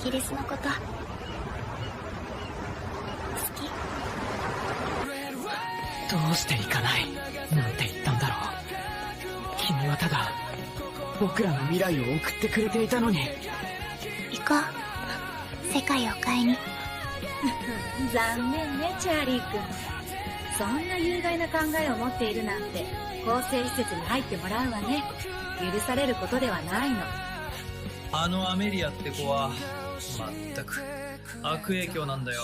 ギリスのこと、好き。どうして行かないなんて言ったんだろう。君はただ僕らの未来を送ってくれていたのに。行こう、世界を変えに。残念ね、チャーリー君。そんな有害な考えを持っているなんて、更生施設に入ってもらうわね。許されることではないの。あのアメリアって子は全く悪影響なんだよ。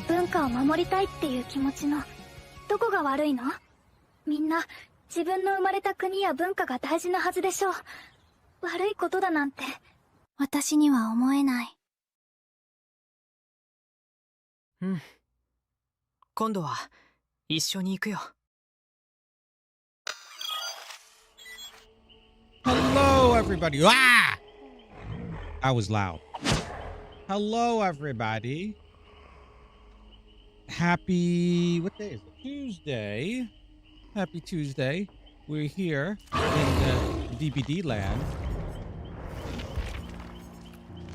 文化を守りたいっていう気持ちのどこが悪いの？みんな自分の生まれた国や文化が大事なはずでしょう。悪いことだなんて私には思えない。うん。今度は一緒に行くよ。Hello, everybody. Ah! I was loud. Hello, everybody. Happy, what day is it? Tuesday. Happy Tuesday. We're here in the DVD land.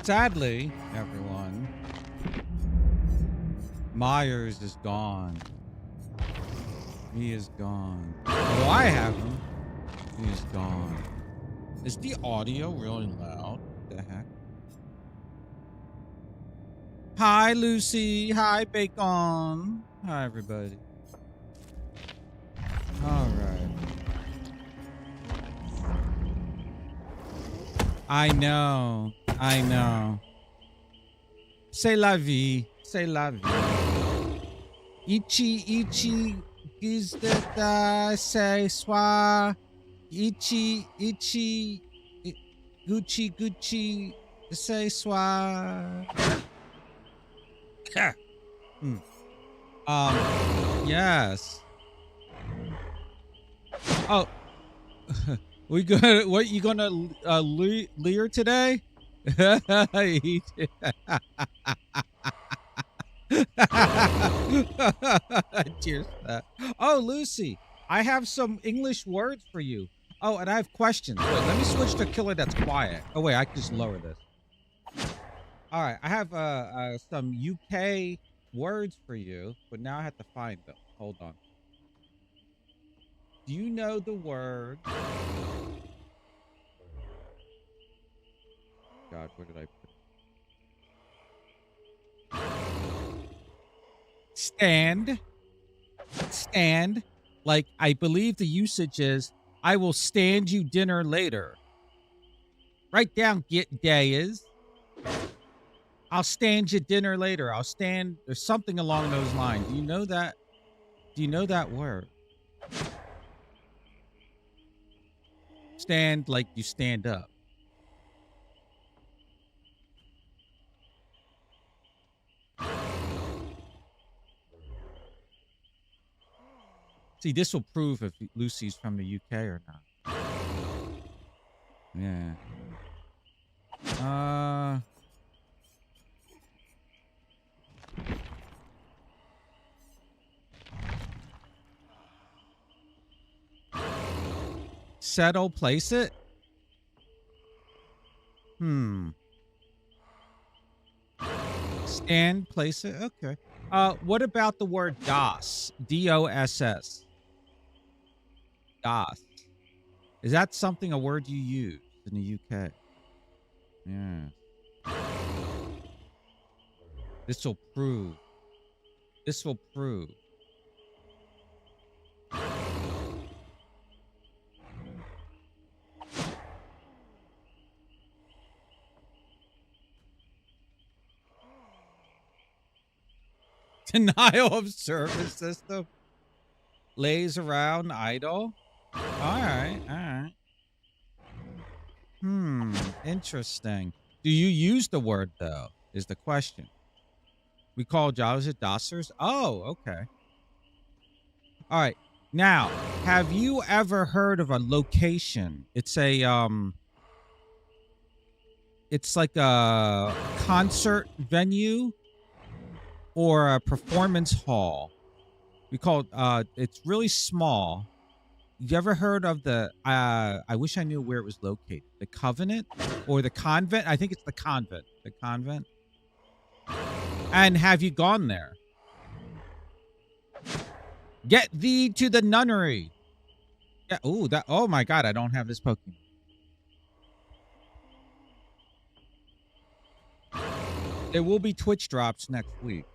Sadly, everyone, Myers is gone. He is gone. Although I have him, he is gone. Is the audio really loud? What the heck? Hi, Lucy. Hi, Bacon. Hi, everybody. All right. I know. I know. C'est la vie. C'est la vie. Ichi, gizdeta, say, swa. Ichi, Gucci, say, swa. Yes. Oh, what you gonna leer today? Cheers. Oh, Lucy, I have some English words for you. Oh, and I have questions. Wait, let me switch to killer that's quiet. Oh wait, I can just lower this. All right, I have some UK words for you, but now I have to find them. Hold on. Do you know the word? God, where did I put it? Stand. Like, I believe the usage is, I will stand you dinner later. Write down get day is. I'll stand you dinner later. I'll stand, or something along those lines. Do you know that? Do you know that word? Stand like you stand up. See, this will prove if Lucy's from the UK or not. Yeah. Settle, place it. Stand, place it. Okay. What about the word DOS? DOSS. DOS. Is that a word you use in the UK? Yeah. This will prove. Denial of service system. Lays around idle. All right. Interesting. Do you use the word, though, is the question. We call Jawas Dossers? Oh, okay. All right. Now, have you ever heard of a location? It's like a concert venue or a performance hall. We call it, it's really small. You ever heard of the, I wish I knew where it was located. The Covenant or the Convent? I think it's the Convent. The Convent. And have you gone there? Get thee to the nunnery. Yeah. Oh, that. Oh my God! I don't have this Pokemon. There will be Twitch drops next week.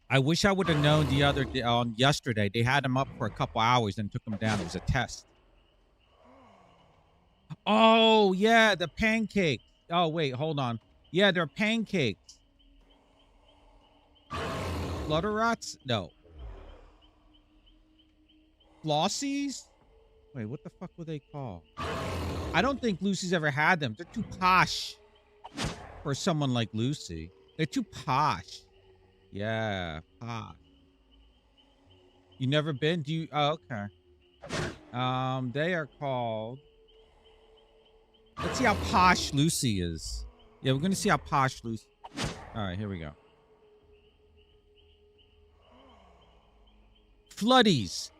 I wish I would have known the other day, yesterday. They had him up for a couple hours and took him down. It was a test. Oh yeah, the pancakes. Oh wait, hold on. Yeah, they're pancakes. Flutterots? No. Flossies? Wait, what the fuck were they called? I don't think Lucy's ever had them. They're too posh for someone like Lucy. They're too posh. Yeah, posh. You never been? Do you? Oh, okay. They are called. Let's see how posh Lucy is. Yeah, we're gonna see how posh Lucy. All right, here we go. Floodies.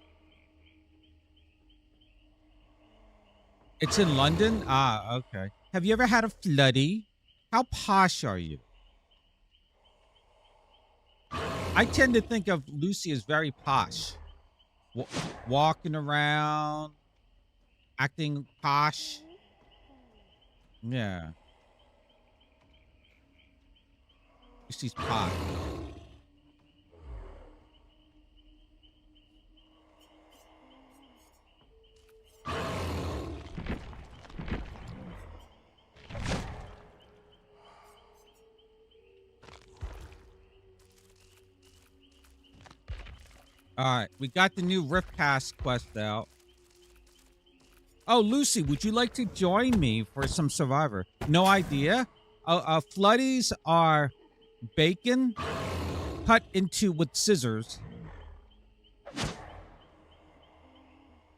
It's in London? Ah, okay. Have you ever had a floodie? How posh are you? I tend to think of Lucy as very posh. Walking around, acting posh. Yeah. Lucy's posh. All right, we got the new Rift Pass quest out. Oh, Lucy, would you like to join me for some Survivor? No idea. Floodies are bacon cut into with scissors,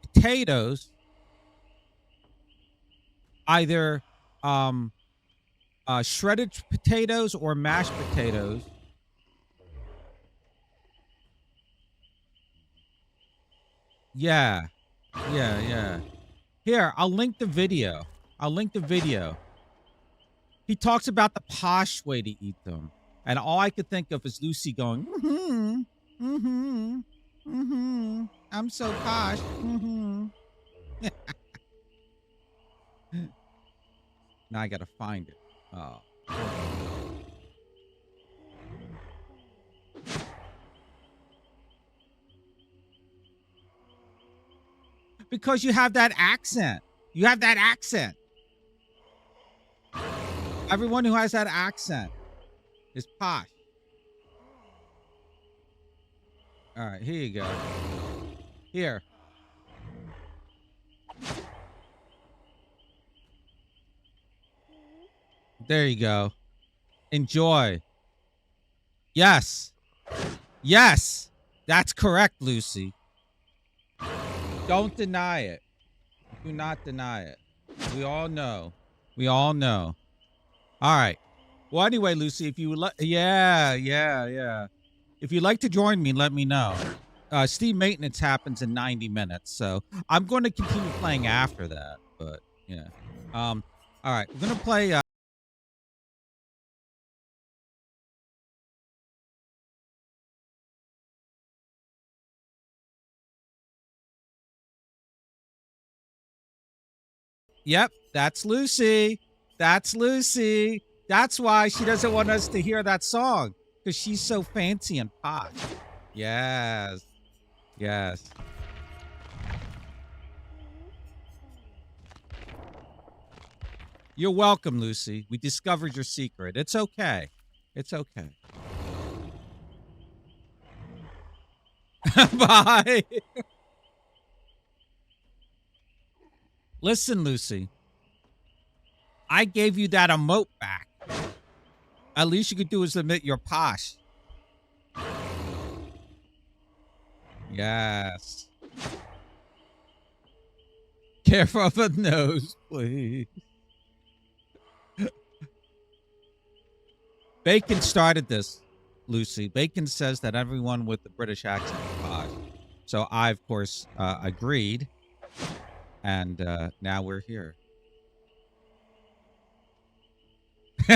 potatoes, either shredded potatoes or mashed potatoes. Yeah. Here, I'll link the video. He talks about the posh way to eat them. And all I could think of is Lucy going, I'm so posh. Now I gotta find it. Oh. Because you have that accent. Everyone who has that accent is posh. All right, here you go. Here. There you go. Enjoy. Yes. That's correct, Lucy. Don't deny it. Do not deny it. We all know. All right. Well, anyway, Lucy, if you would yeah. If you'd like to join me, let me know. Steam maintenance happens in 90 minutes, so I'm going to continue playing after that. But yeah. All right. We're going to play. Yep, that's Lucy. That's why she doesn't want us to hear that song, because she's so fancy and posh. Yes. You're welcome, Lucy. We discovered your secret. It's okay. Bye. Listen, Lucy. I gave you that emote back. At least you could do is admit you're posh. Yes. Careful of the nose, please. Bacon started this. Lucy. Bacon says that everyone with the British accent is posh. So I, of course, agreed. And now we're here.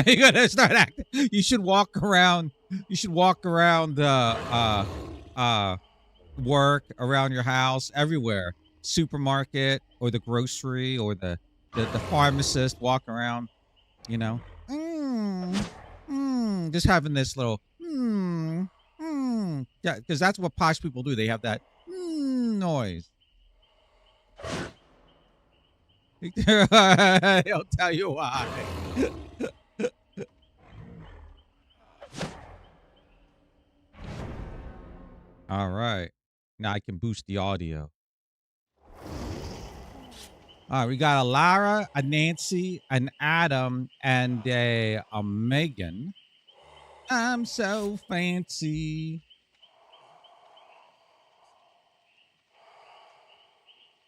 You're gonna start acting. You should walk around. You should walk around work, around your house, everywhere. Supermarket or the grocery or the pharmacist. Walk around, you know. Just having this little yeah, because that's what posh people do. They have that noise. He'll tell you why. All right. Now I can boost the audio. All right, we got a Lara, a Nancy, an Adam, and a Megan. I'm so fancy.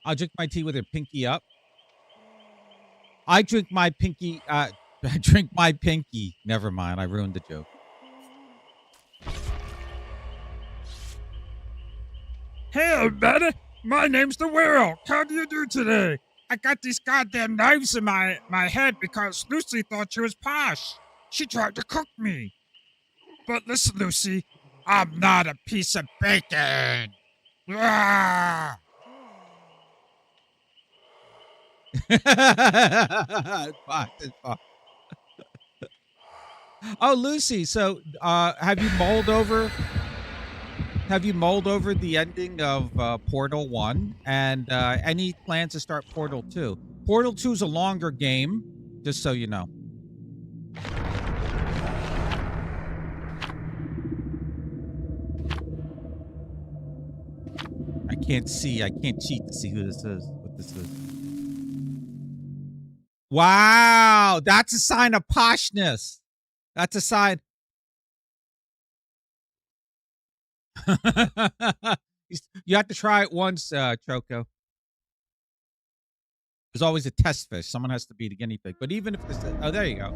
I'll drink my tea with her pinky up. I drink my pinky. I drink my pinky. Never mind. I ruined the joke. Hey, everybody. My name's the Werewolf. How do you do today? I got these goddamn knives in my head because Lucy thought she was posh. She tried to cook me. But listen, Lucy, I'm not a piece of bacon. Ah! It's fine, it's fine. Oh, Lucy, so have you mulled over the ending of Portal 1 and any plans to start Portal 2? Portal 2 is a longer game, just so you know. I can't cheat to see who this is, what this is. Wow, that's a sign of poshness. That's a sign. You have to try it once, Choco. There's always a test fish. Someone has to be the guinea pig. But even if this, oh, there you go.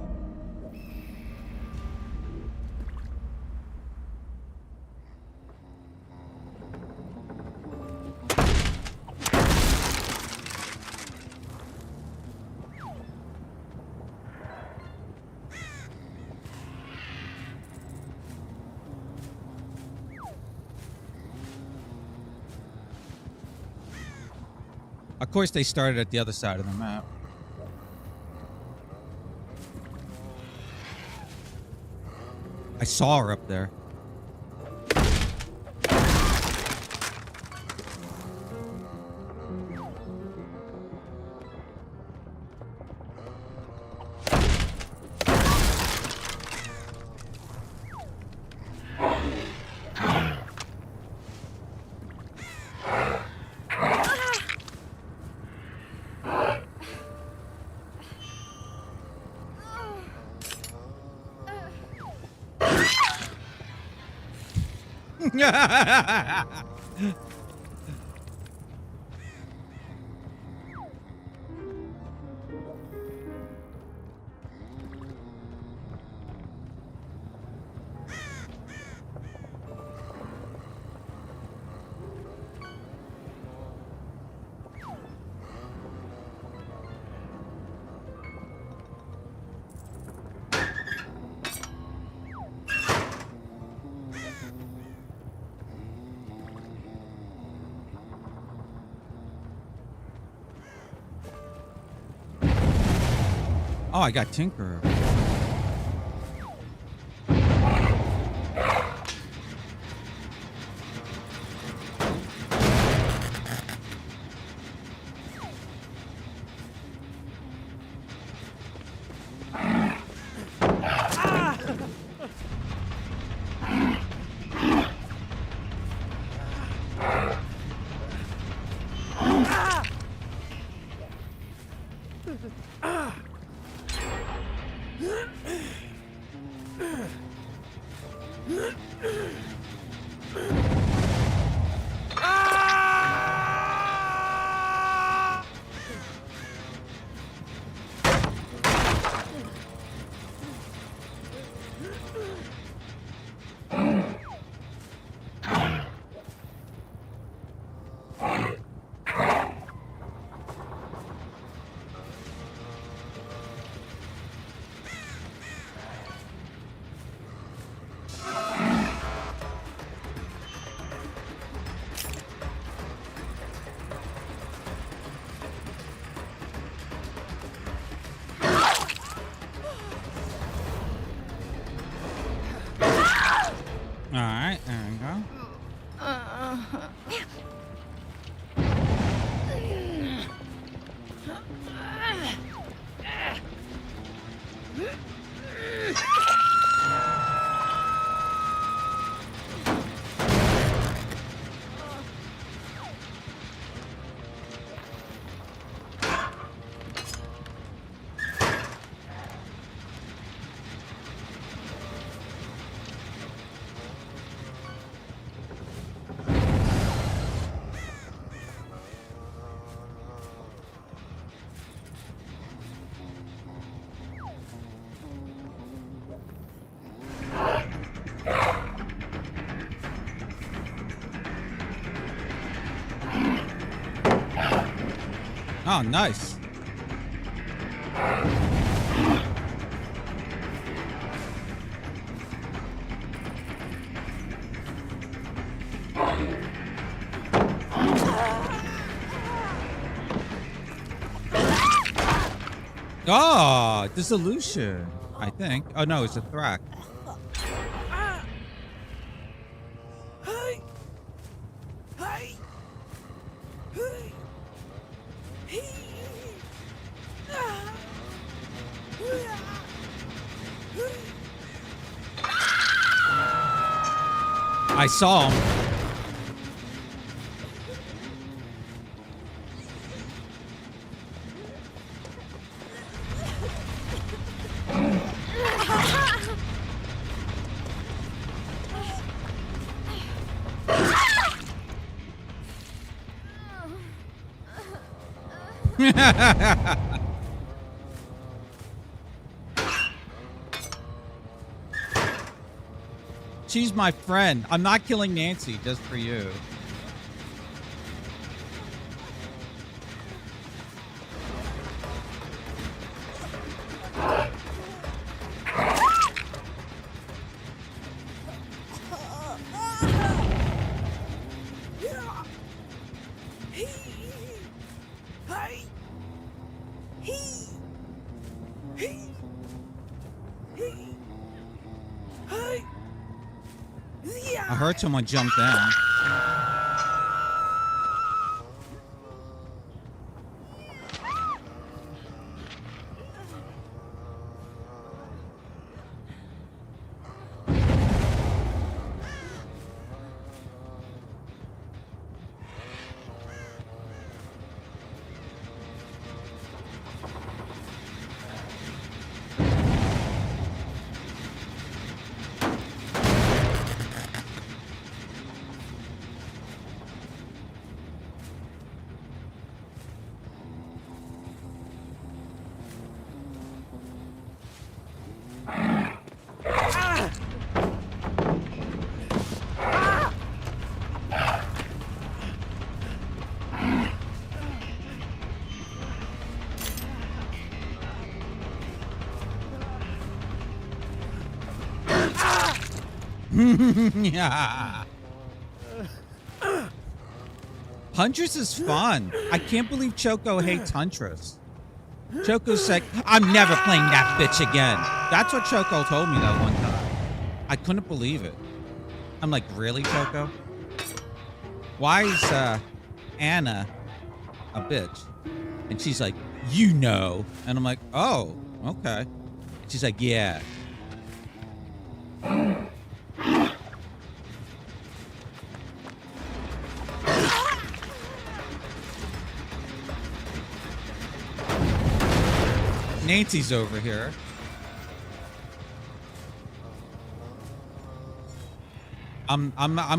Of course, they started at the other side of the map. I saw her up there. Oh, I got Tinkerer. Oh, nice. Oh, dissolution, I think. Oh, no, it's a thrack. I saw him. She's my friend. I'm not killing Nancy just for you. I heard someone jump down. Yeah. Huntress is fun. I can't believe Choco hates Huntress. Choco's like, I'm never playing that bitch again. That's what Choco told me that one time. I couldn't believe it. I'm like, really, Choco? Why is Anna a bitch? And she's like, you know. And I'm like, oh, okay. She's like, yeah. Nancy's over here. I'm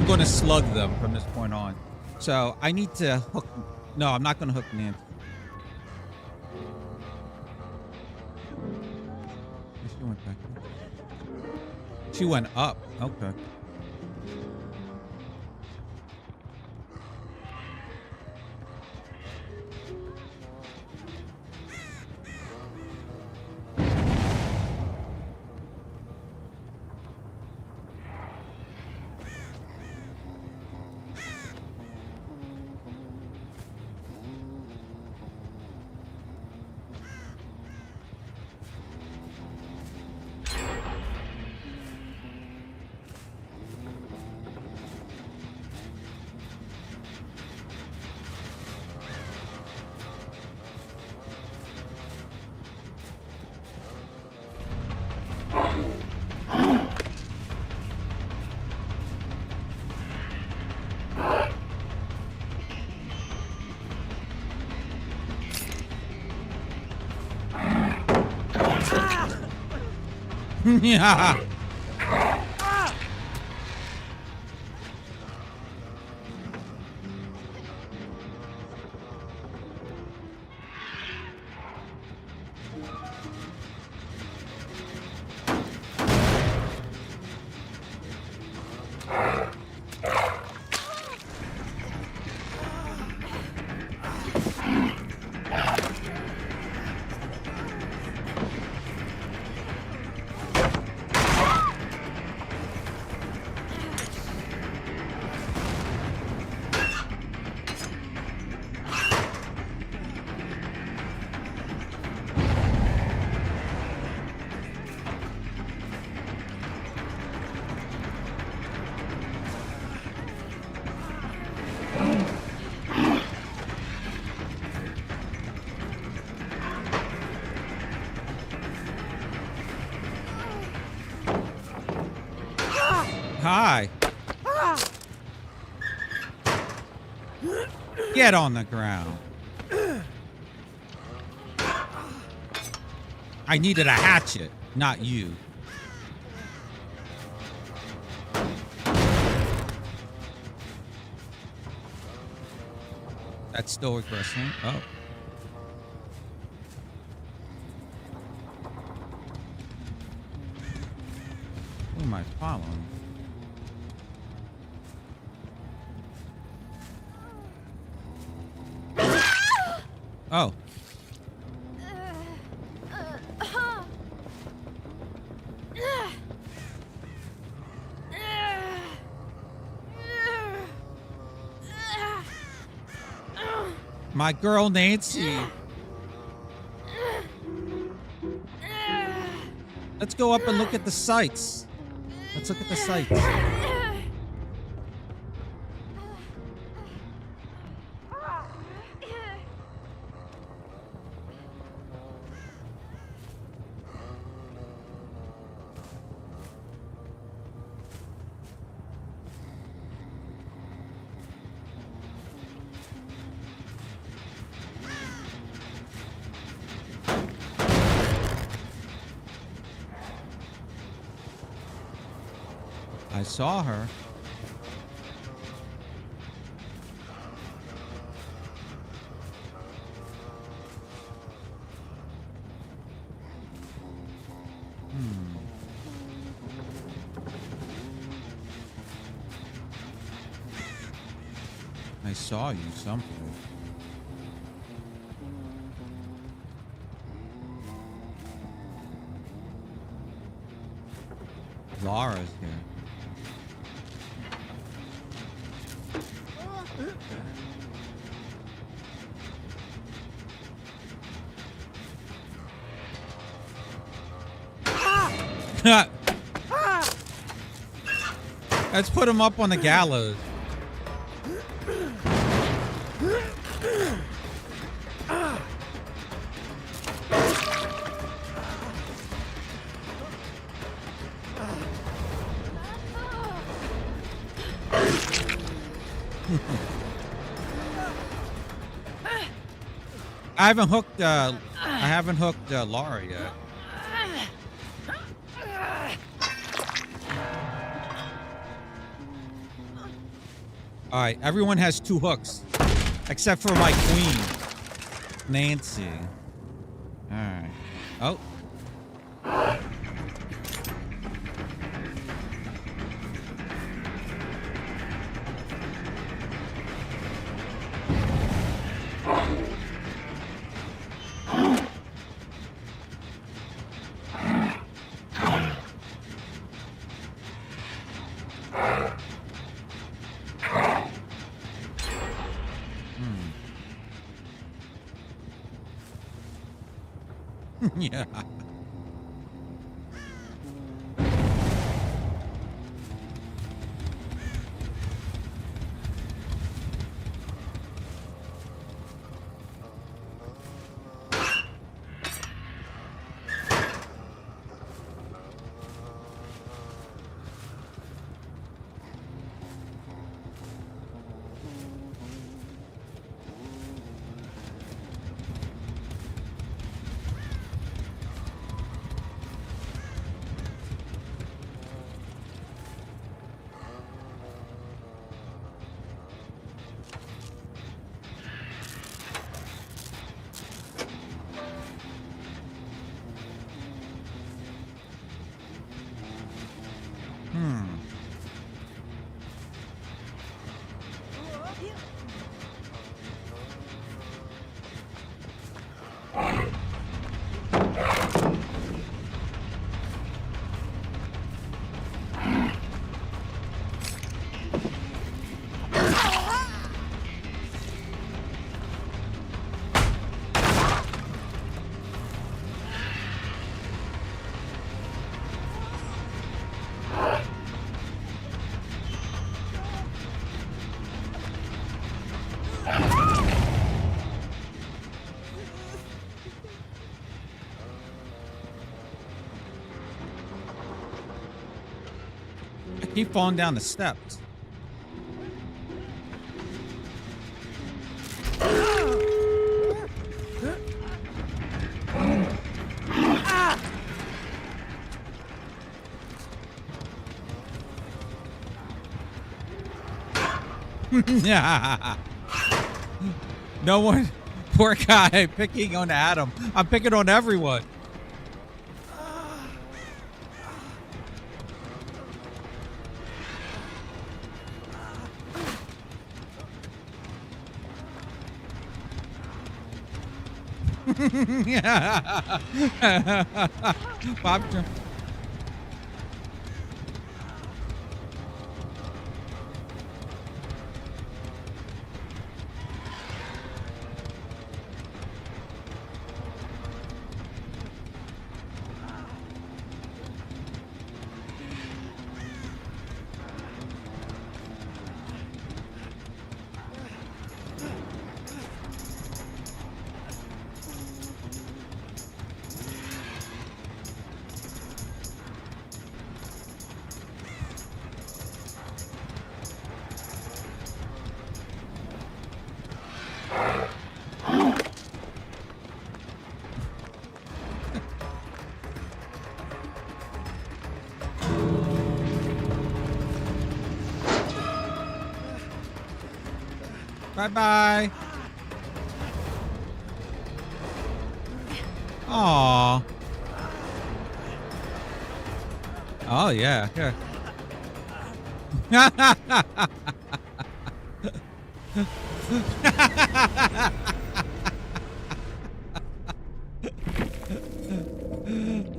going to slug them from this point on. So I need to hook. No, I'm not going to hook Nancy. She went back. She went up. Okay. Yeah. Hi. Get on the ground. I needed a hatchet, not you. That's stoic wrestling. Oh. Who am I following? Oh. My girl Nancy. Let's go up and look at the sights. Let's look at the sights. I saw her. I saw you somewhere. Laura's here. Let's put him up on the gallows. I haven't hooked Laura yet. All right, everyone has 2 hooks, except for my queen, Nancy. All right. Oh. Yeah. Keep falling down the steps. No one. Poor guy picking on Adam. I'm picking on everyone. Bob. Bye-bye. Aw. Oh, yeah. Here.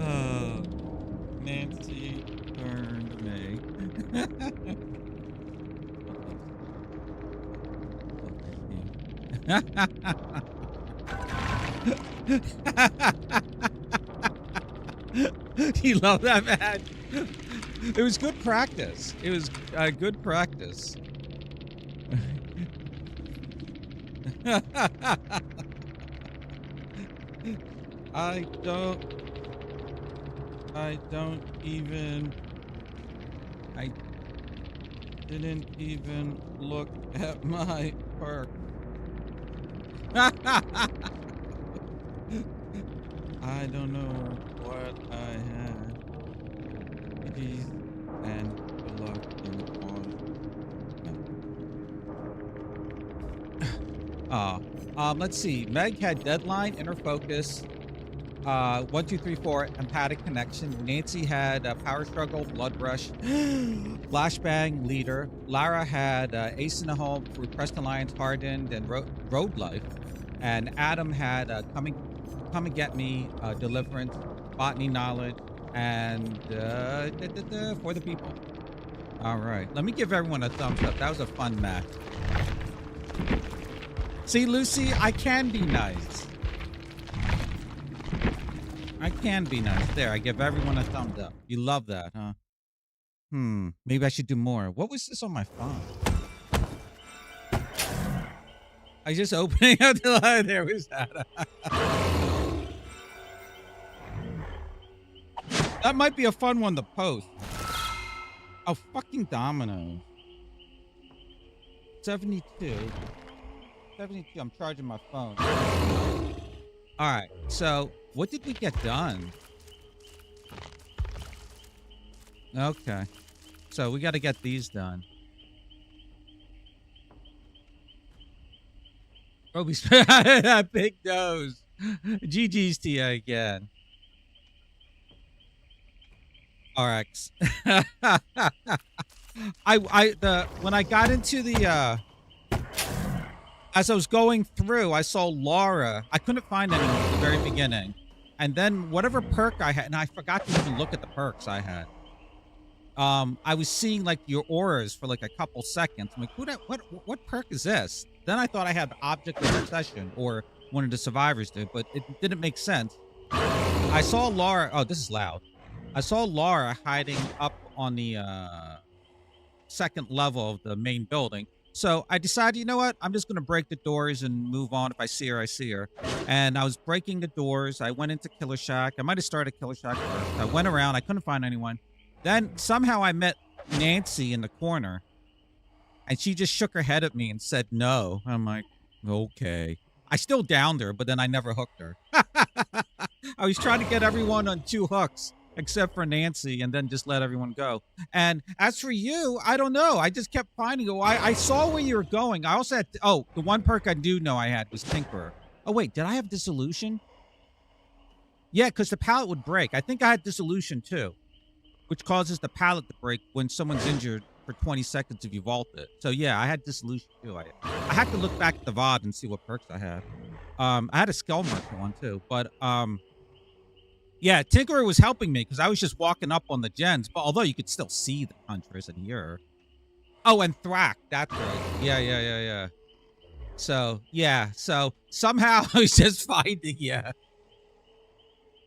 Oh, Nancy turned me. You love that, man. It was good practice. It was good practice. I didn't even look at my perk. I don't know what I had. Peace and good luck in on. Let's see. Meg had deadline, inner focus, 1, 2, 3, 4, empathic connection. Nancy had power struggle, blood rush, flashbang, leader. Lara had ace in the home, repressed alliance, hardened, and road life. And Adam had come and get me, deliverance, botany knowledge, and for the people. All right, let me give everyone a thumbs up. That was a fun match. See, Lucy, I can be nice. I can be nice. There, I give everyone a thumbs up. You love that, huh? Maybe I should do more. What was this on my phone? I just opening up the line. There was that. That might be a fun one to post. Oh, fucking dominoes. 72. 72. I'm charging my phone. All right. So, what did we get done? Okay. So, we got to get these done. Roby's that big nose. GG's to you again. RX. When I got into the as I was going through, I saw Laura. I couldn't find anyone at the very beginning. And then whatever perk I had, and I forgot to even look at the perks I had. I was seeing like your auras for like a couple seconds. I'm like, what perk is this? Then I thought I had object of obsession, or one of the survivors did, but it didn't make sense. I saw Laura. Oh, this is loud. I saw Laura hiding up on the second level of the main building. So I decided, you know what? I'm just going to break the doors and move on. If I see her, I see her. And I was breaking the doors. I went into Killer Shack. I might have started Killer Shack first. I went around. I couldn't find anyone. Then somehow I met Nancy in the corner, and she just shook her head at me and said no. I'm like, okay. I still downed her, but then I never hooked her. I was trying to get everyone on 2 hooks except for Nancy, and then just let everyone go. And as for you, I don't know. I just kept finding you. I saw where you were going. I also had, the one perk I do know I had was Tinkerer. Oh, wait, did I have Dissolution? Yeah, because the pallet would break. I think I had Dissolution too, which causes the pallet to break when someone's injured for 20 seconds if you vault it. So yeah, I had Dissolution too. I have to look back at the VOD and see what perks I had. I had a Skull Marker one too, but yeah, Tinkerer was helping me because I was just walking up on the gens, but although you could still see the Huntress and hear her. Oh, and Thwack, that's right. Yeah. So, yeah, so somehow I was just finding you.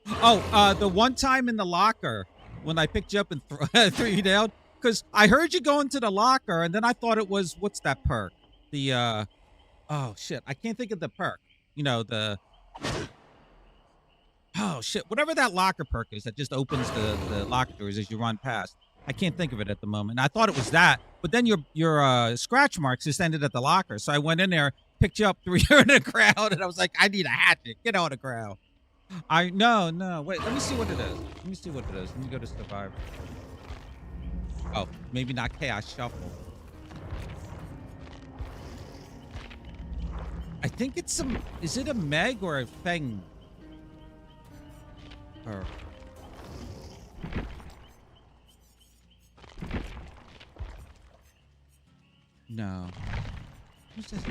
Oh, the one time in the locker when I picked you up and threw you down, because I heard you go into the locker, and then I thought it was, what's that perk? The, oh, shit, I can't think of the perk. You know, the... Oh, shit. Whatever that locker perk is that just opens the locker doors as you run past. I can't think of it at the moment. I thought it was that, but then your scratch marks just ended at the locker. So I went in there, picked you up, threw you in the crowd, and I was like, I need a hatchet. Get out of the crowd. No. Wait, let me see what it is. Let me go to Survivor. Oh, maybe not Chaos Shuffle. I think it's some... Is it a Meg or a Feng? Or... No. Who's this? Is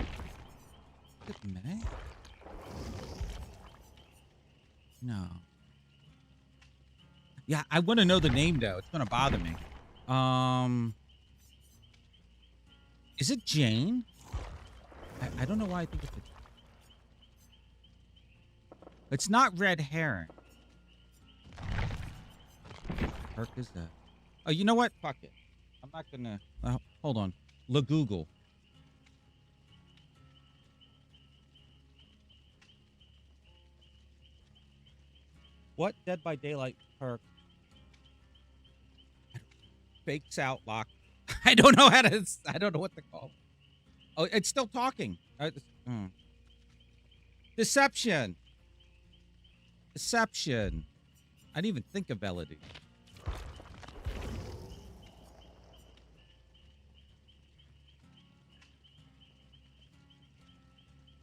it Meg? No. Yeah, I want to know the name, though. It's going to bother me. Is it Jane? I don't know why I think it's... It's not Red Herring. Perk is that? Oh, you know what? Fuck it. I'm not gonna... hold on. Google. What Dead by Daylight perk fakes out lock? I don't know how to... I don't know what to call. Oh, it's still talking. Deception. Deception. I didn't even think of Melody.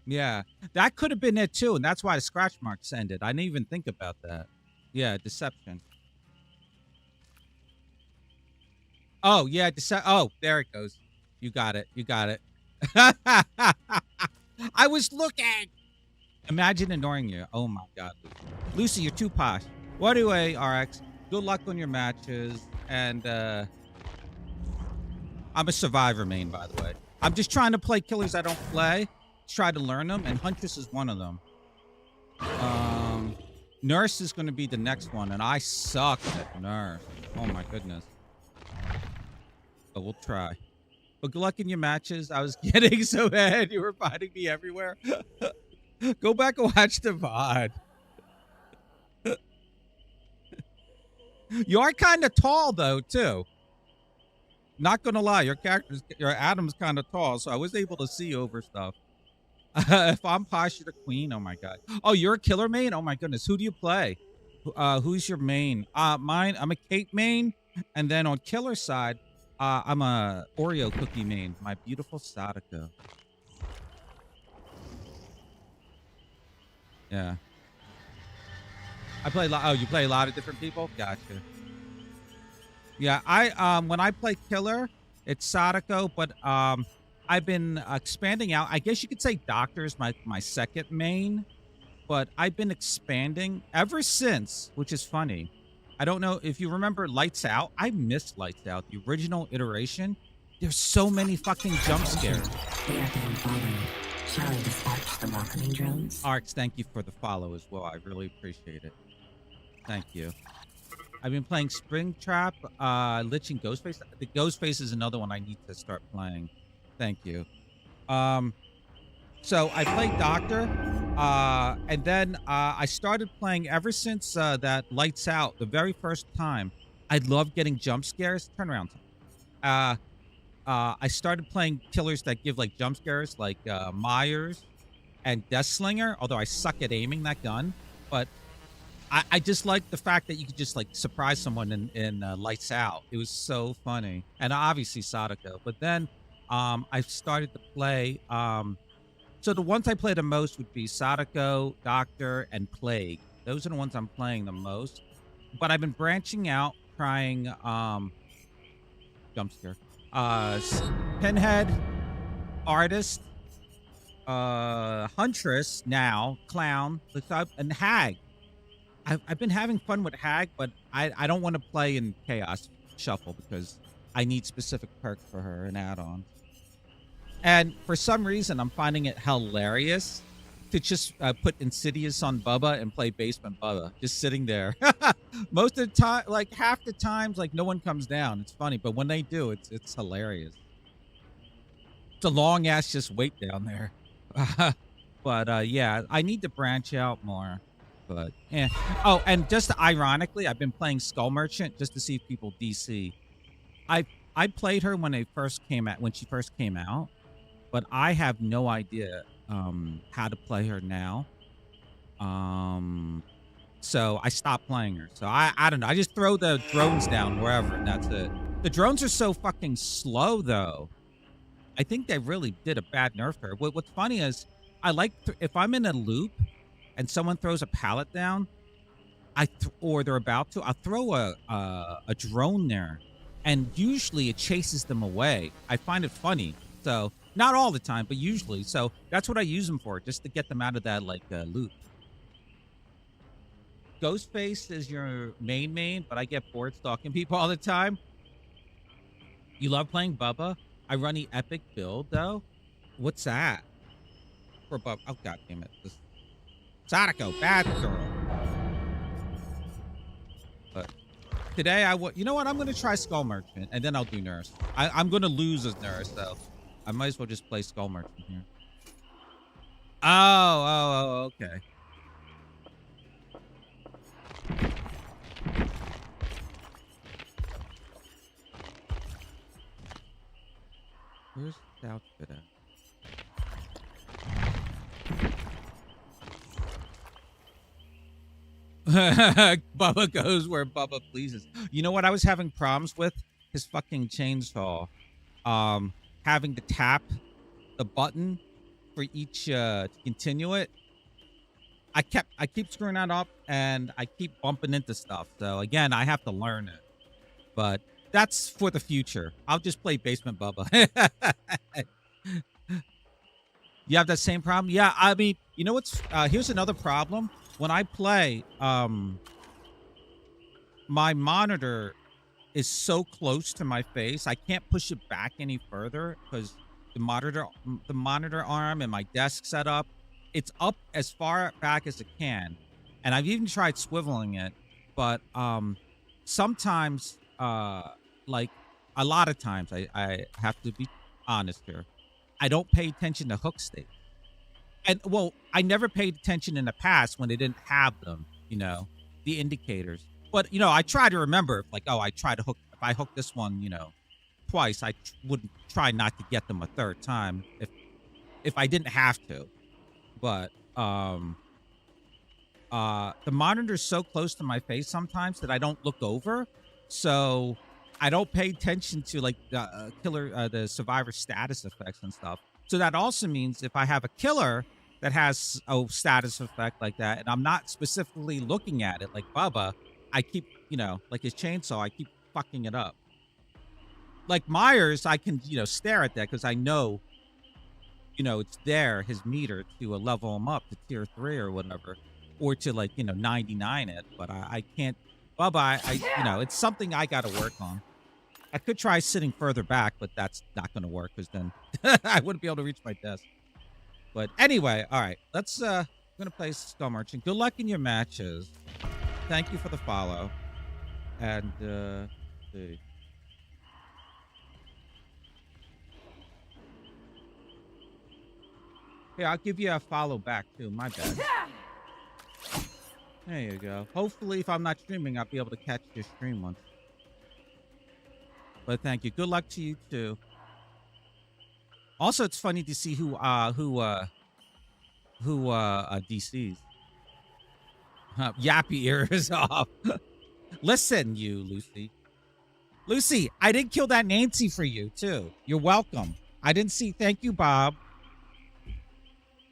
Yeah, that could have been it too, and that's why the scratch marks ended. I didn't even think about that. Yeah, deception. Oh, yeah, oh, there it goes. You got it. I was looking. Imagine ignoring you. Oh my God, Lucy, you're too posh. Well, anyway, RX, good luck on your matches, and I'm a Survivor main, by the way. I'm just trying to play killers I don't play. Try to learn them, and Huntress is one of them. Nurse is going to be the next one, and I suck at Nurse. Oh my goodness. But we'll try. But good luck in your matches. I was getting so mad you were fighting me everywhere. Go back and watch the VOD. You are kind of tall, though, too. Not gonna lie, your Adam's kind of tall, so I was able to see over stuff. If I'm posh, you're the queen. Oh my God. Oh, you're a killer main? Oh my goodness. Who do you play? Who's your main? Mine, I'm a Kate main. And then on killer side, I'm a Oreo cookie main. My beautiful Sadako. Yeah. I play you play a lot of different people? Gotcha. Yeah, when I play killer, it's Sadako, but I've been expanding out. I guess you could say Doctor is my second main, but I've been expanding ever since, which is funny. I don't know if you remember Lights Out. I missed Lights Out, the original iteration. There's so many fucking jump scares. They are being followed. Shall I dispatch the welcoming drones? Arx, thank you for the follow as well. I really appreciate it. Thank you. I've been playing Springtrap, Lich and Ghostface. The Ghostface is another one I need to start playing. Thank you. So I played Doctor, and then I started playing ever since that Lights Out, the very first time. I love getting jump scares. Turn around. I started playing killers that give like jump scares, like Myers and Deathslinger. Although I suck at aiming that gun, but I just like the fact that you could just like surprise someone in Lights Out. It was so funny, and obviously Sadako. But then I started to play. So the ones I play the most would be Sadako, Doctor, and Plague. Those are the ones I'm playing the most. But I've been branching out, trying jump scare, Pinhead, Artist, Huntress now, Clown, and Hag. I've been having fun with Hag, but I don't want to play in Chaos Shuffle because I need specific perks for her and add-ons. And for some reason, I'm finding it hilarious to just put Insidious on Bubba and play Basement Bubba, just sitting there. Most of the time, like half the times, like no one comes down. It's funny, but when they do, it's hilarious. It's a long ass just wait down there. But yeah, I need to branch out more. But yeah. Oh, and just ironically, I've been playing Skull Merchant just to see if people DC. I played her when she first came out, but I have no idea how to play her now. So I stopped playing her. So I don't know. I just throw the drones down wherever, and that's it. The drones are so fucking slow, though. I think they really did a bad nerf to her. What's funny is I like if I'm in a loop and someone throws a pallet down, or they're about to, I'll throw a drone there, and usually it chases them away. I find it funny. So not all the time, but usually. So that's what I use them for, just to get them out of that like loop. Ghostface is your main, but I get bored stalking people all the time. You love playing Bubba? I run the epic build though. What's that? For Bubba? Oh god damn it! This Sadako, bad girl. But today you know what? I'm gonna try Skull Merchant and then I'll do Nurse. I'm gonna lose as Nurse though. I might as well just play Skull Merchant here. Oh, okay. Where's the outfit at? Bubba goes where Bubba pleases. You know what I was having problems with? His fucking chainsaw. Having to tap the button for each to continue it. I keep screwing that up and I keep bumping into stuff. So again, I have to learn it. But that's for the future. I'll just play Basement Bubba. You have that same problem? Yeah, I mean, you know what's here's another problem. When I play, my monitor is so close to my face, I can't push it back any further because the monitor arm and my desk setup, it's up as far back as it can. And I've even tried swiveling it, but sometimes like a lot of times I have to be honest here, I don't pay attention to hook states. And well, I never paid attention in the past when they didn't have them, you know, the indicators. But you know, I try to remember, like, oh, I try to hook. If I hook this one, you know, twice, I would try not to get them a third time if I didn't have to. But the monitor's so close to my face sometimes that I don't look over, so I don't pay attention to like the the survivor status effects and stuff. So that also means if I have a killer that has a status effect like that, and I'm not specifically looking at it, like Bubba, I keep, you know, like his chainsaw, I keep fucking it up. Like Myers, I can, you know, stare at that because I know, you know, it's there, his meter, to level him up to tier 3 or whatever, or to like, you know, 99 it. But I can't. Bubba, I you know, it's something I got to work on. I could try sitting further back, but that's not going to work because then I wouldn't be able to reach my desk. But anyway, all right, let's I'm going to play Skull Merchant. Good luck in your matches. Thank you for the follow. And let's see. Here, I'll give you a follow back too. My bad. There you go. Hopefully, if I'm not streaming, I'll be able to catch your stream once. But thank you. Good luck to you too. Also, it's funny to see who DCs. Yappy ears off. Listen, you Lucy. Lucy, I didn't kill that Nancy for you too. You're welcome. I didn't see. Thank you, Bob.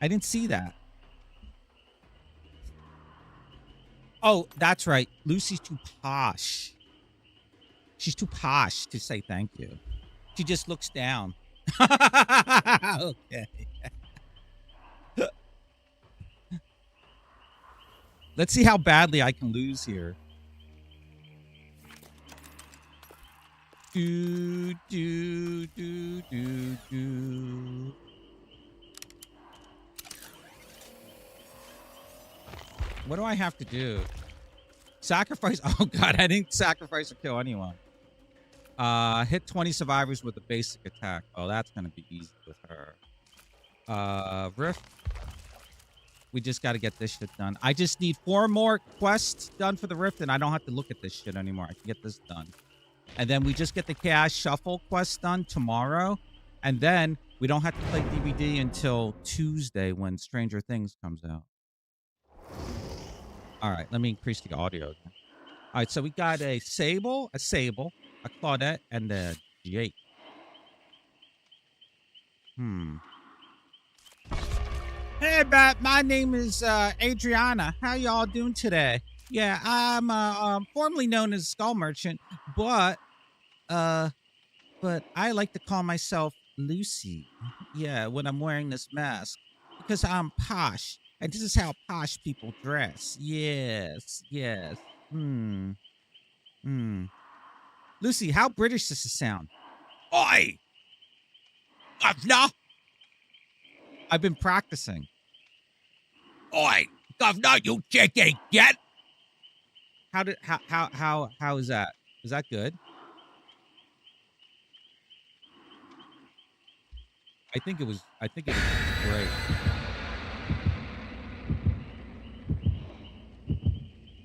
I didn't see that. Oh, that's right. Lucy's too posh. She's too posh to say thank you. She just looks down. Okay. Let's see how badly I can lose here. Do, do, do, do, do. What do I have to do? Sacrifice. Oh, God. I didn't sacrifice or kill anyone. Hit 20 survivors with a basic attack. Oh, that's going to be easy with her. Rift. We just got to get this shit done. I just need 4 more quests done for the Rift, and I don't have to look at this shit anymore. I can get this done. And then we just get the Chaos Shuffle quest done tomorrow. And then we don't have to play DVD until Tuesday when Stranger Things comes out. All right, let me increase the audio. All right, so we got a Sable, a Claudette, and a Jake. Hey, my name is Adriana. How y'all doing today? Yeah, I'm formerly known as Skull Merchant, but I like to call myself Lucy. Yeah, when I'm wearing this mask, because I'm posh, and this is how posh people dress. Yes. Lucy, how British does this sound? Oi, governor! I've been practicing. Oi, governor, you chicken get. How is that? Is that good? I think it was great.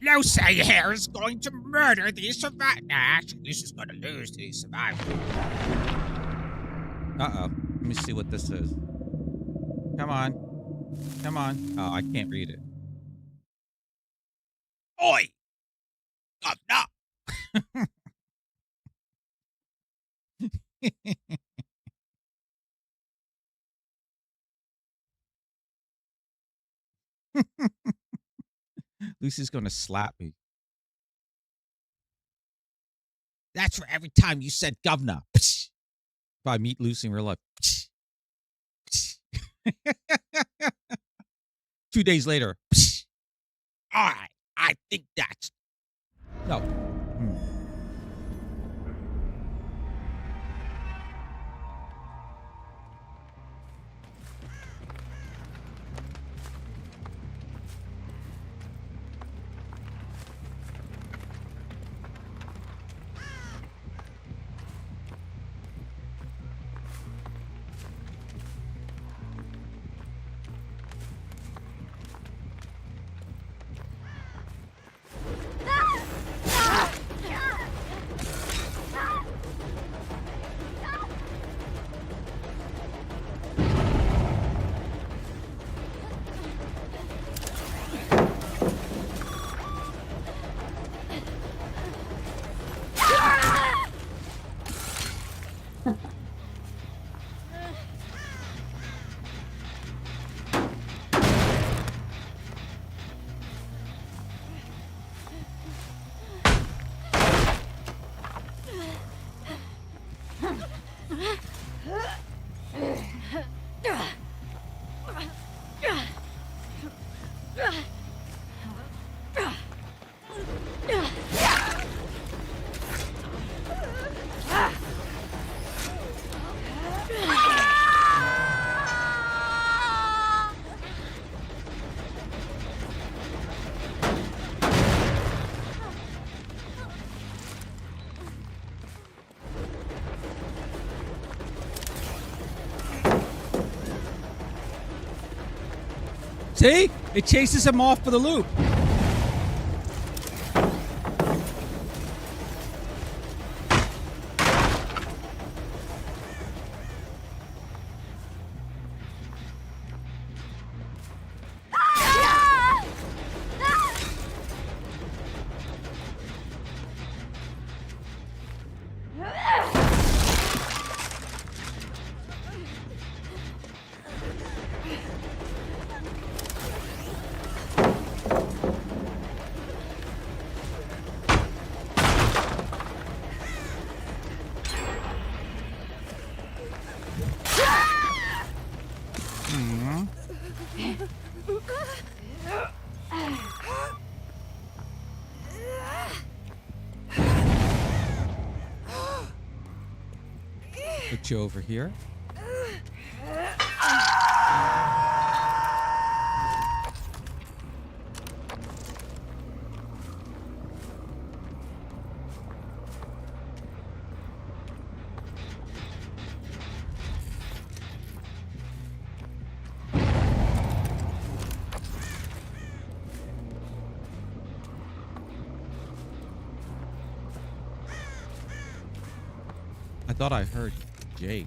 Lucy here is going to murder these survivors. Actually, Lucy's going to lose to these survivors. Uh-oh. Let me see what this is. Come on. Oh, I can't read it. Oi! Governor! Lucy's going to slap me. That's for every time you said governor. If I meet Lucy in real life. 2 days later. All right, I think that's... No. See? It chases him off for the loop. Put you over here. I thought I heard Jake.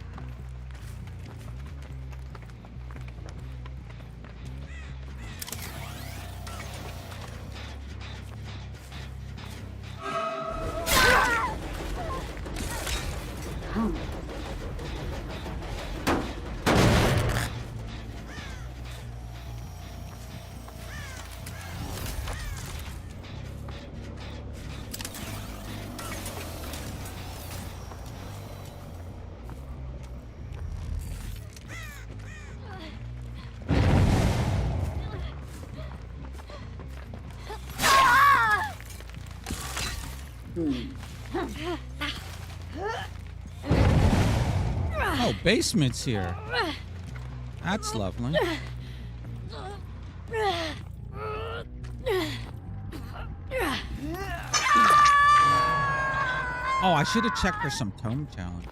Oh, basement's here. That's lovely. Oh, I should have checked for some tome challenge.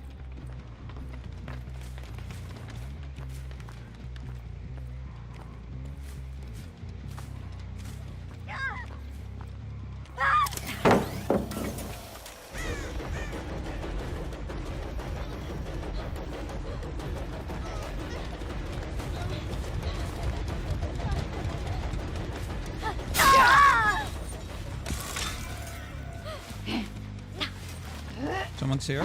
Someone's here?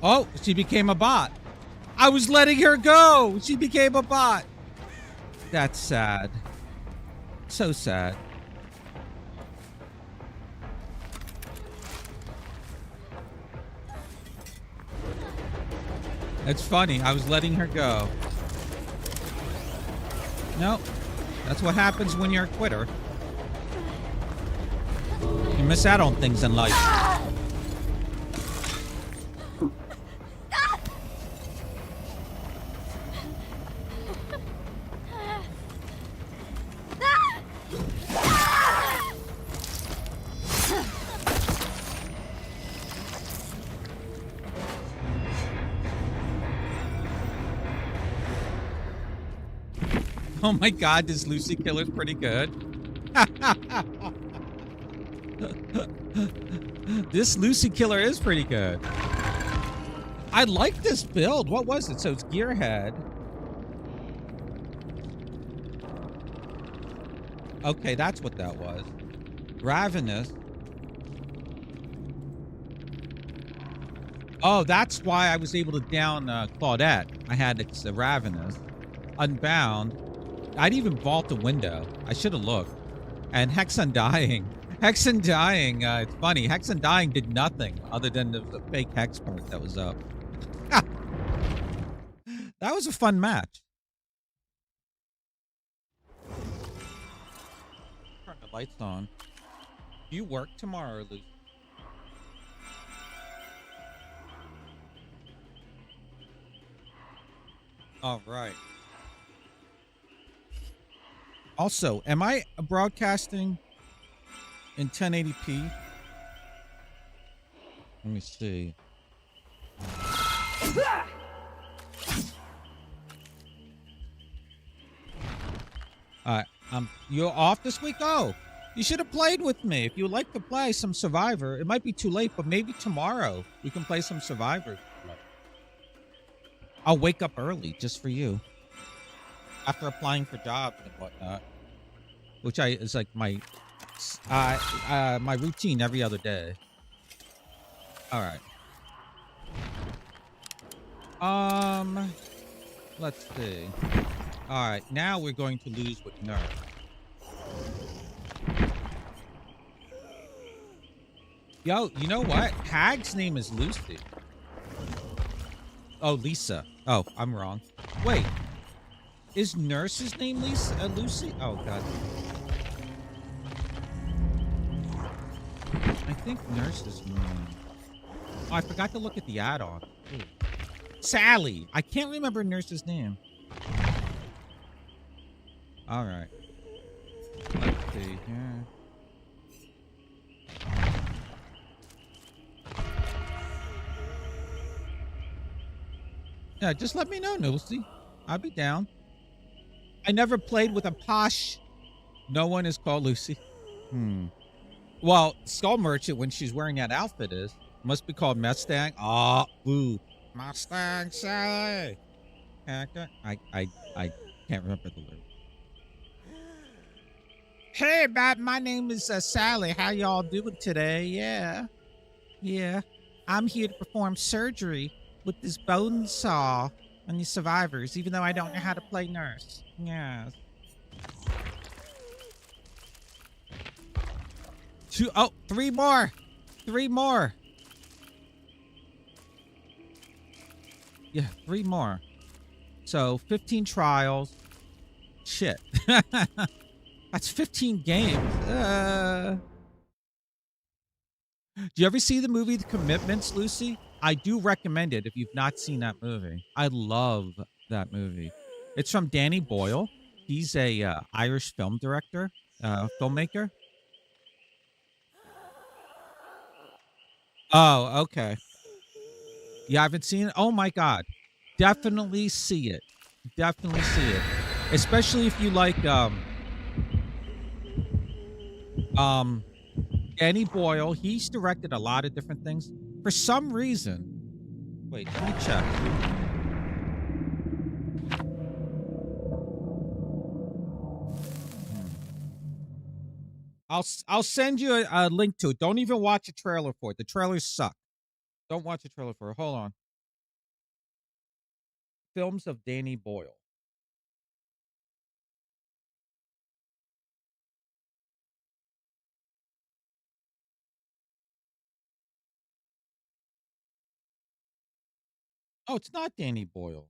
Oh, she became a bot. I was letting her go. She became a bot. That's sad. So sad. It's funny. I was letting her go. Nope. That's what happens when you're a quitter. You miss out on things in life. Oh my god, this Lucy killer's pretty good. This Lucy killer is pretty good. I like this build. What was it? So it's Gearhead. Okay, that's what that was. Ravenous. Oh, that's why I was able to down Claudette. I had the Ravenous. Unbound. I'd even vault a window. I should have looked. And Hex Undying. Hex Undying, it's funny. Hex Undying did nothing other than the fake Hex part that was up. That was a fun match. Turn the lights on. Do you work tomorrow, Lucy? All right. Also, am I broadcasting in 1080p? Let me see. You're off this week? Oh, you should have played with me. If you would like to play some Survivor, it might be too late, but maybe tomorrow we can play some Survivor. I'll wake up early just for you. After applying for jobs and whatnot, which is like my routine every other day. All right. Let's see. All right, now we're going to lose with Nerf. Yo, you know what? Hag's name is Lucy. Oh, Lisa. Oh, I'm wrong. Wait. Is Nurse's name Lisa? Lucy? Oh, God. I think Nurse's name. Oh, I forgot to look at the add-on. Sally. I can't remember Nurse's name. All right. Let's see here. Yeah, just let me know, Lucy. I'll be down. I never played with a posh. No one is called Lucy. Well, Skull Merchant, when she's wearing that outfit, must be called Mustang. Ah, ooh, Mustang Sally. I can't remember the lyrics. Hey, my name is Sally. How y'all doing today? Yeah. I'm here to perform surgery with this bone saw on these survivors, even though I don't know how to play nurse. Yes. Three more. Yeah, 3 more. So 15 trials. Shit. That's 15 games. Do you ever see the movie The Commitments, Lucy? I do recommend it if you've not seen that movie. I love that movie. It's from Danny Boyle. He's a Irish film director, filmmaker. Oh, okay. Yeah, I haven't seen it. Oh my God. Definitely see it. Definitely see it. Especially if you like Danny Boyle. He's directed a lot of different things. For some reason. Wait, let me check. I'll send you a link to it. Don't even watch a trailer for it. The trailers suck. Don't watch a trailer for it. Hold on. films of Danny Boyle. Oh, it's not Danny Boyle.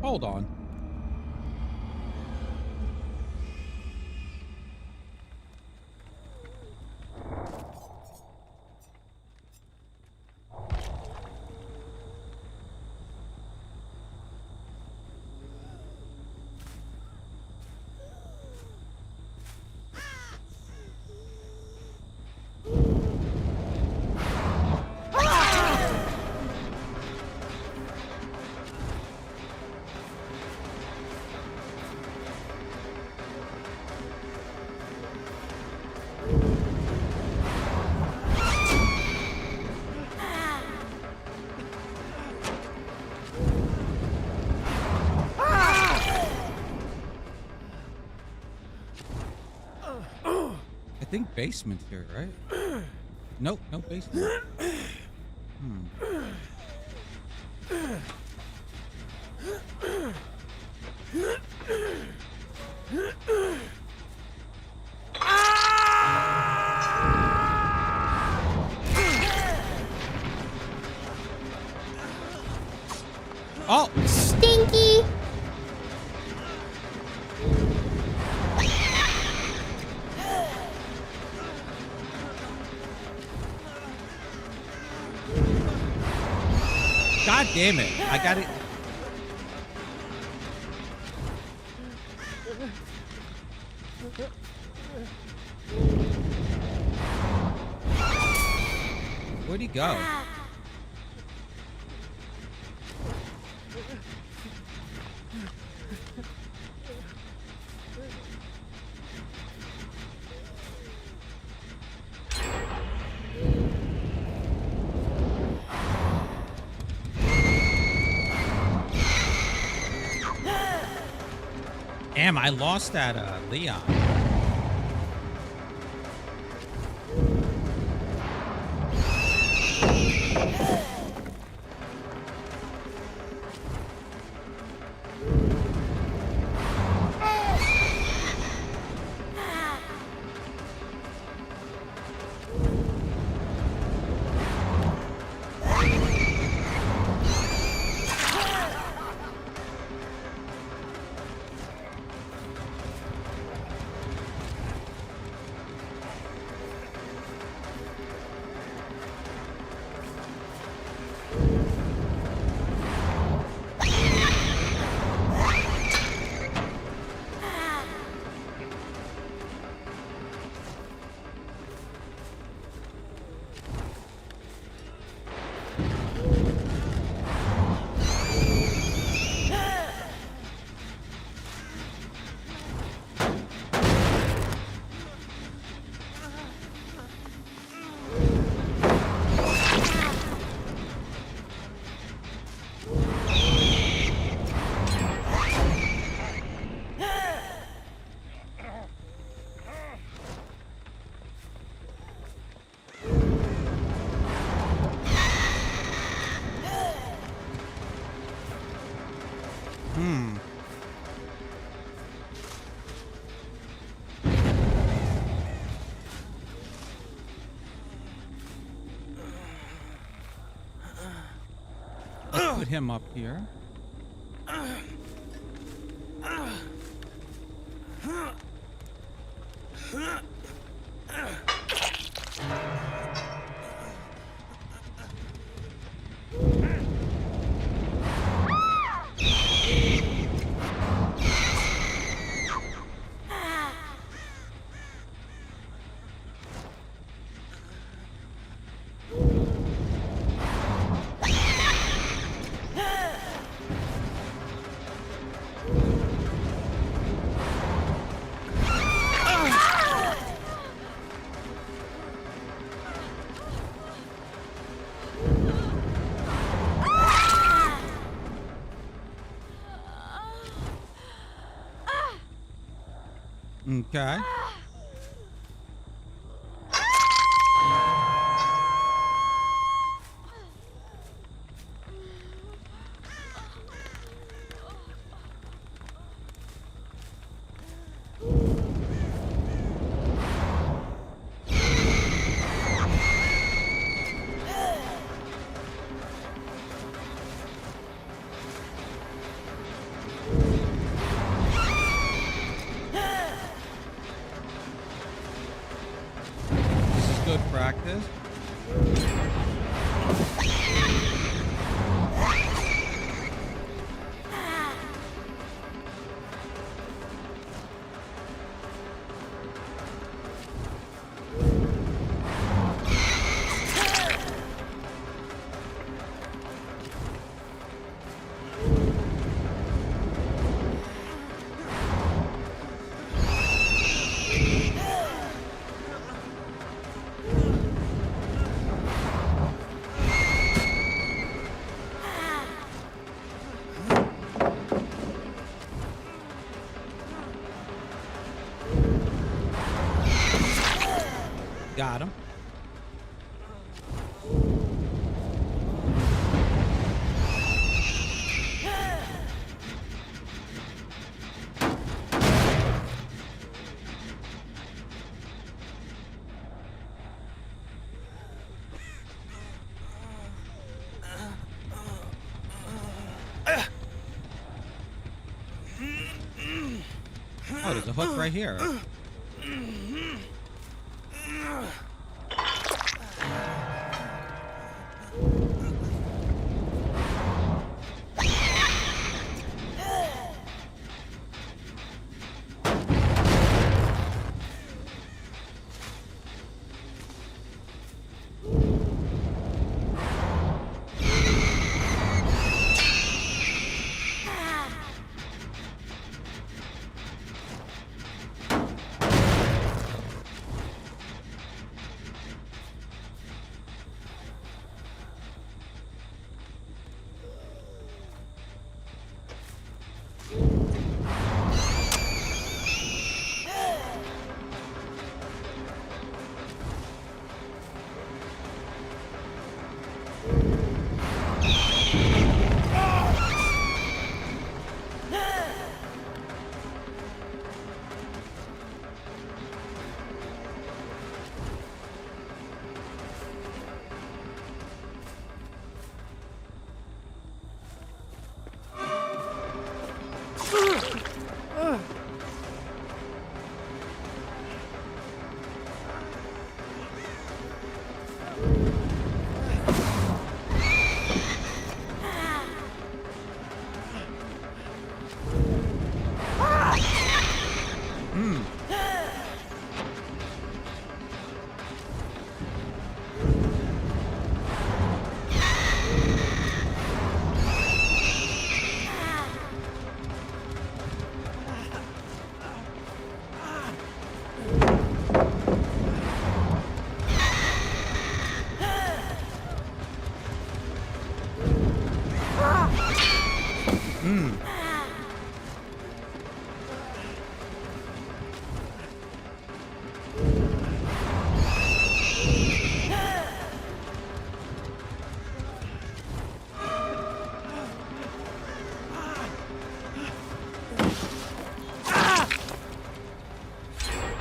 Hold on. I think basement here, right? Nope, no basement. Oh! Stinky! God damn it. I got it. Where'd he go? Damn, I lost that Leon. Let's put him up here. Okay. This is good practice. Got him. Oh, there's a hook right here.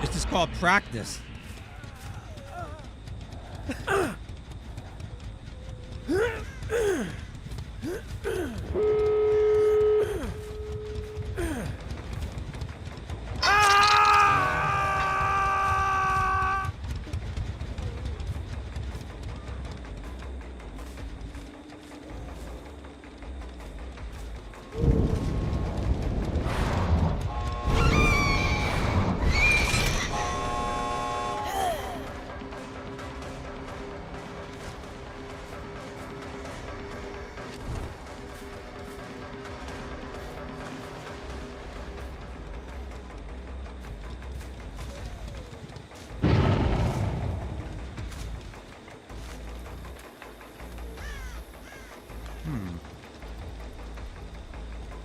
This is called practice.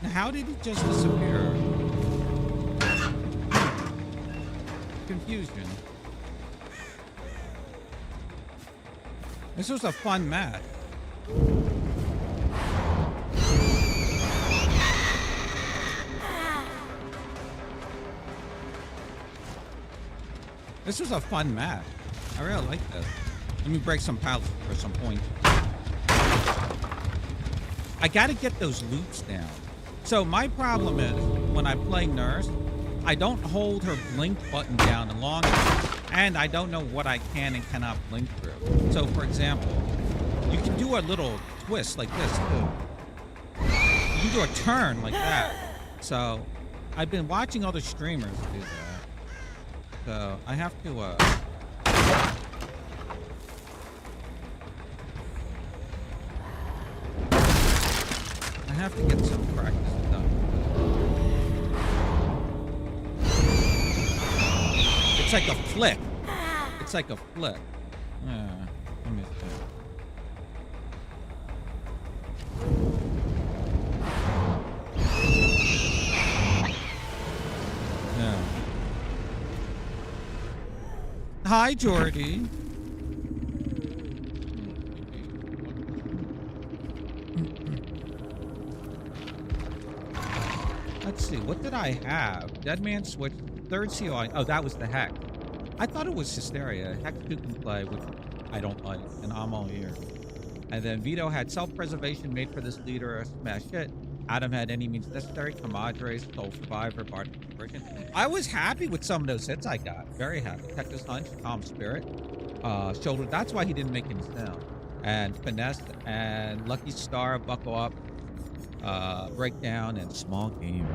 Now, how did he just disappear? confusion. This was a fun match. This was a fun match. I really like this. Let me break some pallets for some points. I gotta get those loops down. So my problem is, when I play Nurse, I don't hold her blink button down long enough, and I don't know what I can and cannot blink through. So for example, you can do a little twist like this too. You can do a turn like that. So I've been watching other streamers do that. So I have to get some practice done. It's like a flick. It's like a flick. Let me see. Yeah. Hi, Jordy. Let's see, what did I have? Dead Man Switch, third COI. Oh, that was the Hex. I thought it was Hysteria. Hex 2 can play, which I don't like, and I'm all here. And then Vito had Self-Preservation, Made for This Leader, Smash Hit. Adam had Any Means Necessary, Comadre, Soul Survivor, Bard Conversion. I was happy with some of those hits I got. Very happy. Texas Hunch, Calm Spirit, Shoulder. That's why he didn't make any sound. And Finesse, and Lucky Star, Buckle Up, Breakdown, and Small Game.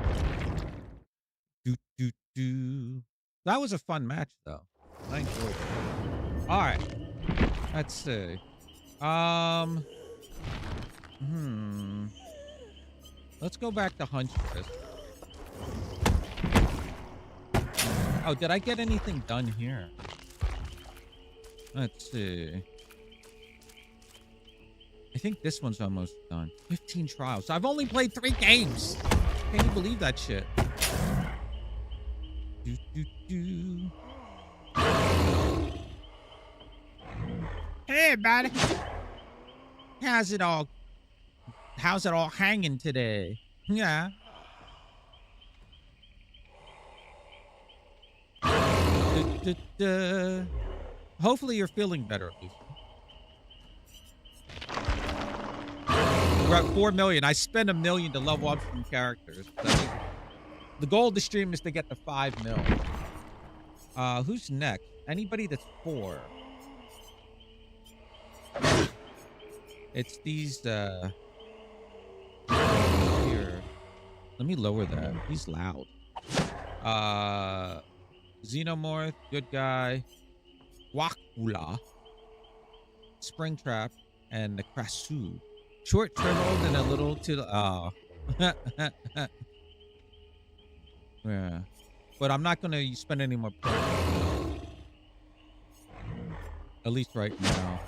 That was a fun match, though. I enjoyed it. All right. Let's see. Let's go back to Huntress. Oh, did I get anything done here? Let's see. I think this one's almost done. 15 trials. I've only played 3 games. Can you believe that shit? Hey, buddy. How's it all hanging today? Yeah. Hopefully you're feeling better, at least. We're at 4 million. I spent $1 million to level up some characters. So the goal of the stream is to get to 5 mil. Who's next? Anybody that's 4. It's these, here. Let me lower that. He's loud. Xenomorph, Good Guy, Wakula, Springtrap, and the Krasu. Short turtled and a little to the, yeah. But I'm not gonna spend any more points. At least right now.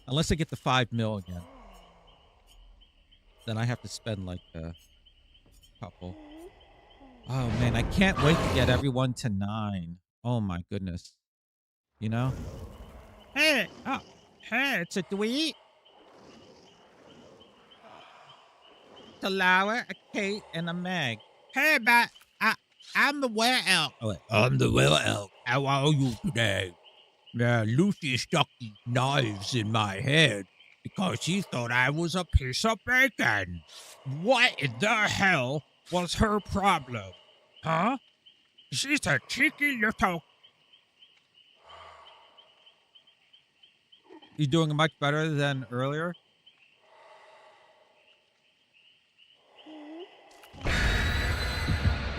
Unless I get the 5 mil again. Then I have to spend like a couple. Oh man, I can't wait to get everyone to 9. Oh my goodness. You know? Hey, it's a tweet. It's a Laura, a Kate, and a Meg. Hey, but I'm the were elk. Oh, wait. I'm the were elk. How are you today? Yeah, Lucy stuck these knives in my head because she thought I was a piece of bacon. What in the hell was her problem? Huh? She's a cheeky little... You doing much better than earlier?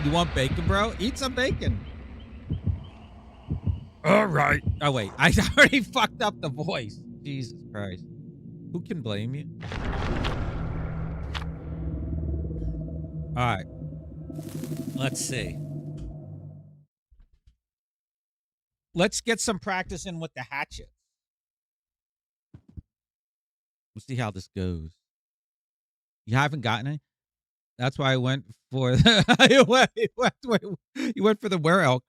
You want bacon, bro? Eat some bacon. All right. Oh, wait. I already fucked up the voice. Jesus Christ. Who can blame you? All right. Let's see. Let's get some practice in with the hatchet. We'll see how this goes. You haven't gotten it? That's why I went for you went for the were elk.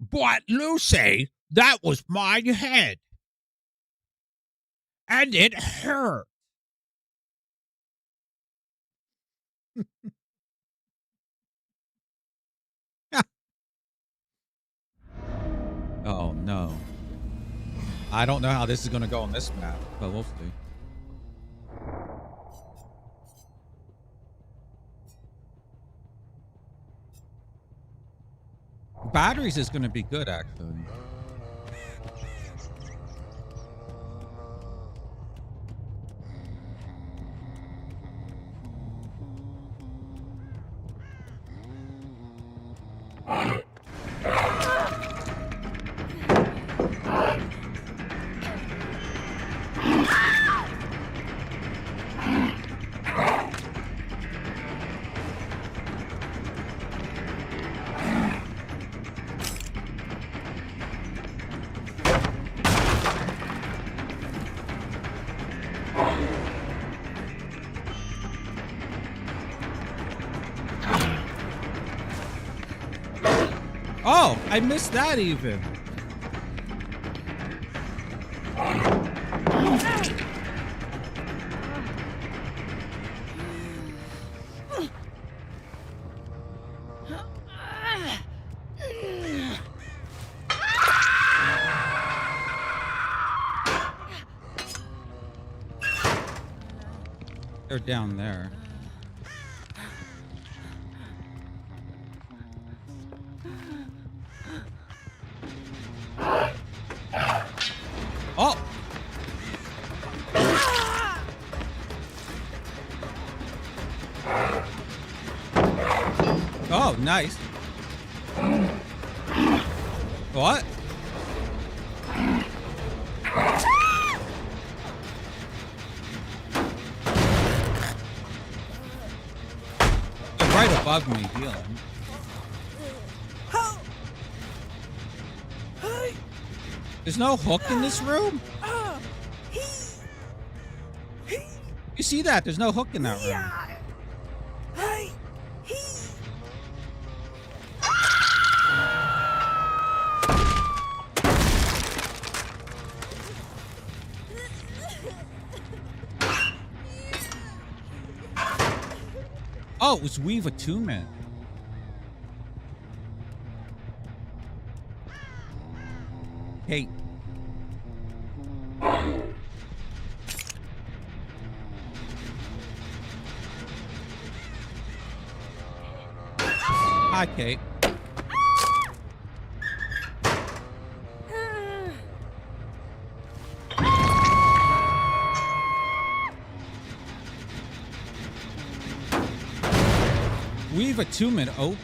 But Lucy, that was my head. And it hurt. Oh no. I don't know how this is gonna go on this map, but we'll see. Batteries is gonna be good, actually. Oh, I missed that even. They're down there. Oh! Oh, nice. What? They're right above me healing. There's no hook in this room? You see that? There's no hook in that room. Oh, it was Weave Attunement. Hey. Hi, Kate. Weave Attunement OP.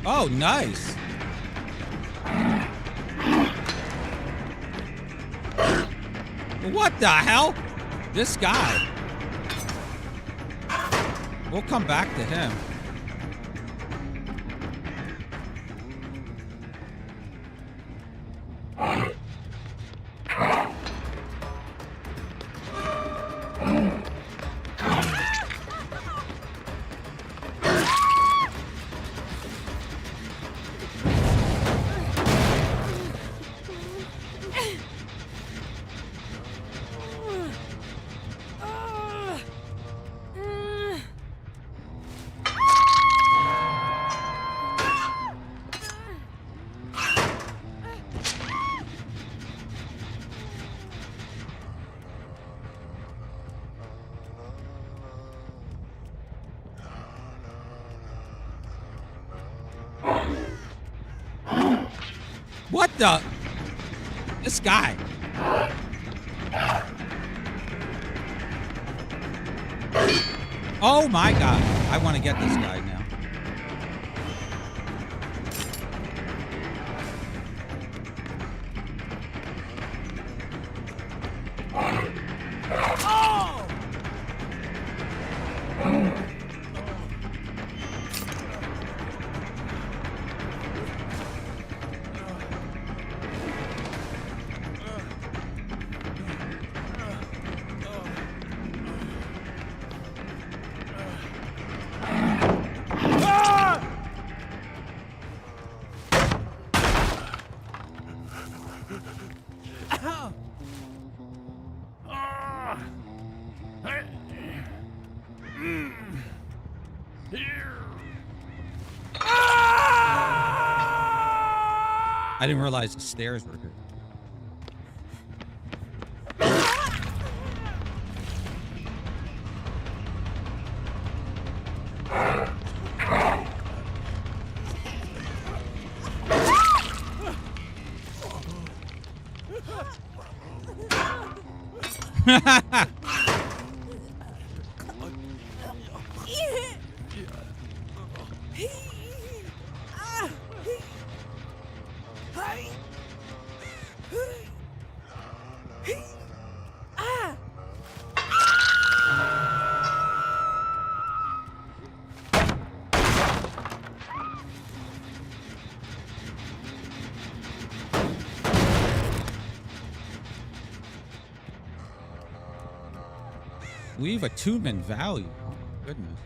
Oh, nice. What the hell? This guy. We'll come back to him. What the? This guy. Oh my god. I want to get this guy now. I didn't realize the stairs were here. Leave attunement value. Oh, goodness.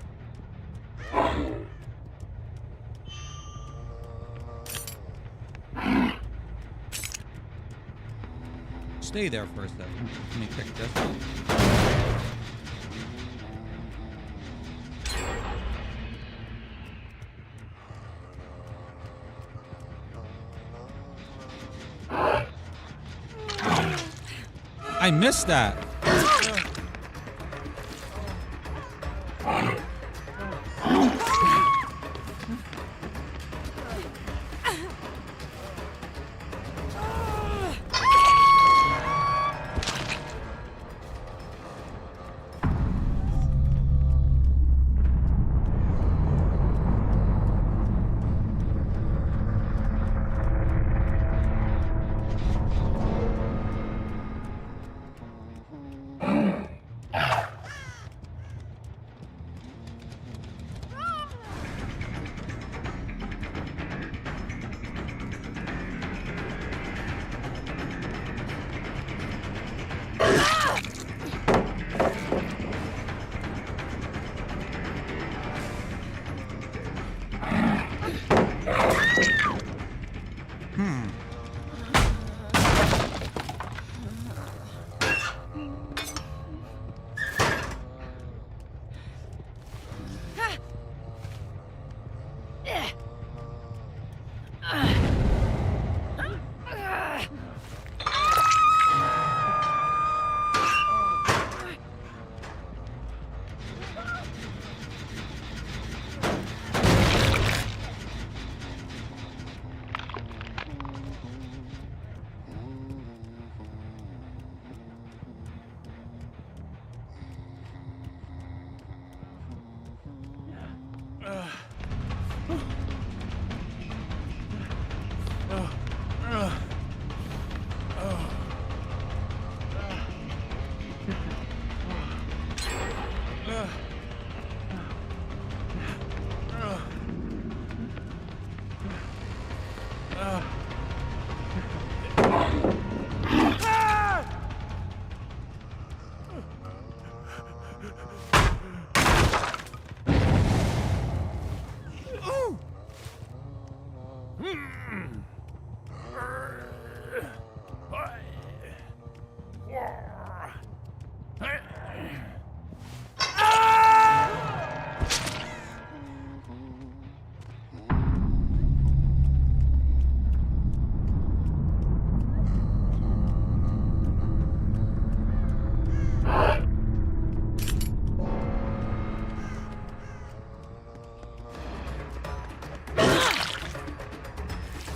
Stay there for a second. Let me pick this up. I missed that.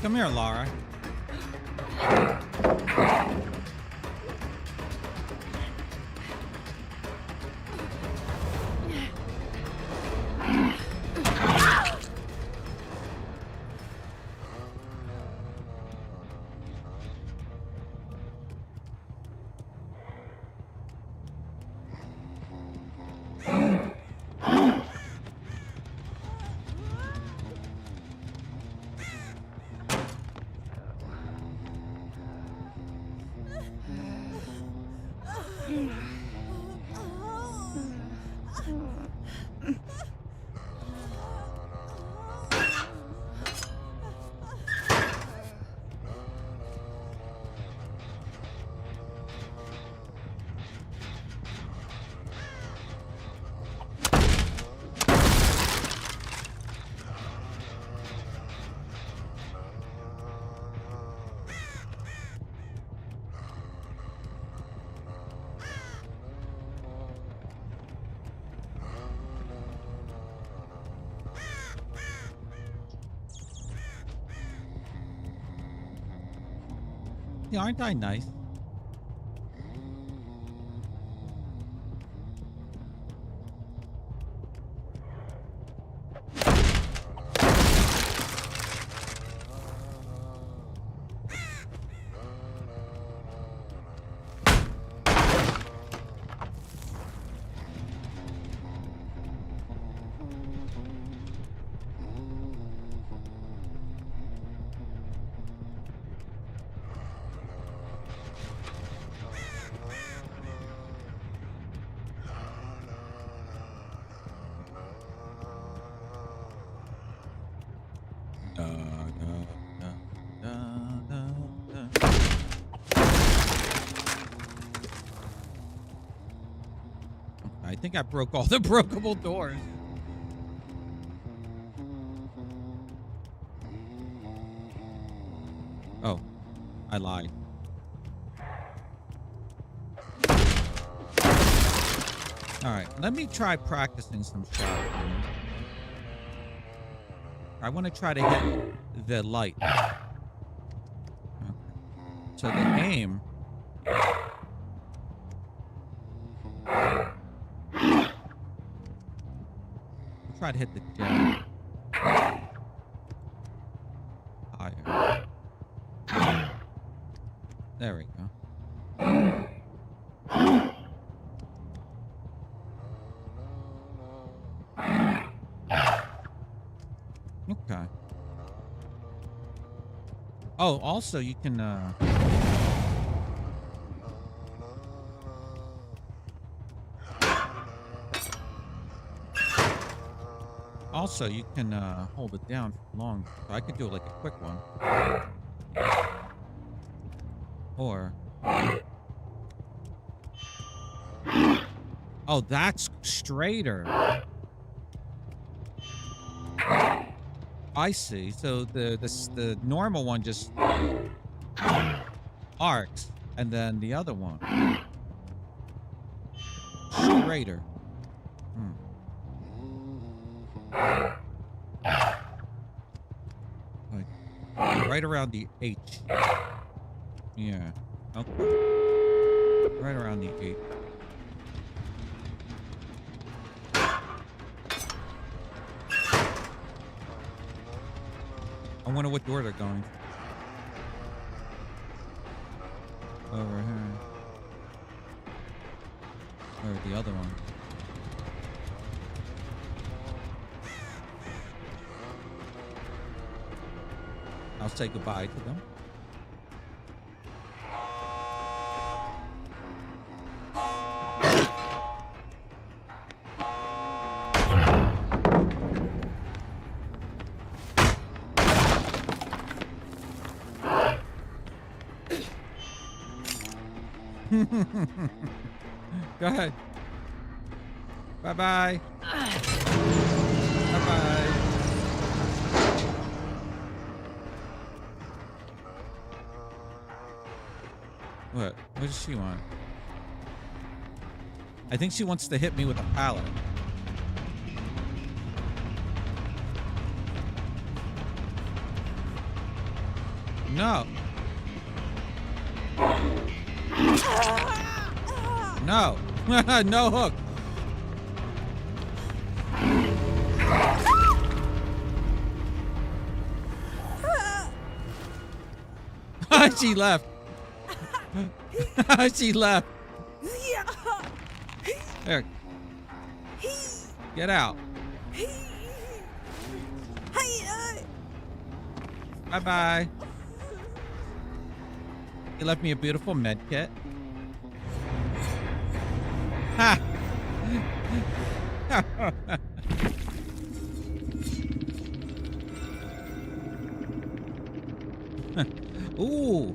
Come here, Lara. Yeah, aren't I nice? I think I broke all the brokeable doors. Oh, I lied. All right, let me try practicing some shots. I want to try to hit the light. Okay. So the aim. Try to hit the gem. Higher. There we go. Okay. Oh, also you can also you can hold it down for long. So I could do like a quick one. Or oh, that's straighter. I see. So the normal one just arcs, and then the other one straighter. Like right around the H. Yeah. Okay. Right around the H. I wonder what door they're going. Over here. Or the other one. I'll say goodbye to them. Go ahead. Bye-bye. Bye-bye. What? What does she want? I think she wants to hit me with a pallet. No. No. No hook. She left. She left. There. Get out. Bye-bye. You left me a beautiful med kit. Ha! Ooh.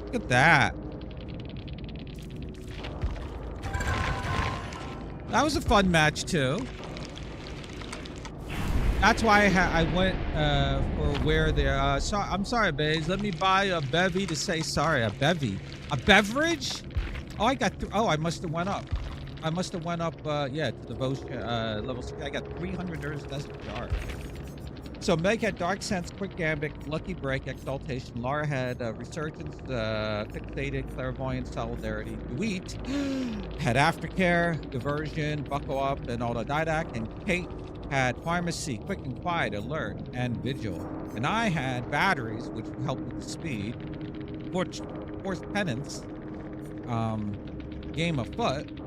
Look at that. That was a fun match too. That's why I went for where there. I'm sorry, babes. Let me buy a bevy to say sorry. A bevy, a beverage. Oh, I got. Oh, I must have went up. I must have went up. Yeah, to the level 6. I got 300 nerves. That's dark. So Meg had Dark Sense, Quick Gambit, Lucky Break, Exaltation. Laura had Resurgence, Fixated, Clairvoyance, Solidarity. Wheat had Aftercare, Diversion, Buckle Up, and Autodidact. And Kate had Pharmacy, Quick and Quiet, Alert, and Vigil. And I had Batteries, which helped with the speed. Force Penance, Game of Foot.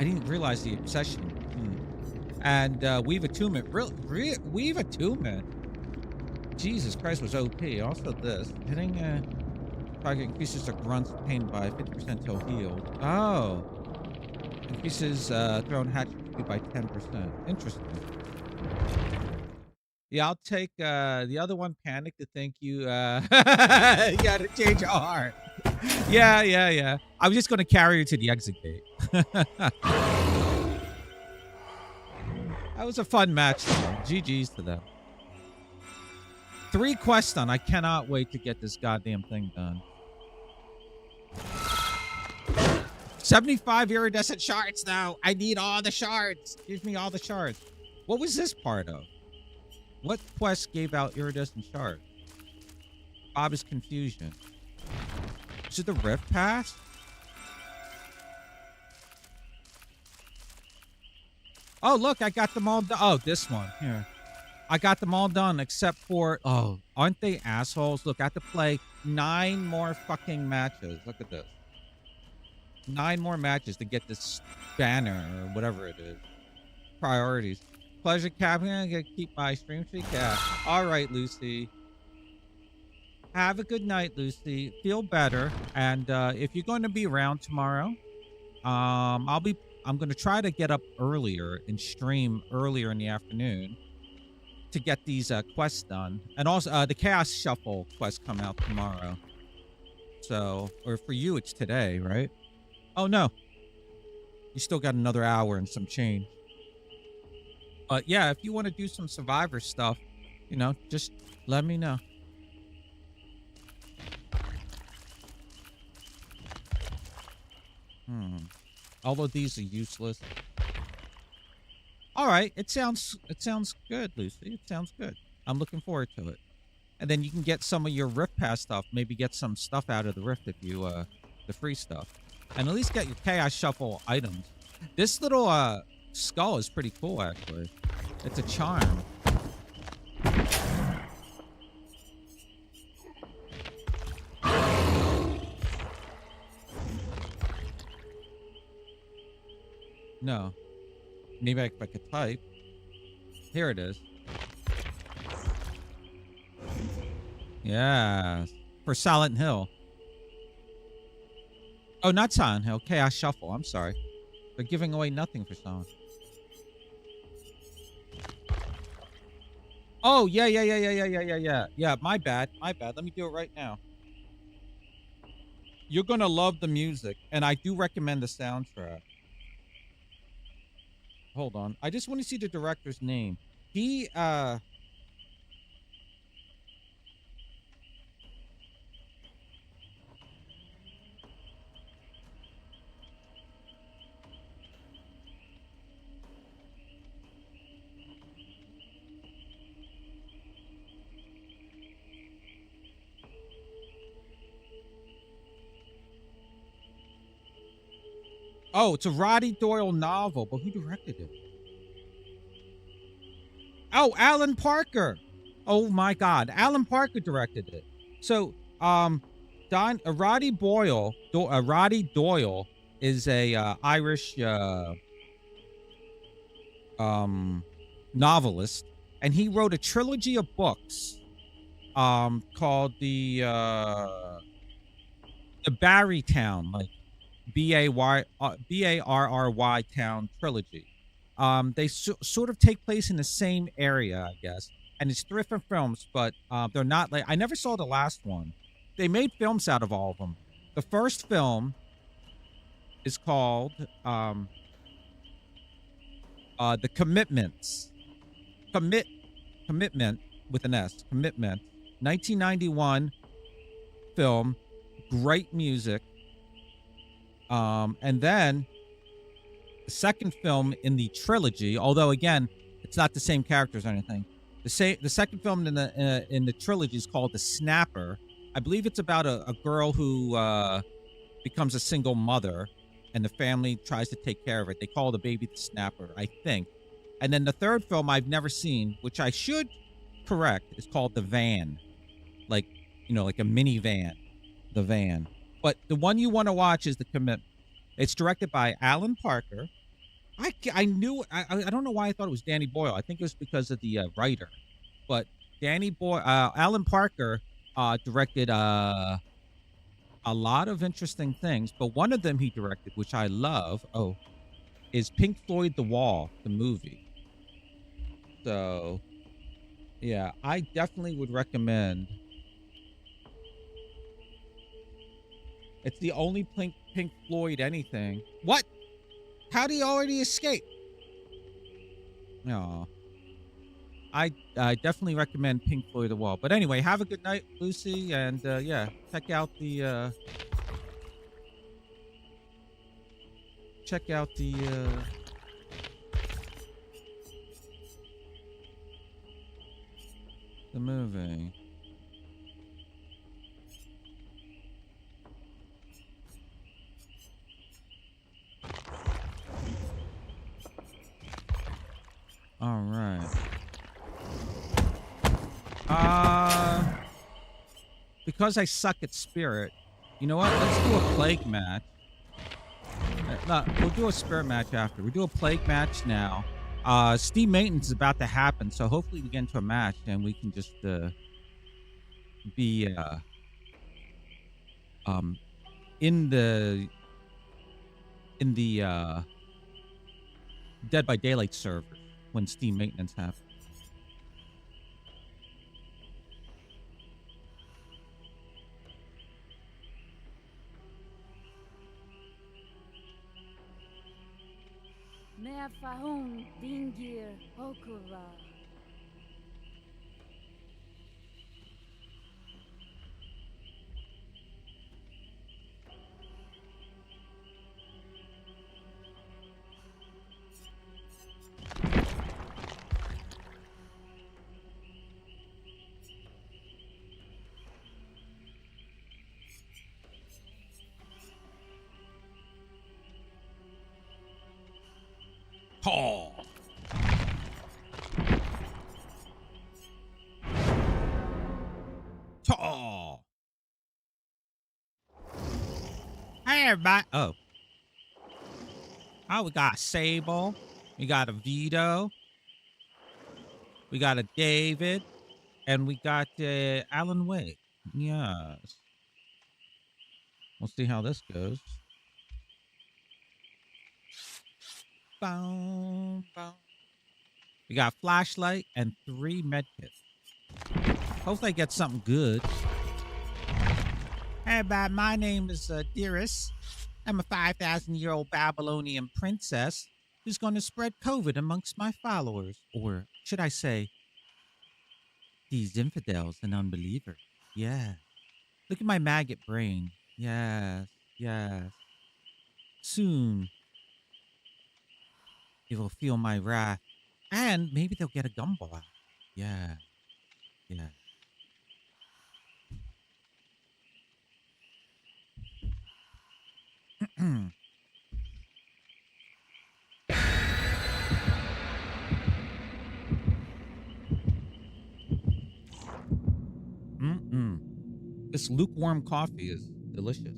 I didn't realize the obsession. And Weave Attunement. Weave Attunement. Jesus Christ was OP. Also this. Hitting target increases the grunt's pain by 50% till healed. Oh. Increases thrown hatchet by 10%. Interesting. Yeah, I'll take the other one, Panic, to thank you. You gotta change your heart. Yeah. I was just gonna carry you to the exit gate. That was a fun match, though. GG's to them. 3 quests done. I cannot wait to get this goddamn thing done. 75 iridescent shards now. I need all the shards. Give me all the shards. What was this part of? What quest gave out iridescent shards? Bob's Confusion. Is it the Rift Pass? Oh, look, I got them all done. Oh, this one. Here. I got them all done except for... Oh, aren't they assholes? Look, I have to play 9 more fucking matches. Look at this. 9 more matches to get this banner or whatever it is. Priorities. Pleasure capping. I'm going to keep my stream streak. Yeah. All right, Lucy. Have a good night, Lucy. Feel better. And if you're going to be around tomorrow, I'm going to try to get up earlier and stream earlier in the afternoon to get these quests done. And also, the Chaos Shuffle quest come out tomorrow. So, or for you, it's today, right? Oh, no. You still got another hour and some change. But yeah, if you want to do some Survivor stuff, you know, just let me know. All of these are useless. All right, it sounds good, Lucy. It sounds good. I'm looking forward to it. And then you can get some of your Rift Pass stuff. Maybe get some stuff out of the Rift if you the free stuff, and at least get your Chaos Shuffle items. This little skull is pretty cool, actually. It's a charm. No. Maybe I could type. Here it is. Yeah. For Silent Hill. Oh, not Silent Hill. Chaos Shuffle. I'm sorry. They're giving away nothing for Silent. Oh, yeah. Yeah, my bad. Let me do it right now. You're going to love the music, and I do recommend the soundtrack. Hold on. I just want to see the director's name. He, Oh, it's a Roddy Doyle novel, but who directed it? Oh, Alan Parker. Oh my God, Alan Parker directed it. So, Roddy Doyle is a Irish novelist, and he wrote a trilogy of books called the Barrytown, like Barry Town trilogy. They sort of take place in the same area, I guess, and it's 3 different films, but they're not like I never saw the last one. They made films out of all of them. The first film is called The Commitments. Commitment with an S. Commitment. 1991 film. Great music. And then the second film in the trilogy, although again, it's not the same characters or anything. The second film in the trilogy is called The Snapper. I believe it's about a girl who becomes a single mother, and the family tries to take care of it. They call the baby The Snapper, I think. And then the third film I've never seen, which I should correct, is called The Van, like like a minivan, The Van. But the one you want to watch is The Commitment. It's directed by Alan Parker. I knew I don't know why I thought it was Danny Boyle. I think it was because of the writer. But Alan Parker directed a lot of interesting things. But one of them he directed, which I love, is Pink Floyd The Wall, the movie. So, yeah, I definitely would recommend. It's the only Pink Floyd anything. What? How did he already escape? No. I definitely recommend Pink Floyd The Wall. But anyway, have a good night, Lucy, and yeah, check out the movie. All right. Because I suck at spirit, you know what? Let's do a plague match. No, we'll do a spirit match after. We do a plague match now. Steam maintenance is about to happen, so hopefully we get into a match and we can just be in the Dead by Daylight server when Steam maintenance happens. Meafahun dingir okura. Paul. Tall. Hey, everybody. Oh, we got a Sable. We got a Vito. We got a David. And we got Alan Wake. Yes. We'll see how this goes. Boom, boom. We got flashlight and 3 medkits. Hopefully I get something good. Hey, everybody, my name is Dearest. I'm a 5,000-year-old Babylonian princess who's going to spread COVID amongst my followers. Or should I say, these infidels and unbelievers. Yeah. Look at my maggot brain. Yes, yes. Soon, they will feel my wrath. And maybe they'll get a gumball out. Yeah. Yeah. This lukewarm coffee is delicious.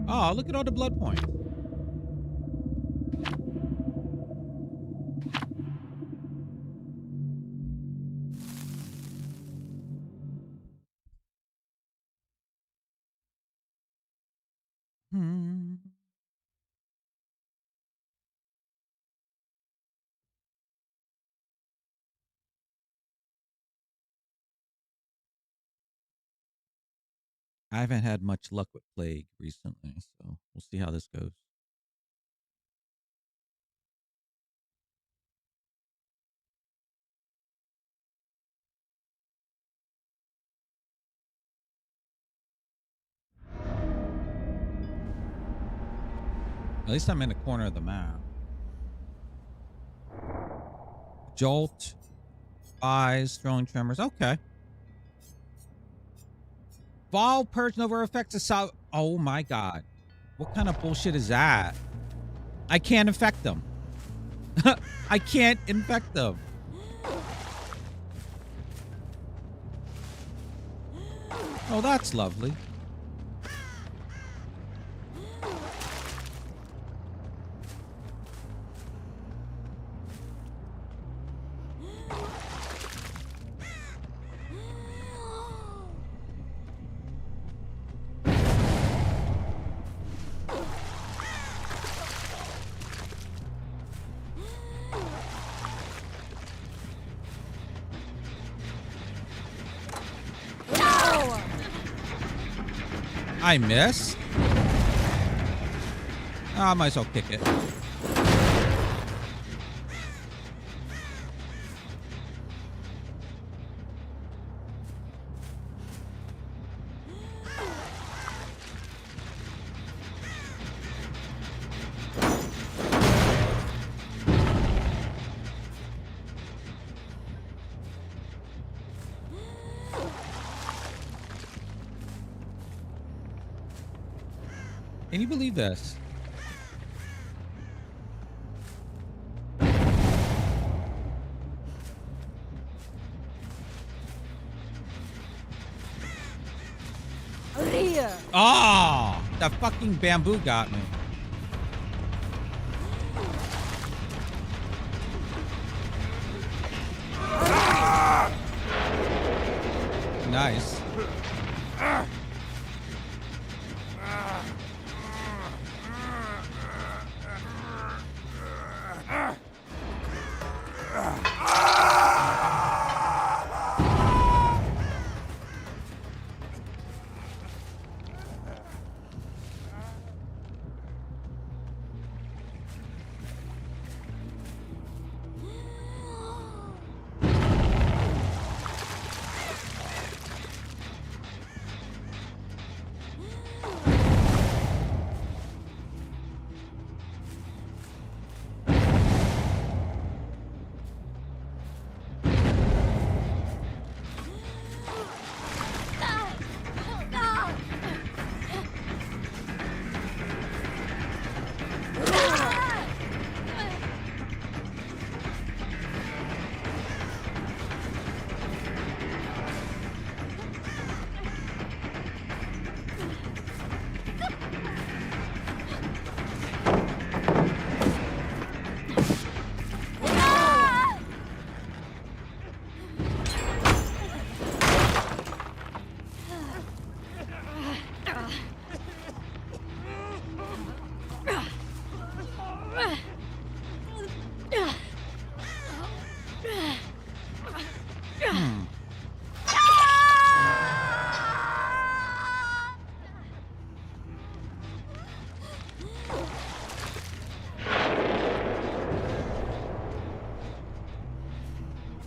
Oh, look at all the blood points. Hmm. I haven't had much luck with plague recently, so we'll see how this goes. At least I'm in the corner of the map. Jolt, eyes, strong tremors. Okay. Vol purge over effects of solid. Oh my god. What kind of bullshit is that? I can't infect them. I can't infect them. Oh, that's lovely. I missed. Oh, I might as well kick it. Can you believe this? Oh, that fucking bamboo got me. Nice.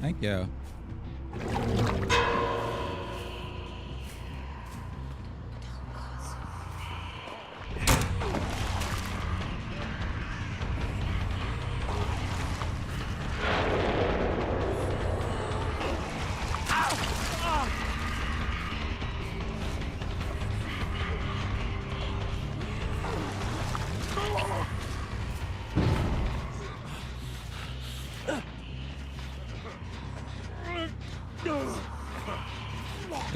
Thank you.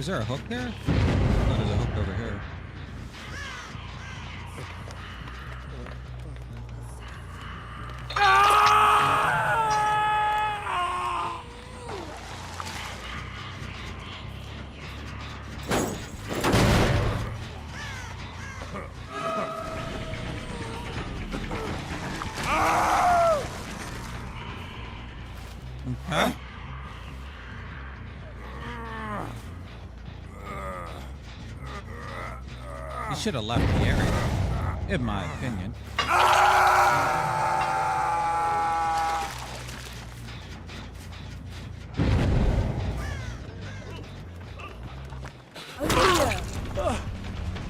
Is there a hook there? Oh, there's a hook over here. Okay. You should have left the area, in my opinion.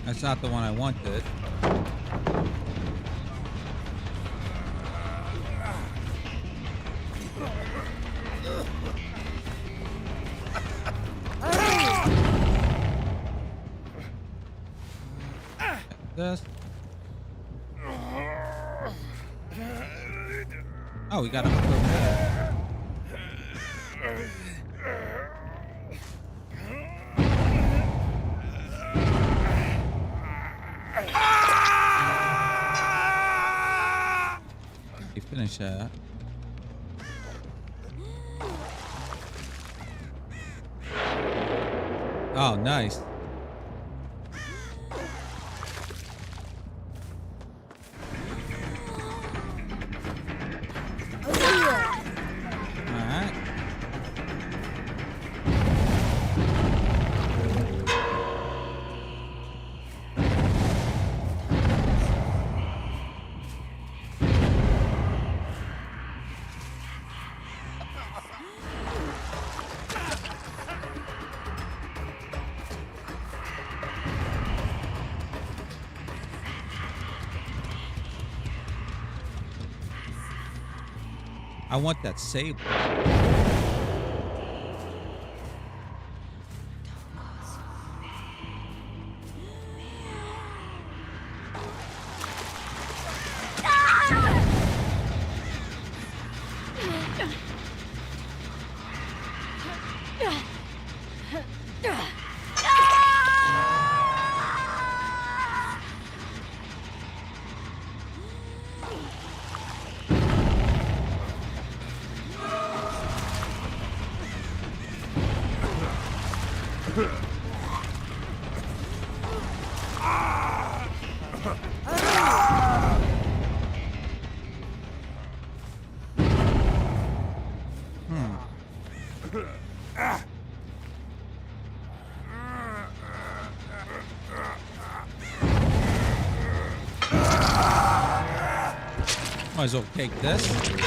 That's not the one I wanted. This. Oh, we got a hook over there. You finish that. Oh, nice. Alright. I want that saber. Might as well take this.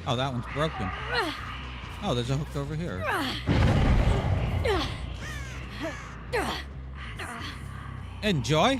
Oh, that one's broken. Oh, there's a hook over here. Enjoy.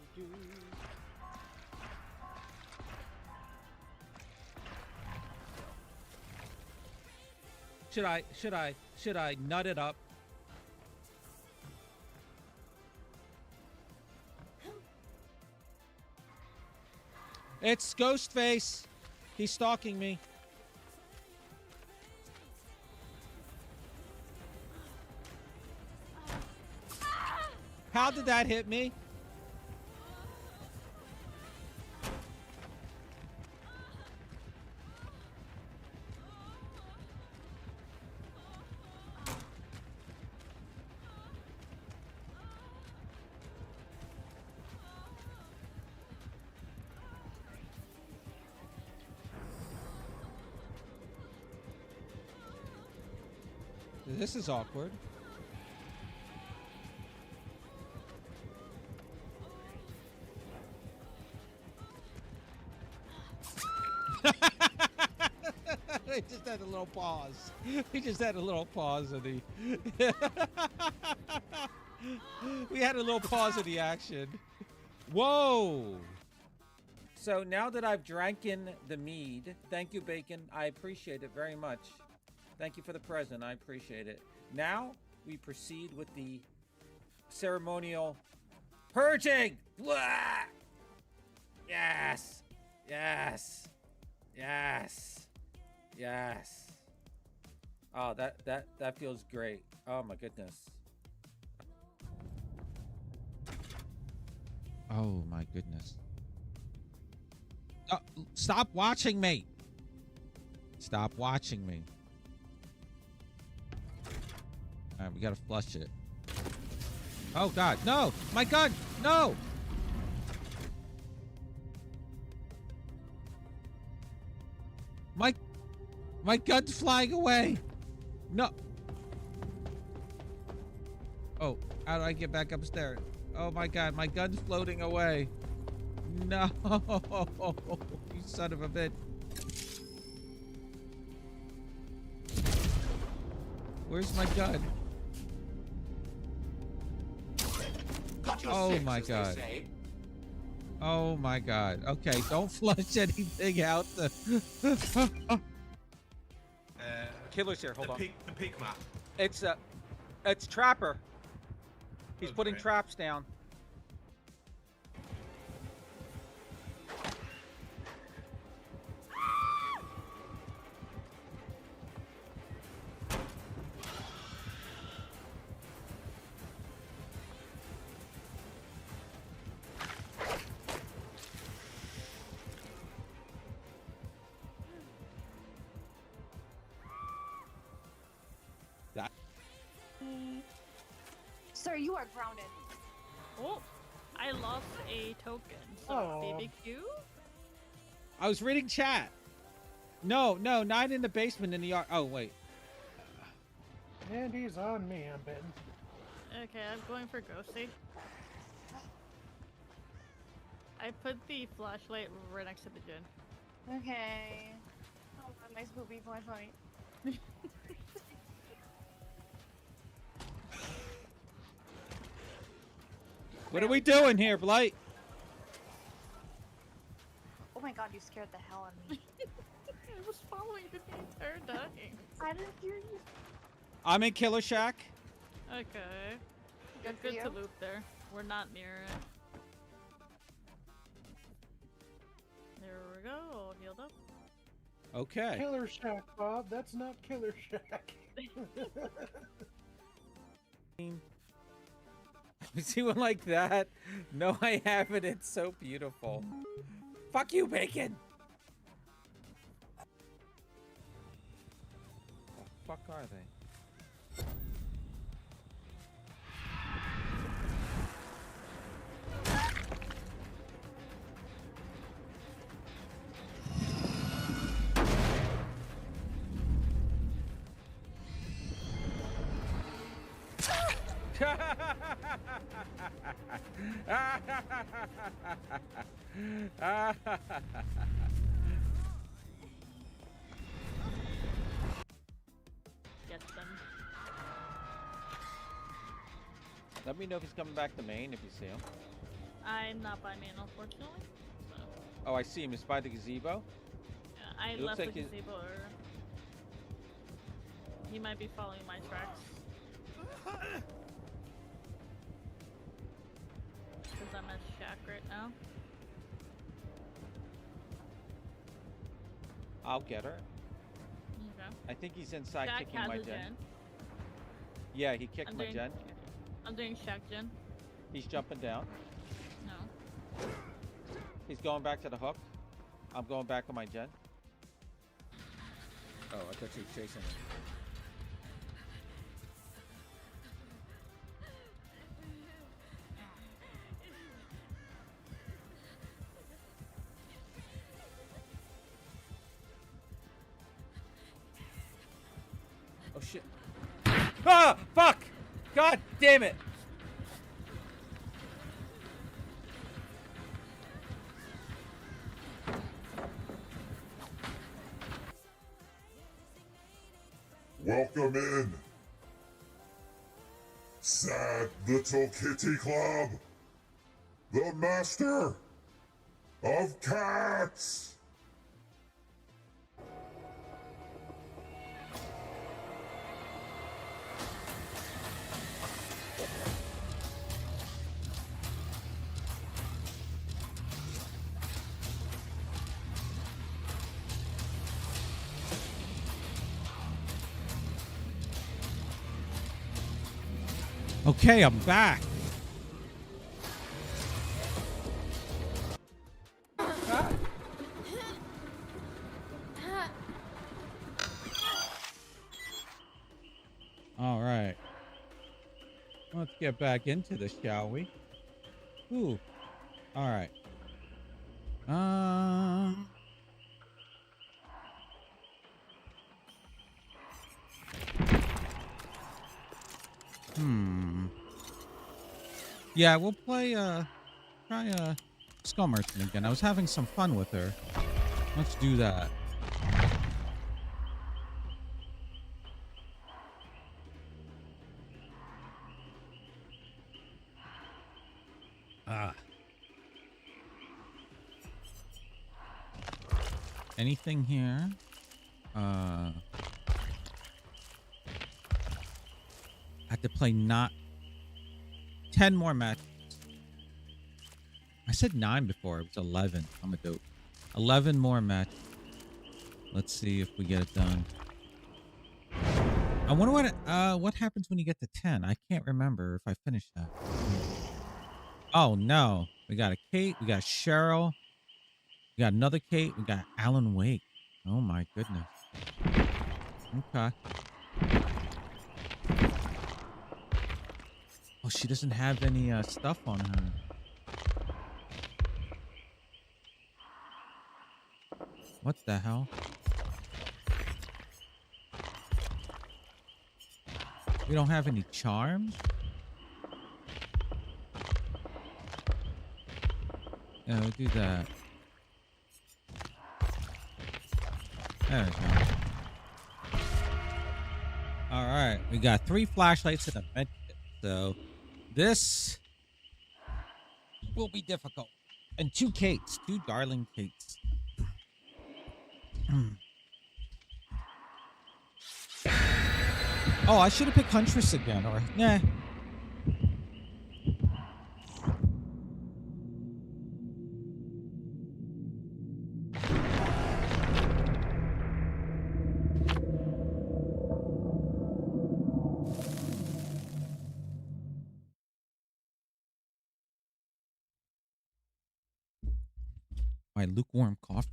Should I nut it up? It's Ghostface. He's stalking me. How did that hit me? This is awkward. He just had a little pause. He just had a little pause of the... We had a little pause of the action. Whoa! So now that I've drank in the mead, thank you, Bacon. I appreciate it very much. Thank you for the present. I appreciate it. Now we proceed with the ceremonial purging. Blah! Yes. Yes. Yes. Yes. Oh, that feels great. Oh my goodness. Oh my goodness. Stop watching me. Stop watching me. All right, we gotta flush it. Oh God, no! My gun, no! My gun's flying away. No. Oh, how do I get back upstairs? Oh my God, my gun's floating away. No, you son of a bitch. Where's my gun? Oh my God. Oh my God. Okay, don't flush anything out. Killer's here. Hold on. The pig map. It's Trapper. He's putting traps down. Sir, you are grounded. Oh, I lost a token. So BBQ? I was reading chat. No, not in the basement, in the yard. Oh, wait. And he's on me, I'm betting. Okay, I'm going for Ghosty. I put the flashlight right next to the gin. Okay. Oh, my spoopy flashlight. What are we doing here, Blight? Oh my God, you scared the hell out of me. I was following you the entire time. I didn't hear you. I'm in Killer Shack. Okay. Good Good to loot there. We're not near it. There we go, all healed up. Okay. Killer Shack, Bob. That's not Killer Shack. See one like that? No, I haven't. It's so beautiful. Fuck you, Bacon! What the fuck are they? Get them. Let me know if he's coming back to main if you see him. I'm not by main, unfortunately. So. Oh, I see him. He's by the gazebo. Yeah, I It looks left like the he's- gazebo. he might be following my tracks. Because I'm at shack right now. I'll get her. Okay. I think he's inside Shack kicking has my a gen. Yeah, he kicked my gen. I'm doing shack gen. He's jumping down. No. He's going back to the hook. I'm going back on my gen. Oh, I thought you were chasing him. Oh shit. Ah! Fuck! God damn it! Welcome in, sad little kitty club, the master of cats. Okay, I'm back. All right. Let's get back into this, shall we? Ooh. All right. Yeah, we'll play try Skull Merchant again. I was having some fun with her. Let's do that. Anything here? I have to play not 10 more matches. I said 9 before. It was 11. I'm a dope. 11 more matches. Let's see if we get it done. I wonder what happens when you get to 10. I can't remember if I finished that. Oh no. We got a Kate, we got Cheryl, we got another Kate, we got Alan Wake. Oh my goodness. Okay. Oh, she doesn't have any stuff on her. What the hell? We don't have any charms? Yeah, we'll do that. There we go. Alright, we got 3 flashlights and a med kit. So this will be difficult. And 2 Kates, 2 darling Kates. Oh, I should have picked Huntress again, or nah. My lukewarm coffee.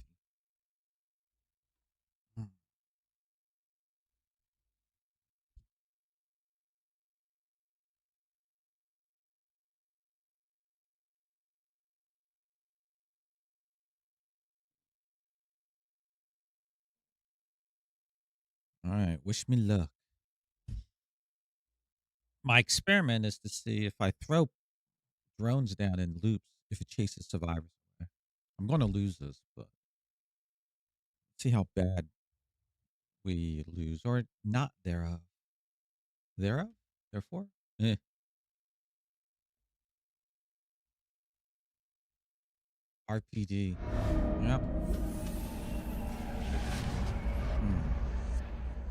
All right, wish me luck. My experiment is to see if I throw drones down in loops, if it chases survivors away. I'm going to lose this, but see how bad we lose, or not thereof. Thereof? Therefore? Eh. RPD. Yep.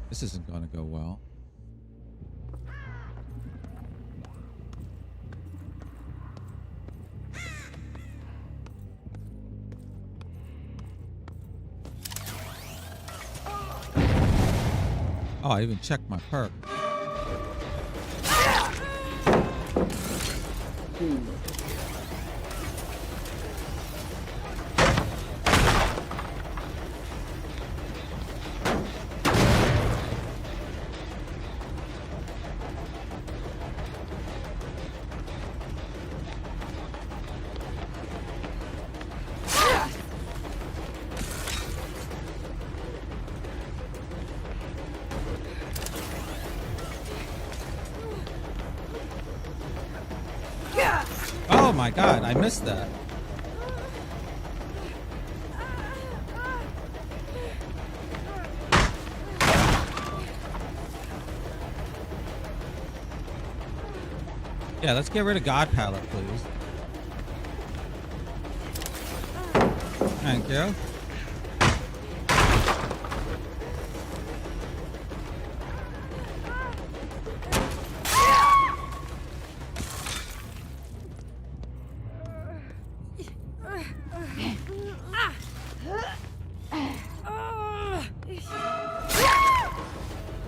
This isn't going to go well. Oh, I even checked my perk. Oh my god, I missed that. Yeah, let's get rid of God Palette, please. Thank you.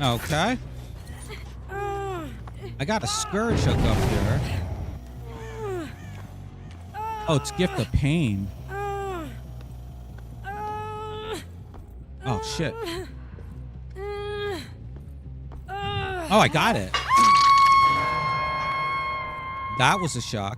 Okay. I got a scourge hook up here. Oh, it's Gift of Pain. Oh, shit. Oh, I got it. That was a shock.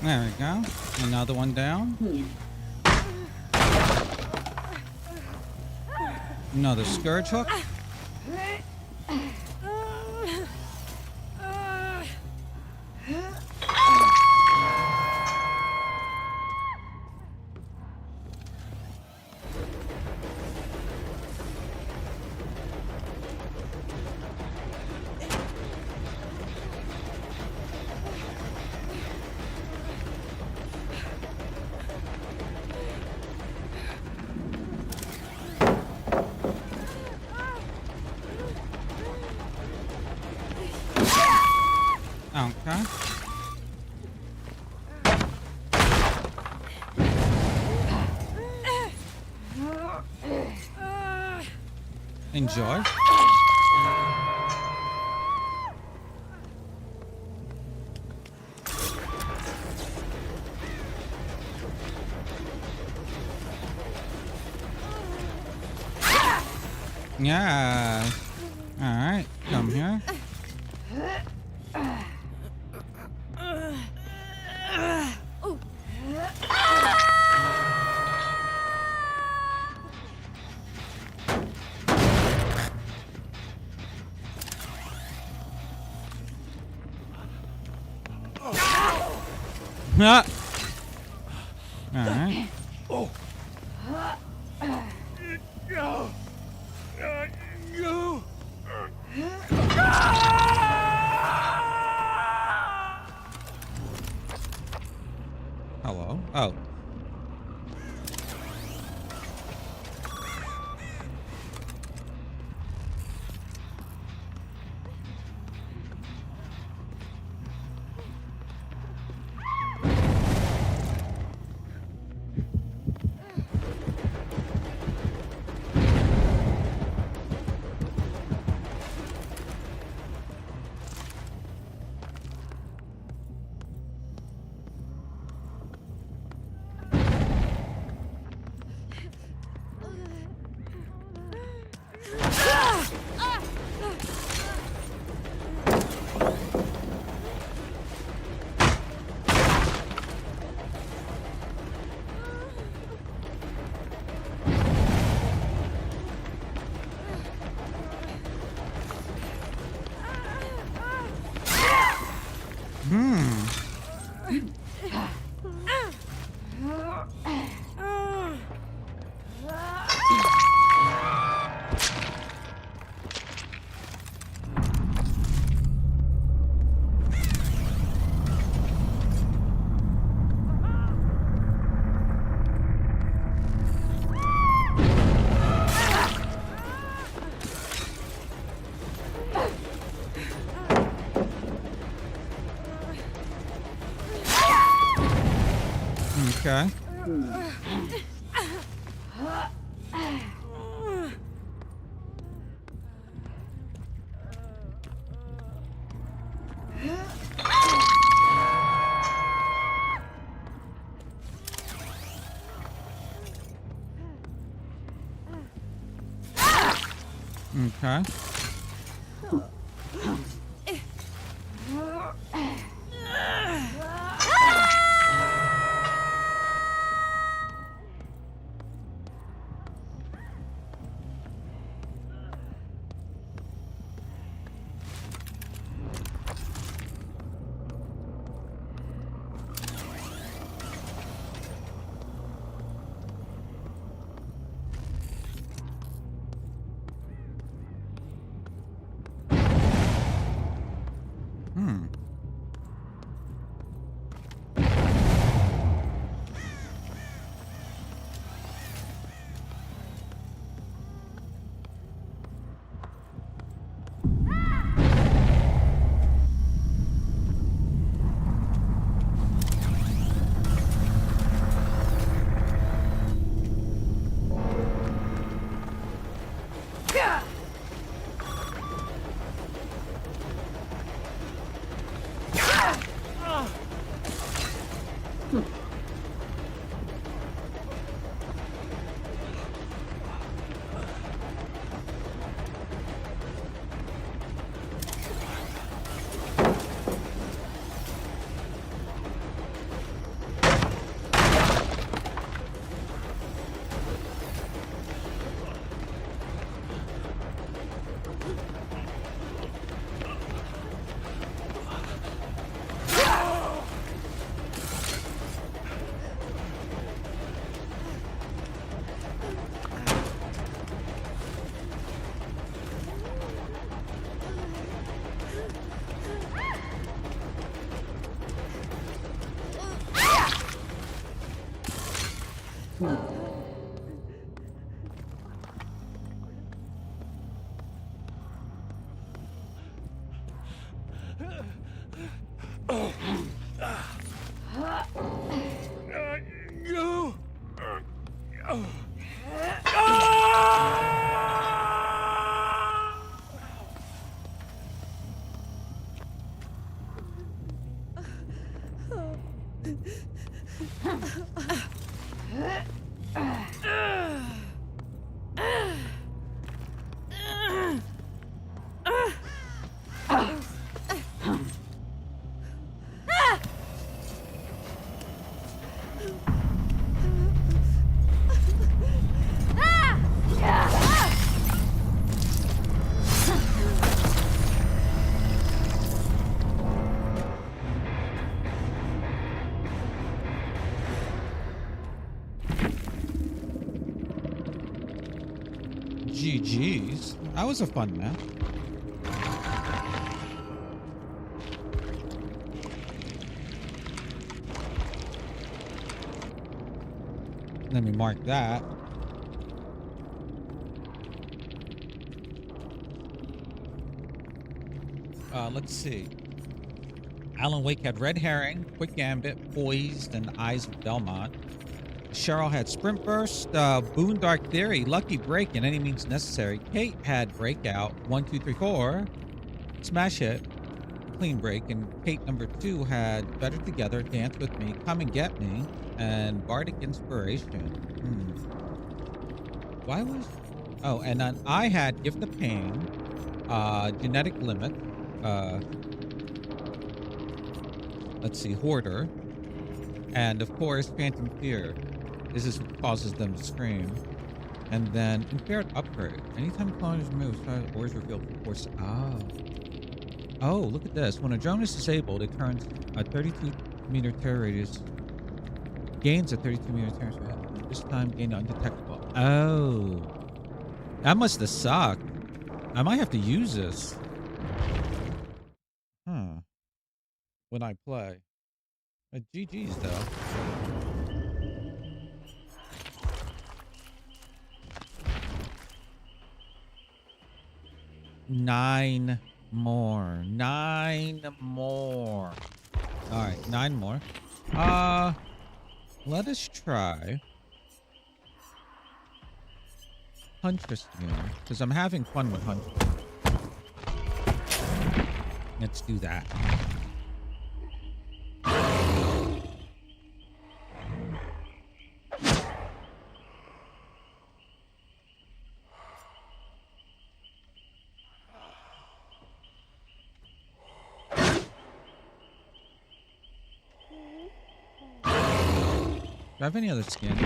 There we go. Another one down. Another scourge hook. Okay. Enjoy. Yeah. All right. Come here. Ah. All right. Hello. Oh. Okay. Okay. GG's. That was a fun match. Let me mark that. Let's see. Alan Wake had Red Herring, Quick Gambit, Poised, and Eyes of Belmont. Cheryl had Sprint Burst, Boondark Theory, Lucky Break, and Any Means Necessary. Kate had Breakout, 1, 2, 3, 4, Smash Hit, Clean Break, and Kate number 2 had Better Together, Dance With Me, Come and Get Me, and Bardic Inspiration. Why was... Oh, and then I had Gift of Pain, Genetic Limit, let's see, Hoarder, and of course, Phantom Fear. This is what causes them to scream. And then Impaired Upgrade. Anytime a clone is removed, or is revealed, of course. Oh, look at this. When a drone is disabled, it turns a 32-meter terror radius. Gains a 32-meter terror radius. This time, gain undetectable. Oh. That must have sucked. I might have to use this. When I play. GG's, though. Nine more. All right, 9 more. Let us try Huntress again, because I'm having fun with Huntress. Let's do that. Do I have any other skin?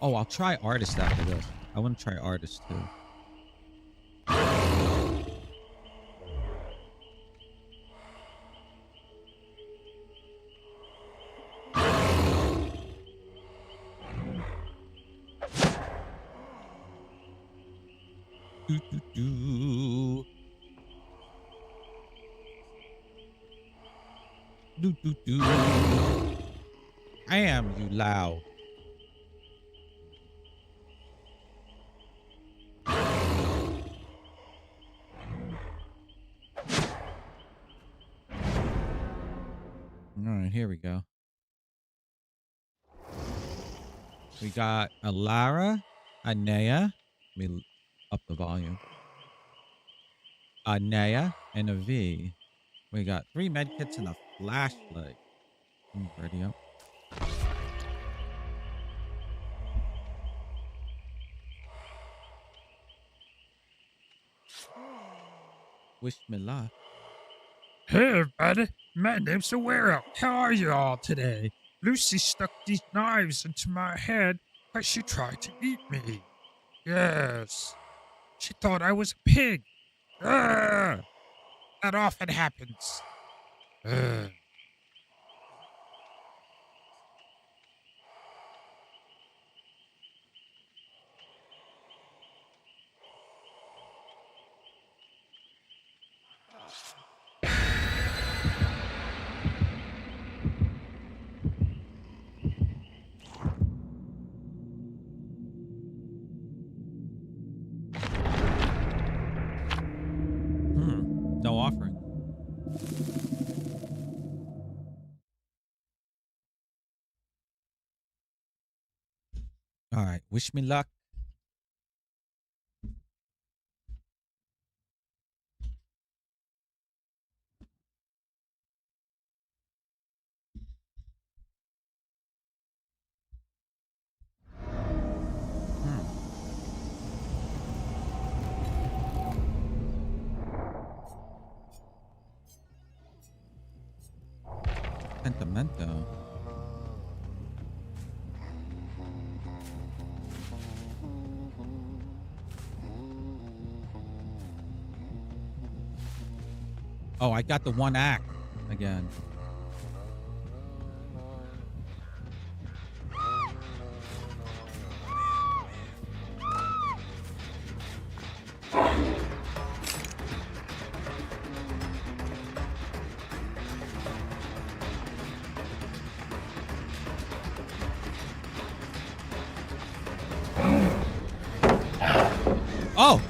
Oh, I'll try Artist after this. I want to try Artist too. Do, do, do. Do, do, do. I am you loud. All right, here we go. We got a Lara, a Nea. Let me up the volume. A Nea and a V. We got 3 medkits and a flashlight. Ready up. Wish me luck. Hey, everybody. My name's the Werewolf. How are you all today? Lucy stuck these knives into my head because she tried to eat me. Yes. She thought I was a pig. That often happens. No offering. All right, wish me luck. Sentimento. Oh, I got the 1 act again. Oh!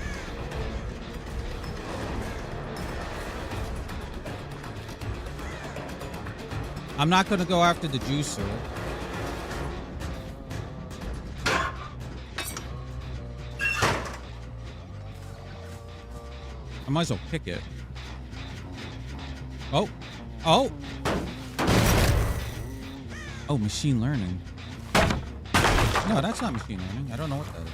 I'm not gonna go after the juicer. I might as well kick it. Oh! Oh! Oh, machine learning. No, that's not machine learning. I don't know what that is.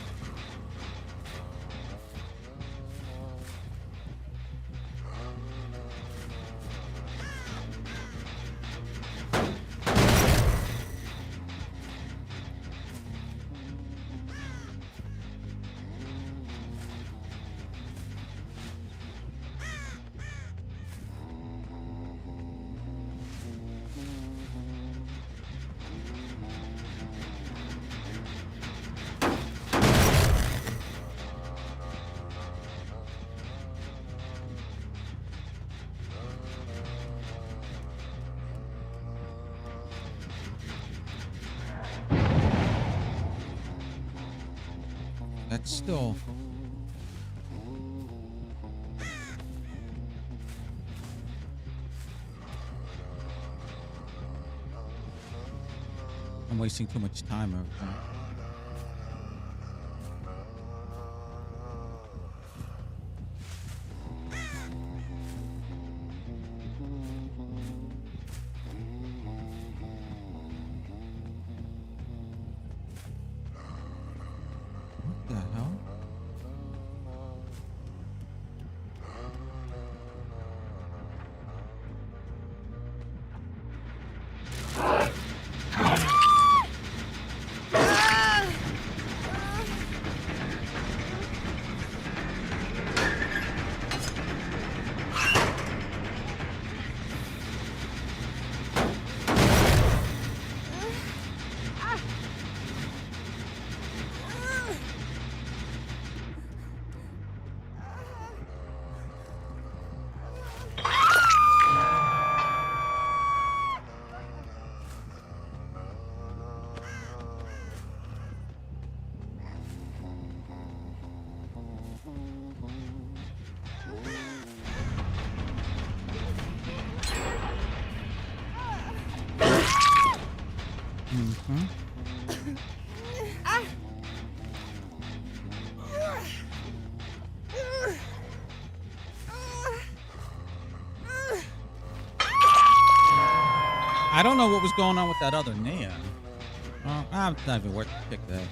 That's still... I'm wasting too much time over there. What the hell? I don't know what was going on with that other Nia. I'm not even worth to pick that.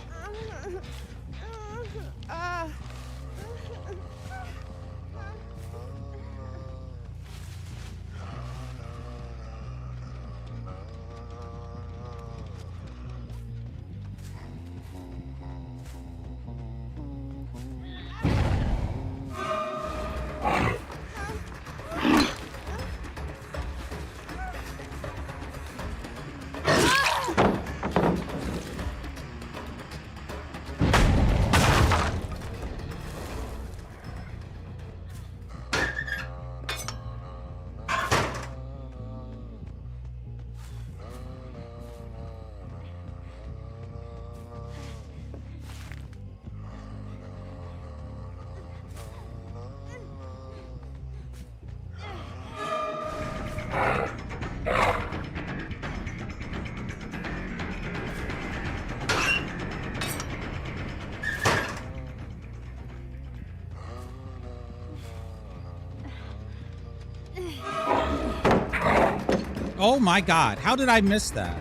Oh my god, how did I miss that?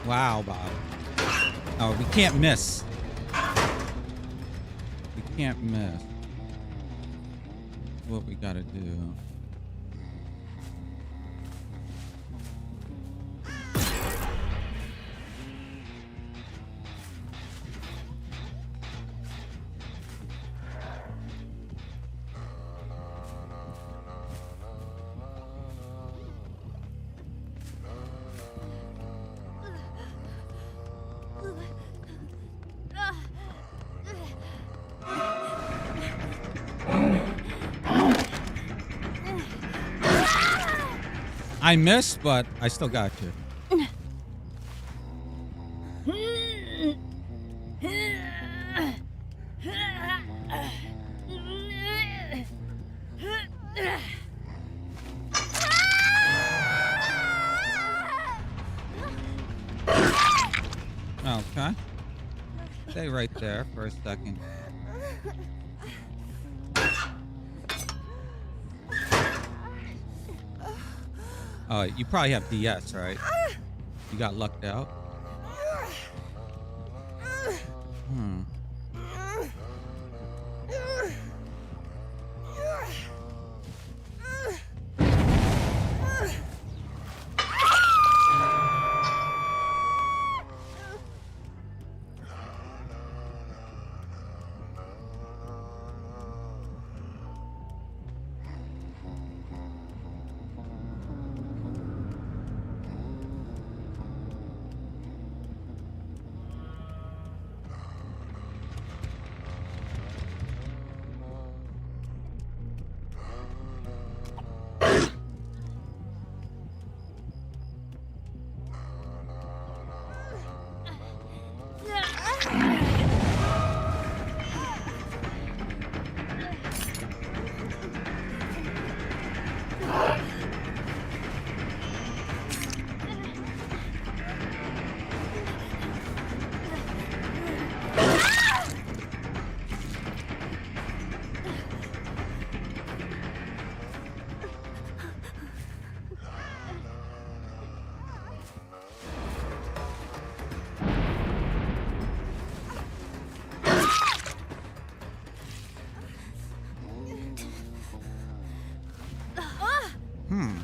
Wow, Bob. Oh, we can't miss. We can't miss. What we gotta do. I missed, but I still got you. Okay. Stay right there for a second. Oh, you probably have DS, right? You got lucked out. Hmm. Hmm.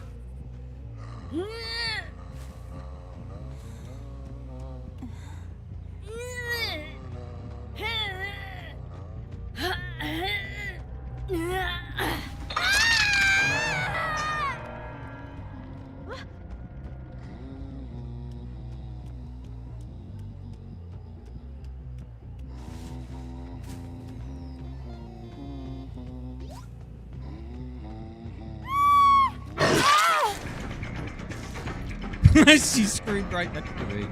She screamed right next to me.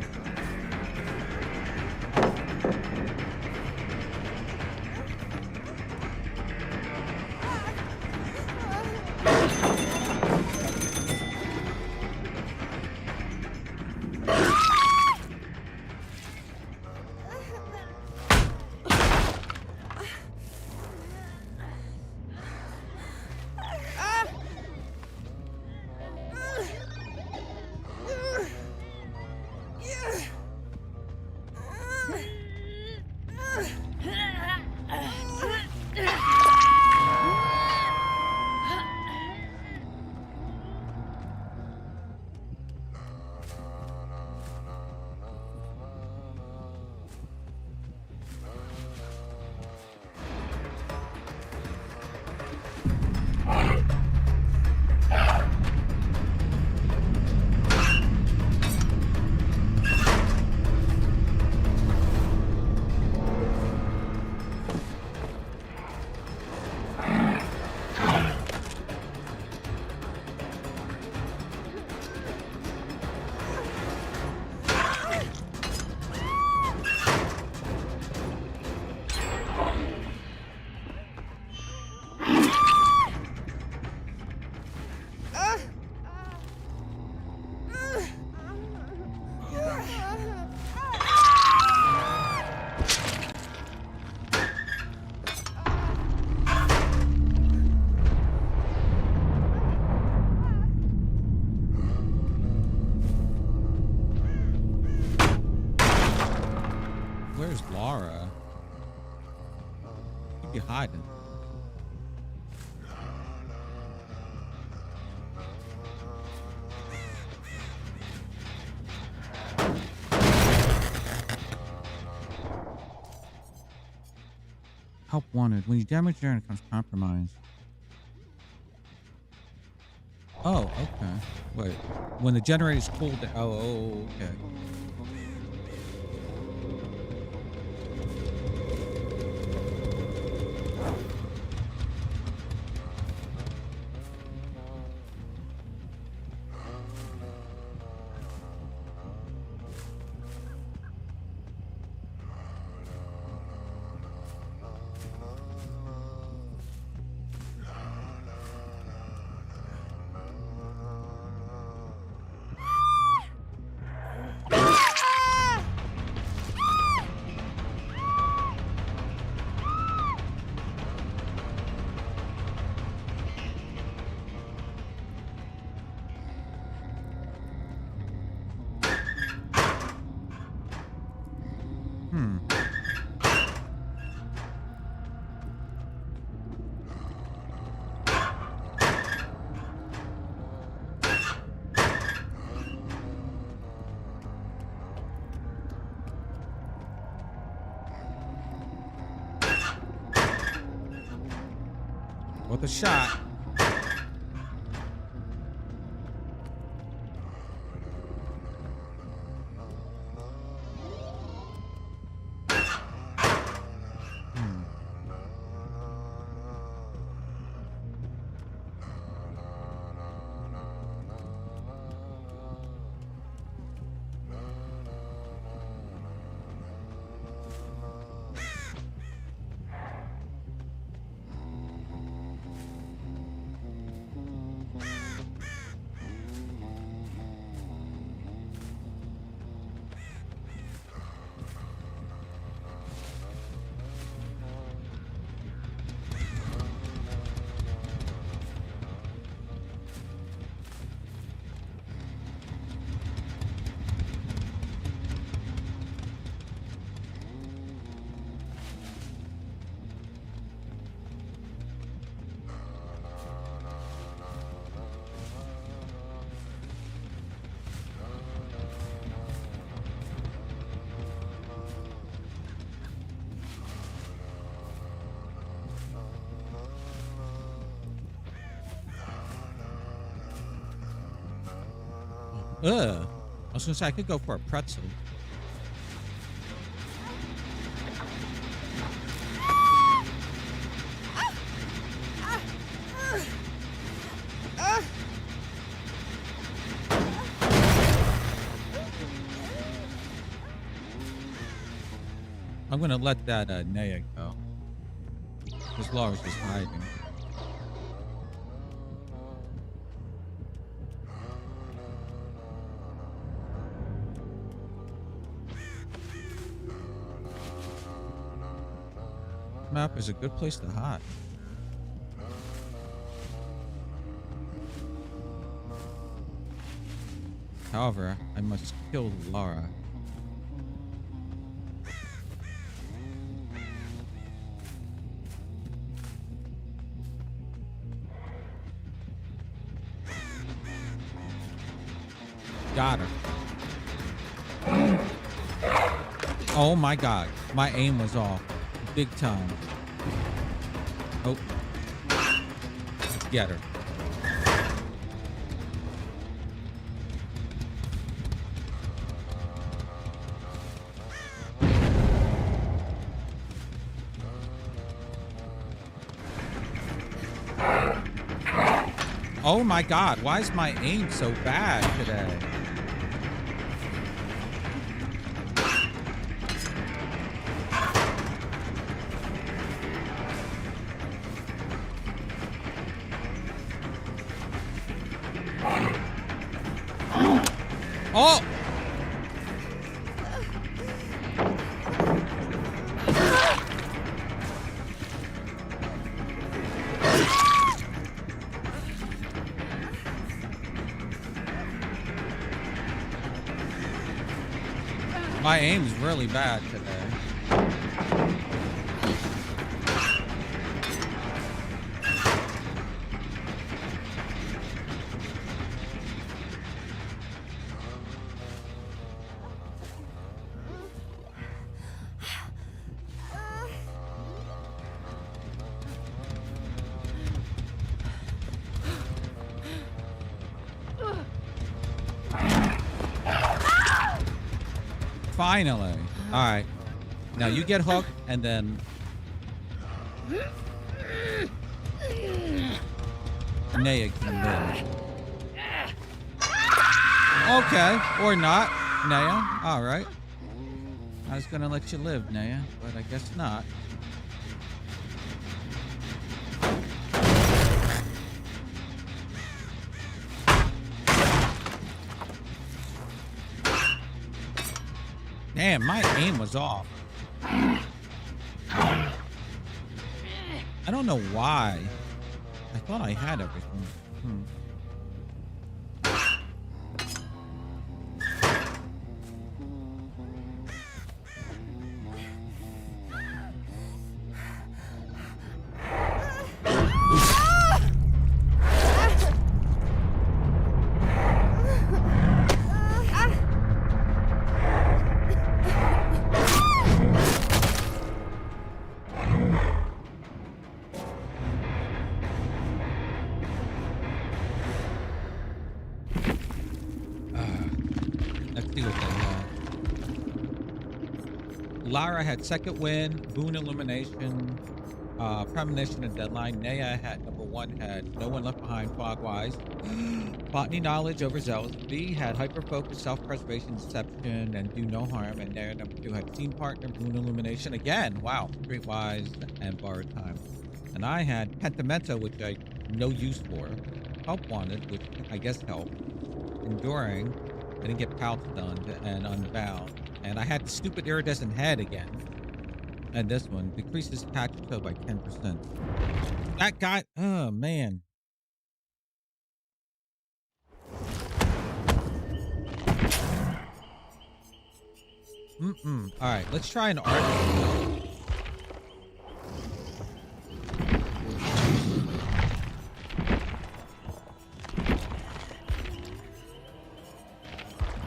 Where's Laura? She'd be hiding. Help wanted. When you damage your it becomes compromised. Oh, okay. Wait. When the generator is cooled down. Oh, okay. With a shot. Ugh. I was gonna say I could go for a pretzel. I'm gonna let that Naya go. Because Laura's just hiding. Map is a good place to hide. However, I must kill Lara. Got her. Oh my god. My aim was off. Big time. Oh. Let's get her. Oh my god, why is my aim so bad today? Oh! My aim's really bad today. Finally. All right. Now you get hooked and then... Naya can live. Okay. Or not. Naya. All right. I was going to let you live, Naya, but I guess not. Damn, my aim was off. I don't know why. I thought I had everything. Lara had second win, boon illumination, premonition and deadline. Naya had number 1 had no one left behind, fogwise, botany knowledge, overzealous. B had hyper focus, self-preservation, deception, and do no harm. And Naya number 2 had team partner, boon illumination again. Wow, streetwise and borrowed time. And I had pentamento, which I no use for. Help wanted, which I guess helped. Enduring, I didn't get pouch done, and unbound. And I had the stupid iridescent head again. And this one decreases patch kill by 10%. That guy, oh man. All right, let's try an art.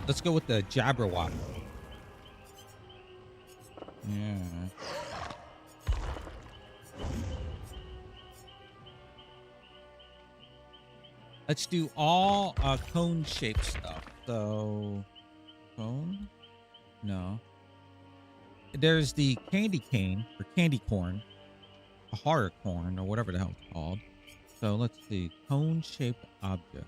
Let's go with the Jabberwock. Yeah. Let's do all cone-shaped stuff. So, cone? No. There's the candy cane or candy corn, a horror corn or whatever the hell it's called. So let's see, cone-shaped object.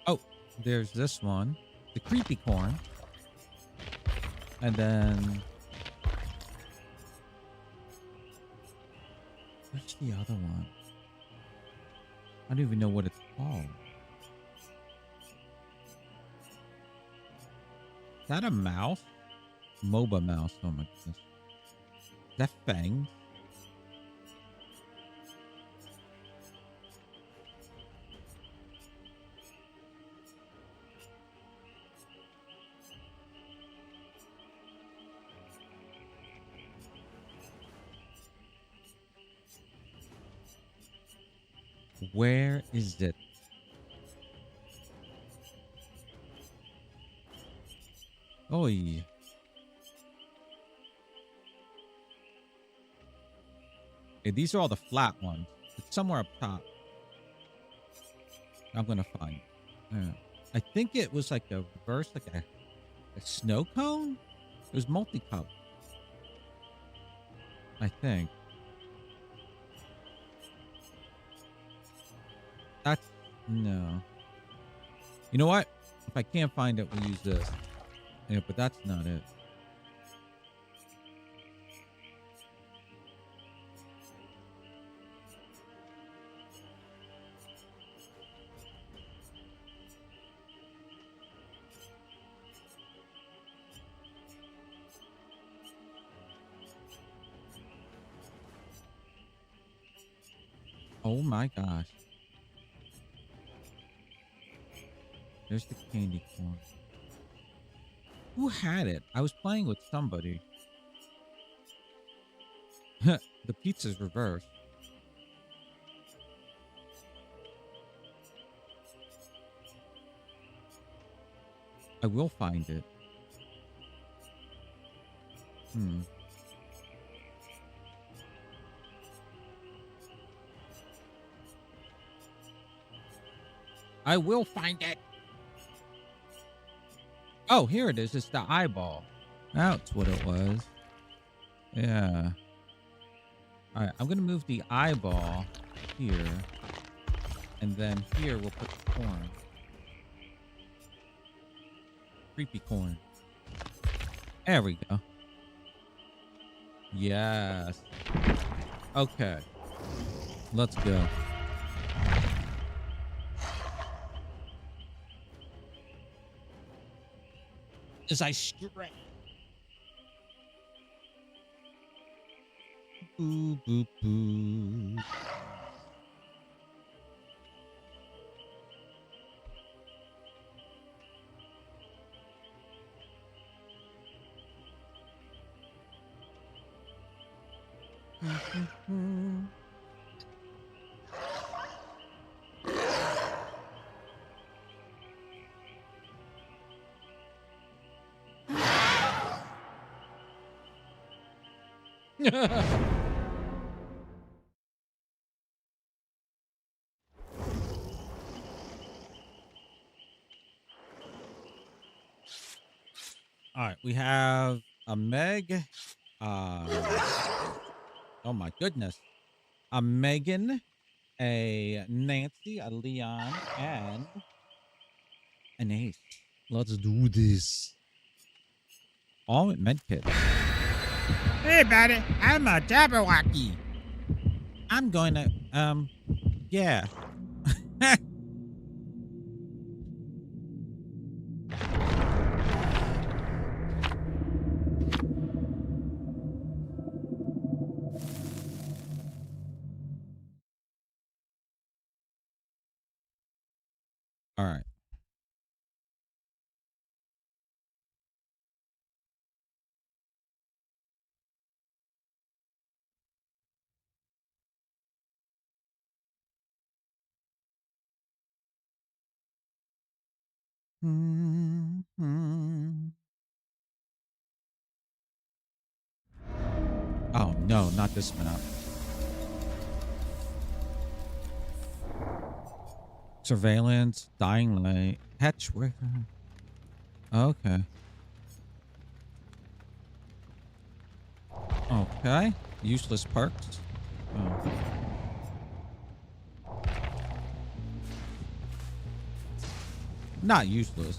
Oh, there's this one, the creepy corn. And then where's the other one? I don't even know what it's called. Is that a mouse? MOBA mouse. Oh my goodness. Is that fangs? Where is it? Oi. Okay, these are all the flat ones. It's somewhere up top. I'm gonna find it. Yeah. I think it was like a reverse, like a snow cone? It was multicolored. I think. That's no. You know what? If I can't find it, we'll use this. Yeah, but that's not it. Oh my gosh. There's the candy corn. Who had it? I was playing with somebody. The pizza's reversed. I will find it. I will find it. Oh, here it is. It's the eyeball. That's what it was. Yeah. All right, I'm going to move the eyeball here. And then here we'll put the corn. Creepy corn. There we go. Yes. Okay. Let's go. As I stretch. Boo, boo, boo. All right, we have a Meg. Oh my goodness. A Megan, a Nancy, a Leon, and an Ace. Let's do this. All with medkit. Hey, buddy, I'm a Jabberwocky. I'm going to, yeah. All right. Oh no, not this map. Surveillance, dying light, hatchway. Okay. Okay. Useless perks. Oh. Not useless.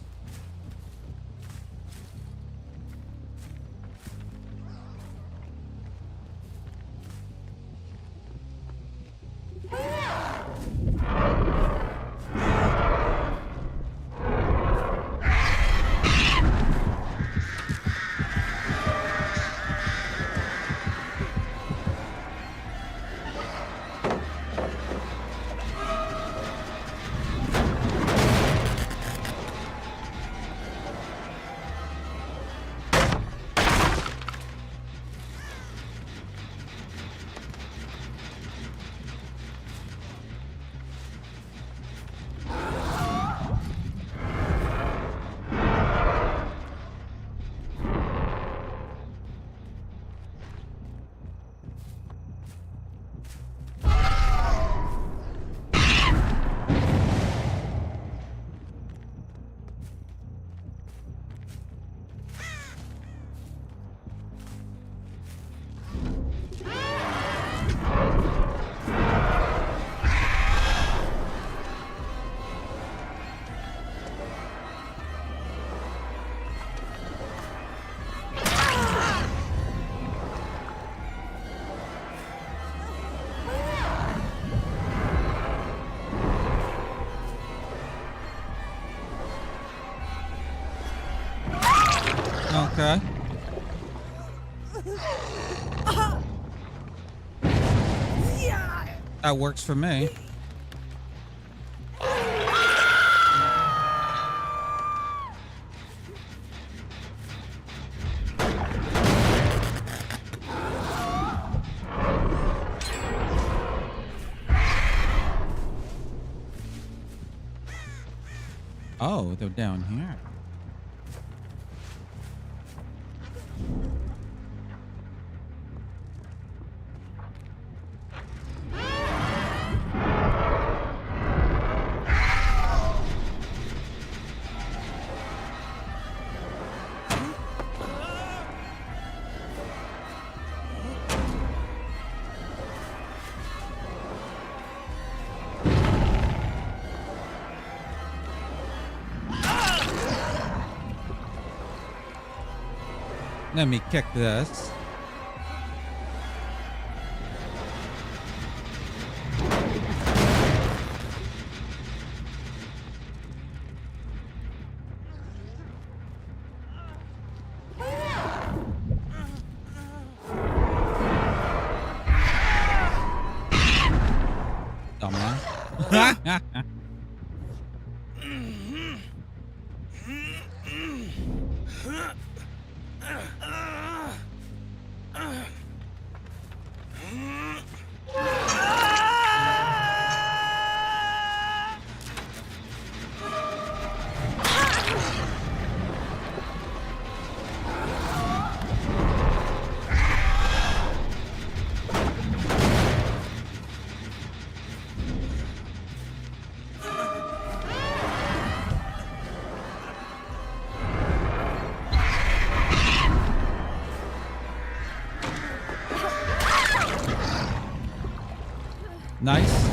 Okay. That works for me. Oh, they're down here. Let me kick this. Dumbass. Nice.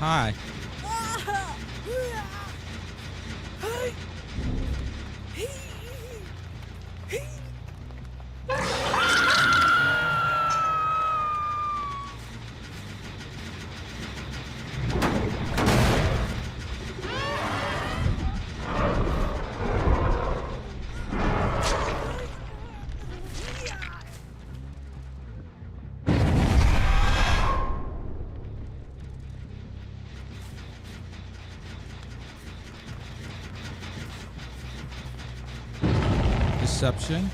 Hi. perception.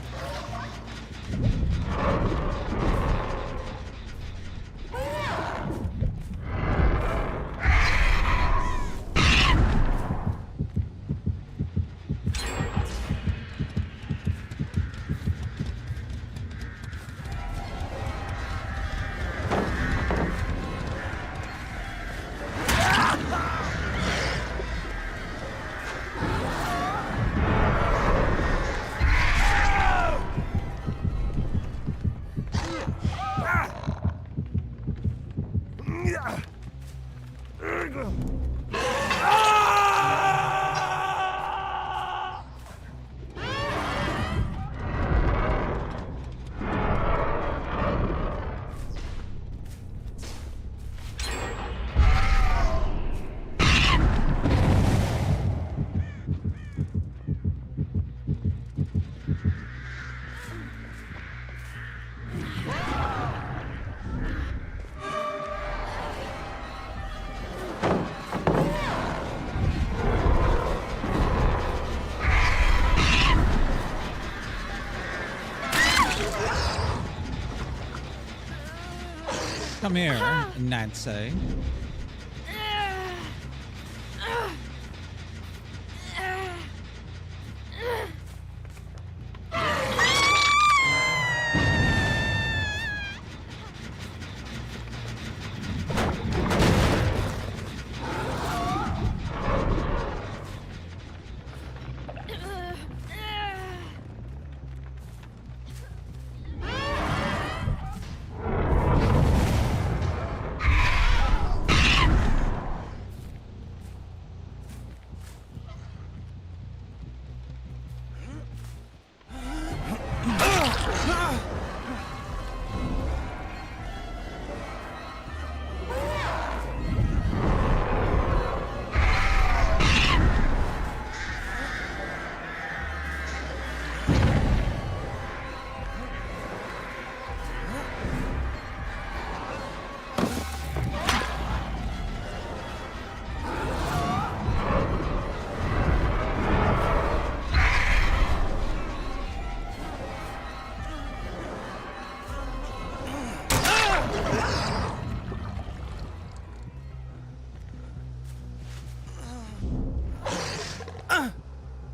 Come here, Nancy.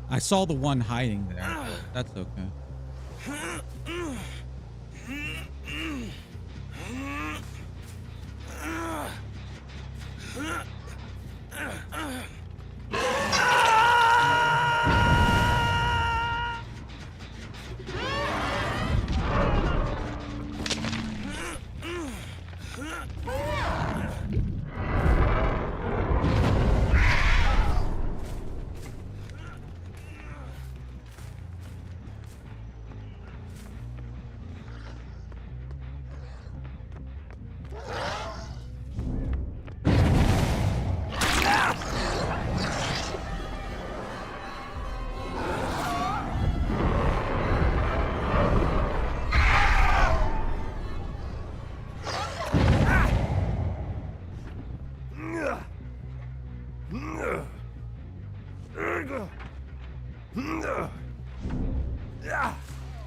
I saw the one hiding there, but that's okay.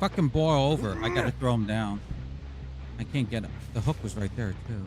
Fucking boil over. I gotta throw him down. I can't get him. The hook was right there, too.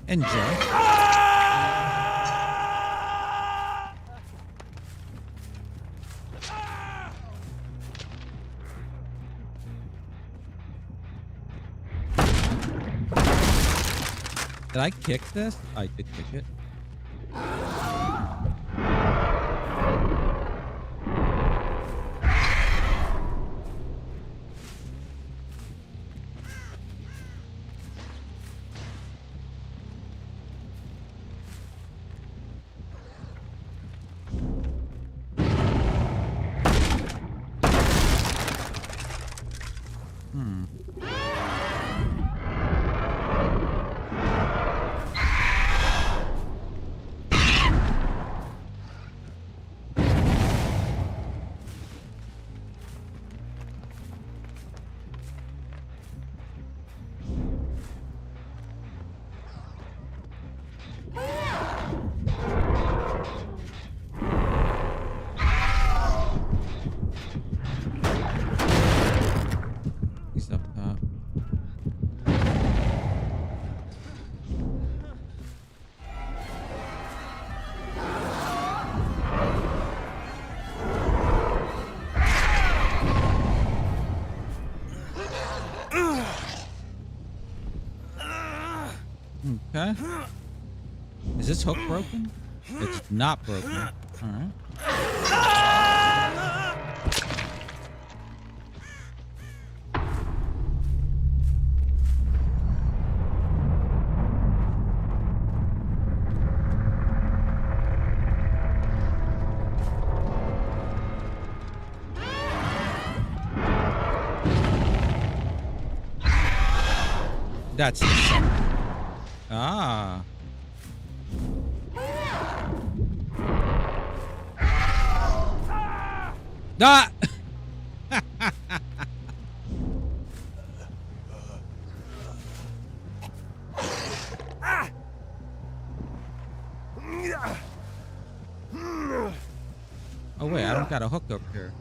Enjoy. Did I kick this? I did kick it. He's up top. Okay. Is this hook broken? It's not broken. All right. That's the song. Ah. Ah! Oh wait, I don't got a hook over here.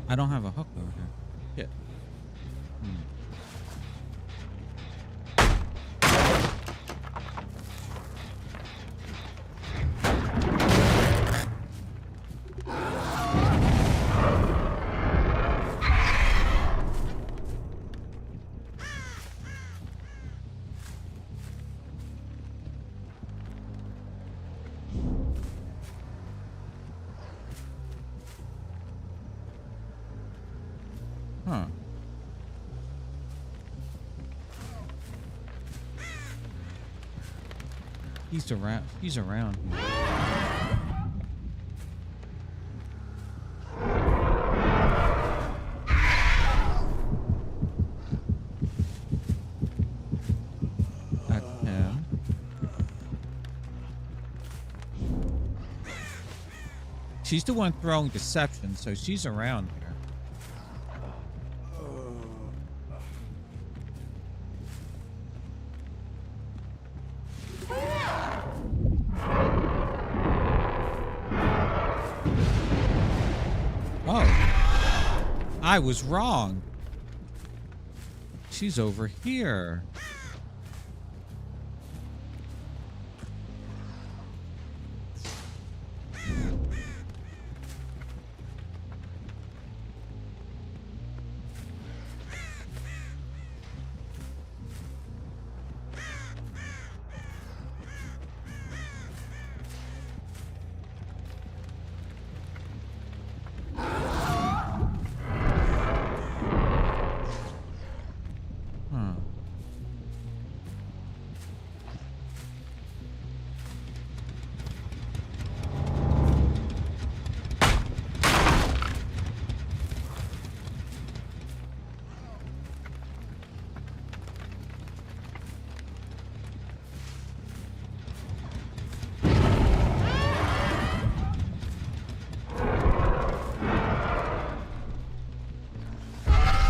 I don't have a hook over here. Shit. Huh. He's around. He's around. That's him. She's the one throwing deception, so she's around here. I was wrong. She's over here.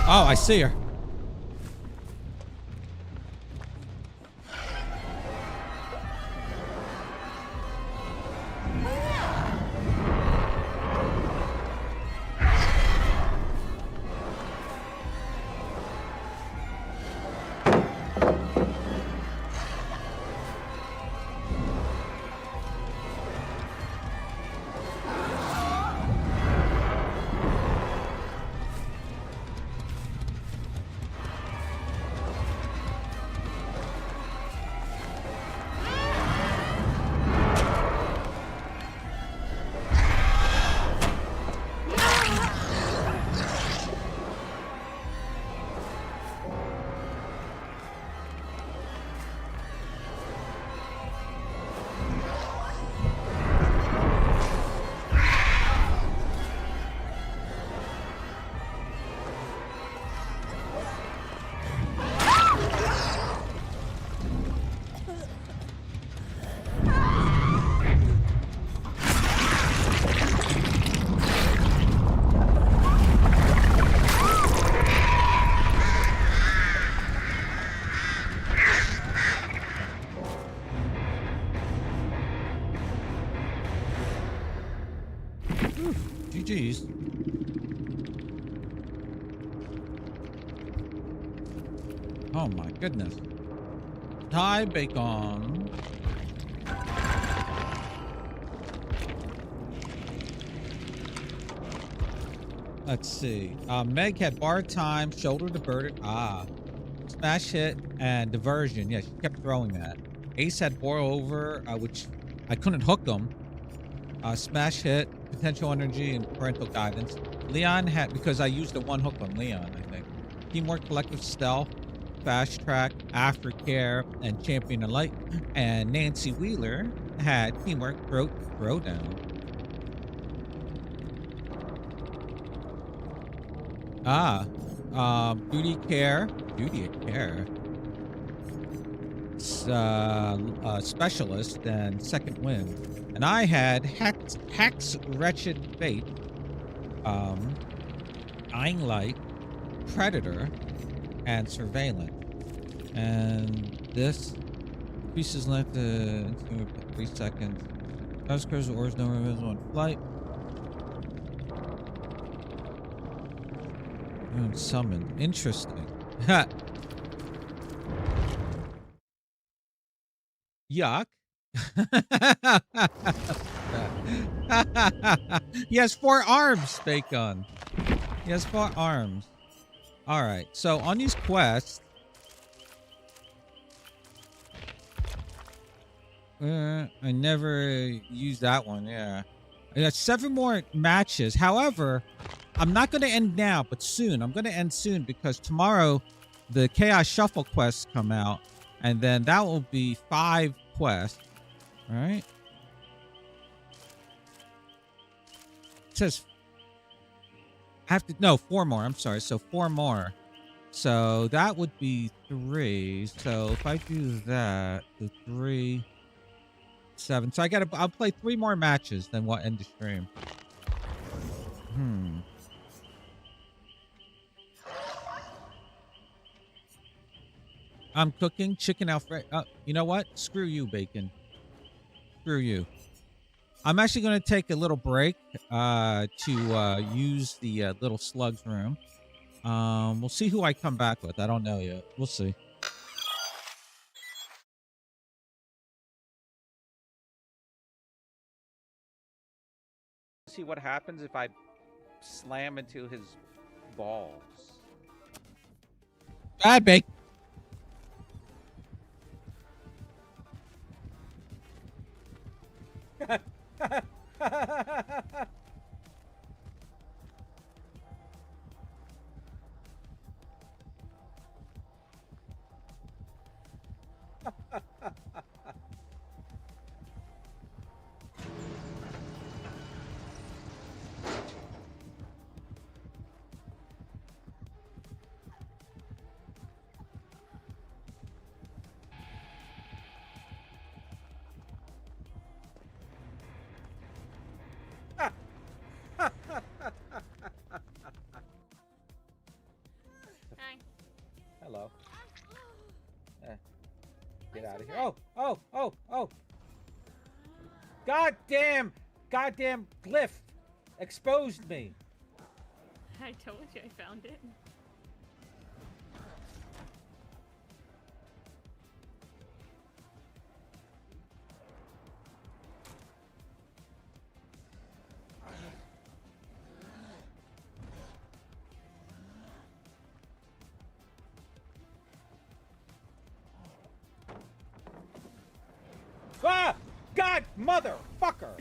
Oh, I see her. geez. Oh my goodness. Hi, bacon. Let's see. Meg had bar time, shoulder to burden. Smash hit and diversion. Yeah, she kept throwing that. Ace had boil over, which I couldn't hook him. Smash hit, potential energy, and parental guidance. Leon had, because I used the one hook on Leon, I think. Teamwork, collective stealth, fast track, aftercare, and champion of light. And Nancy Wheeler had teamwork, throat, throwdown. Duty of care, specialist, and second wind. And I had hex wretched fate, dying light, predator, and surveillance. And this pieces left for 3 seconds. Oscars ores no invisible in flight. And summoned. Interesting. Yuck. He has 4 arms, Bacon. He has 4 arms. All right. So on these quests, I never used that one. Yeah. I got 7 more matches. However, I'm not going to end now, but soon. I'm going to end soon because tomorrow the Chaos Shuffle quests come out, and then that will be 5 quests. All right. It says I have to, no, 4 more. I'm sorry. So 4 more. So that would be 3. So if I do that, the 3, 7. So I'll play 3 more matches, then we'll end the stream. I'm cooking chicken Alfredo. You know what? Screw you, Bacon. Screw you. I'm actually going to take a little break to use the little slugs room. We'll see who I come back with. I don't know yet. We'll see. See what happens if I slam into his balls. Bad Bacon. Hello. Get out of here. Oh. Goddamn glyph exposed me. I told you I found it. Ah! God, motherfucker!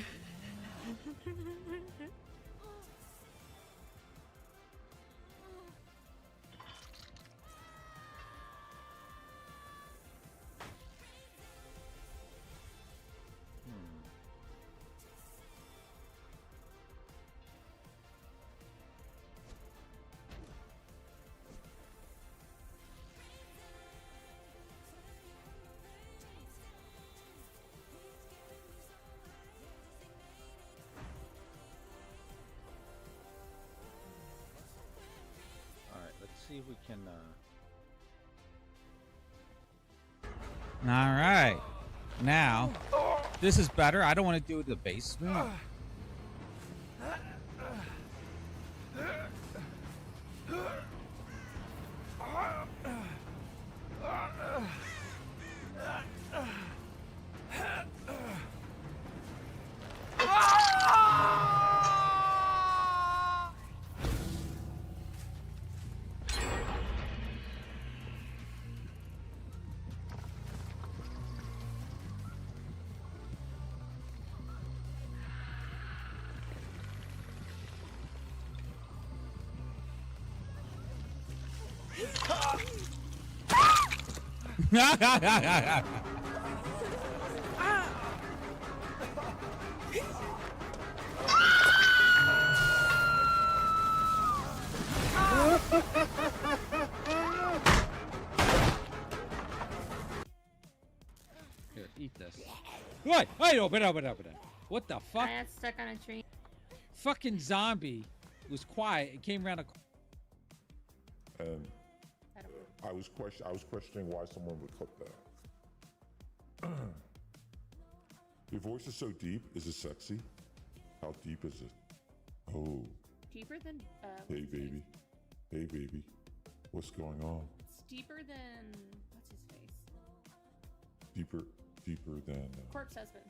See if we can all right, now this is better. I don't want to do the basement. Here, eat this. What? Wait, open up. What the fuck? I got stuck on a tree. Fucking zombie was quiet. It came around a. And I was questioning why someone would clip that. Your voice is so deep. Is it sexy? How deep is it? Oh. Deeper than Hey baby. Hey baby. What's going on? It's deeper than what's his face? Deeper than Corpse husband.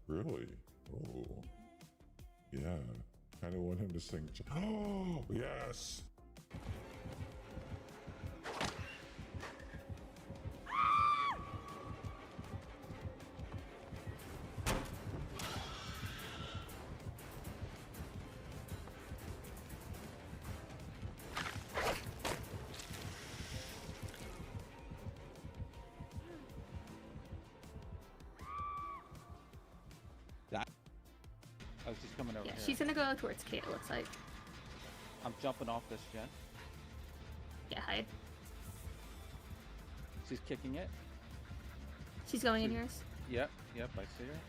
Really? Oh. Yeah. Kind of want him to sing. Oh, yes. I was just coming over Yeah, here. she's gonna go towards Kate, it looks like. I'm jumping off this gen. Yeah, hide. She's kicking it. She's going in yours. Yep, I see her.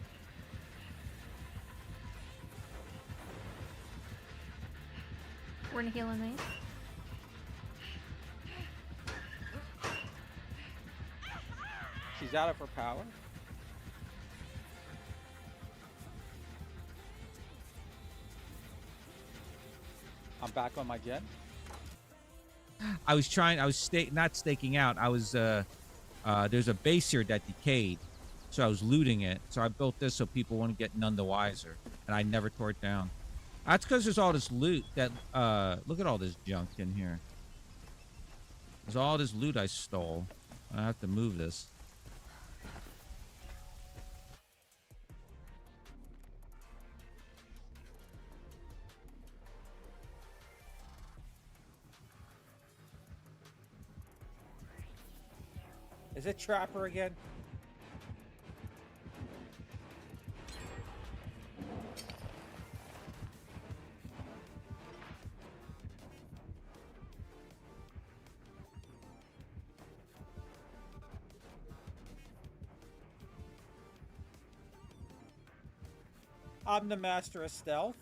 We're gonna heal in these. She's out of her power. I'm back on my gen. I was not staking out. I was, there's a base here that decayed. So I was looting it. So I built this so people wouldn't get none the wiser. And I never tore it down. That's because there's all this loot that, look at all this junk in here. There's all this loot I stole. I have to move this. Is it Trapper again? I'm the master of stealth.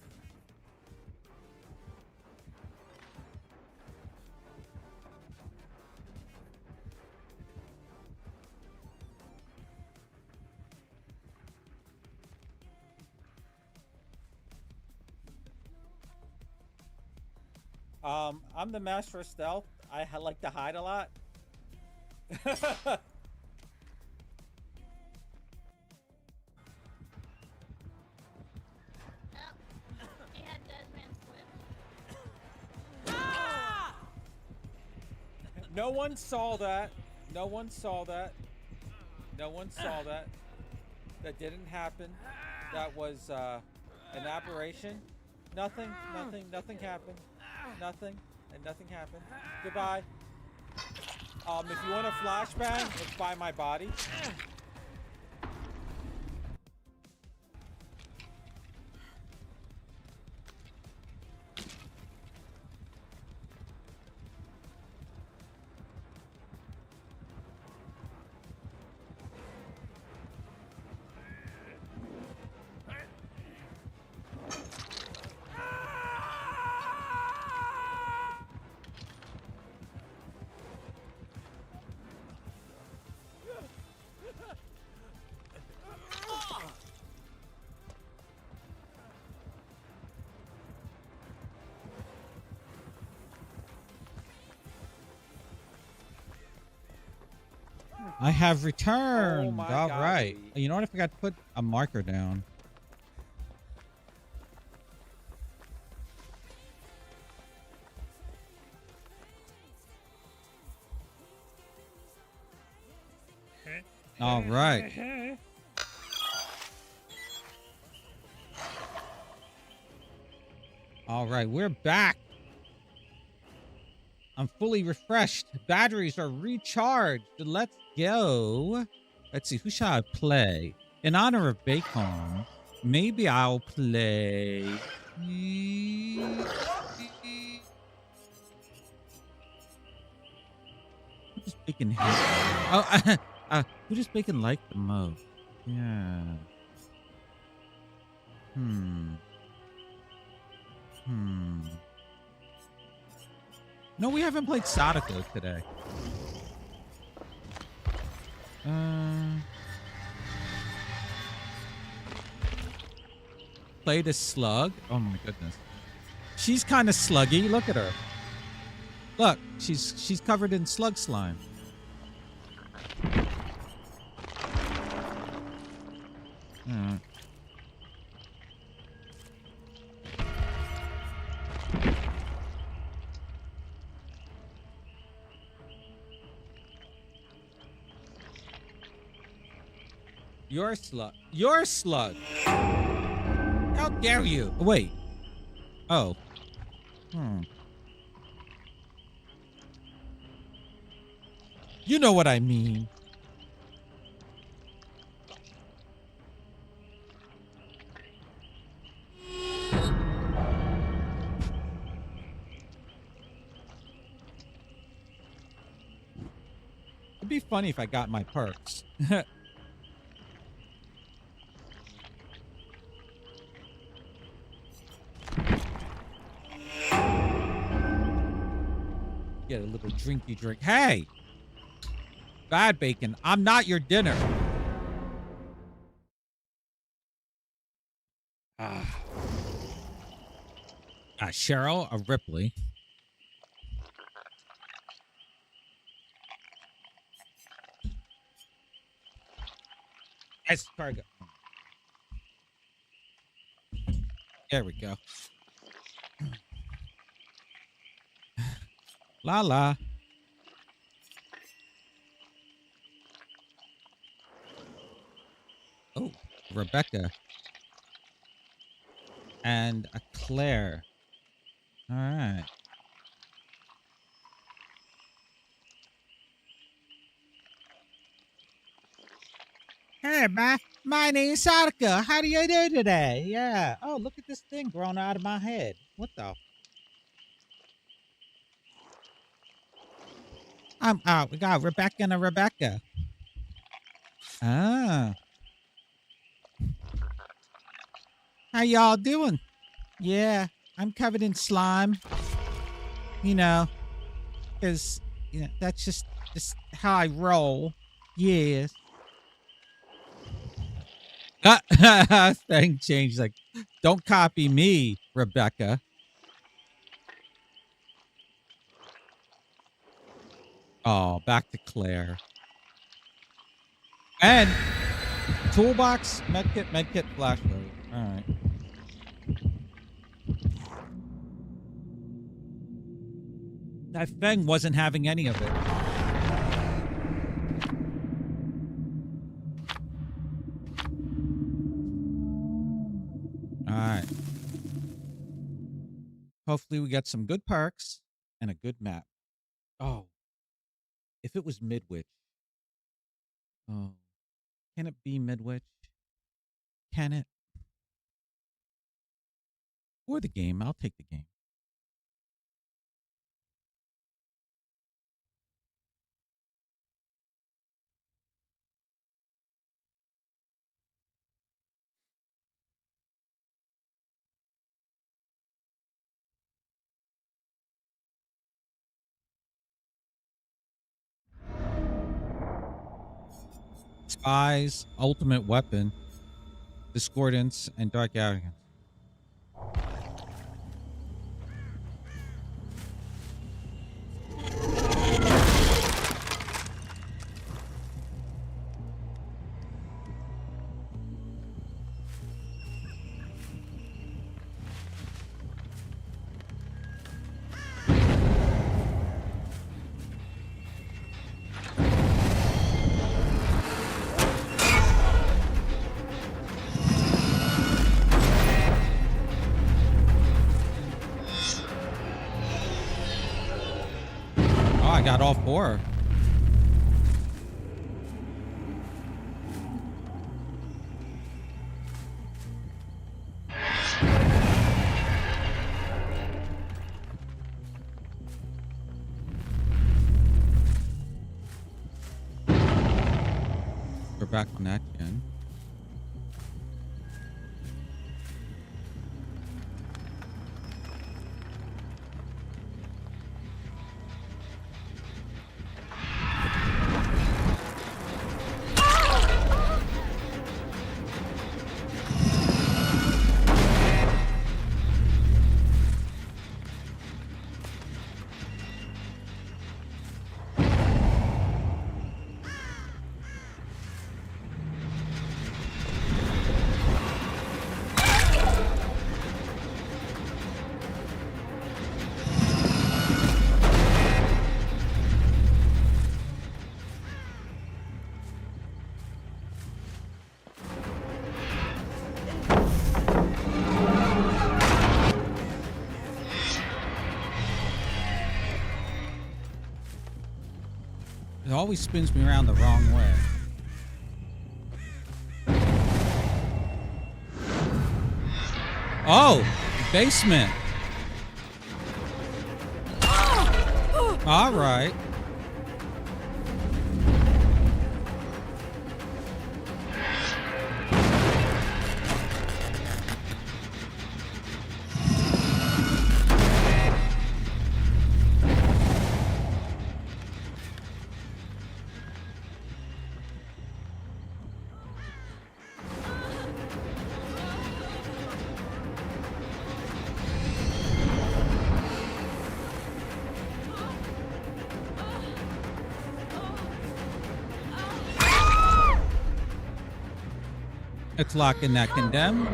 I'm the master of stealth. I like to hide a lot. No one saw that. No one saw that. No one saw that. That didn't happen. That was an aberration. Nothing happened. Nothing happened. Goodbye. If you want a flashbang, it's by my body. I have returned. Oh my All God, right. Lee. You know what? I forgot to put a marker down. All right. All right, we're back. I'm fully refreshed. Batteries are recharged. Let's go. Let's see. Who shall I play? In honor of Bacon, maybe I'll play. Who does Bacon hate? Oh, who does Bacon like the most? Yeah. No, we haven't played Sadako today. Played a slug. Oh my goodness. She's kind of sluggy. Look at her. Look, she's covered in slug slime. You're a slug. You're a slug. How dare you? Wait. Oh. You know what I mean. It'd be funny if I got my perks. Get a little drinky drink. Hey! Bad Bacon, I'm not your dinner. Cheryl, a Ripley. Escargot. There we go. La. Oh, Rebecca. And a Claire. All right. Hey, my name's Sarka. How do you do today? Yeah. Oh, look at this thing growing out of my head. What the? We got Rebecca and a Rebecca. Ah. How y'all doing? Yeah, I'm covered in slime. You know, because, you know, that's just how I roll. Yes. Thing changed. Like, don't copy me, Rebecca. Oh, back to Claire. And toolbox, medkit, flashlight. All right. That thing wasn't having any of it. All right. Hopefully we get some good perks and a good map. Oh. If it was Midwich. Oh. Can it be Midwich? Can it? Or the game. I'll take the game. Spies, ultimate weapon, discordance, and dark arrogance. I got all 4. We're back on that again. It always spins me around the wrong way. Oh, basement. All right. It's locking that condemn.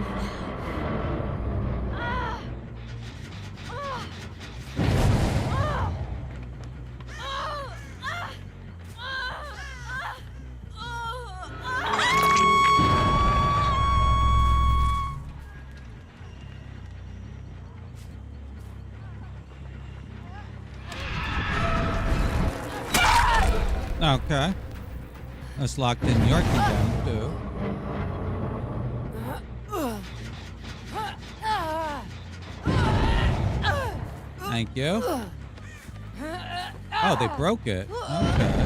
Okay. That's locked in your condemn too. Thank you. Oh, they broke it. Okay.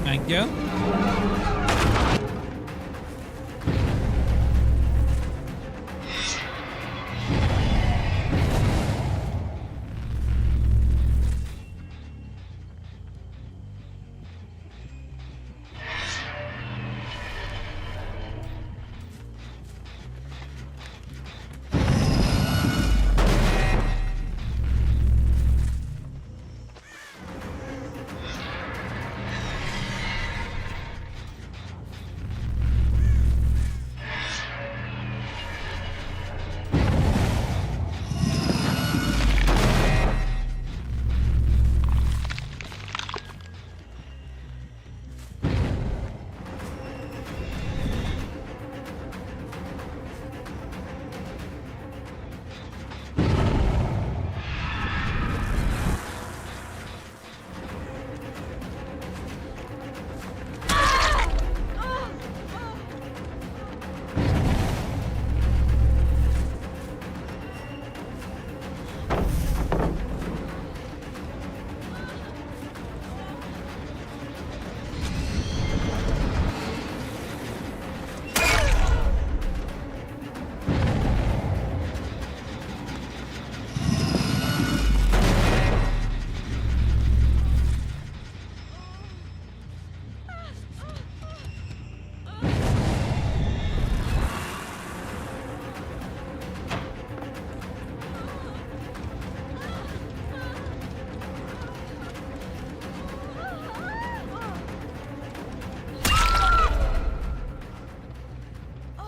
Thank you.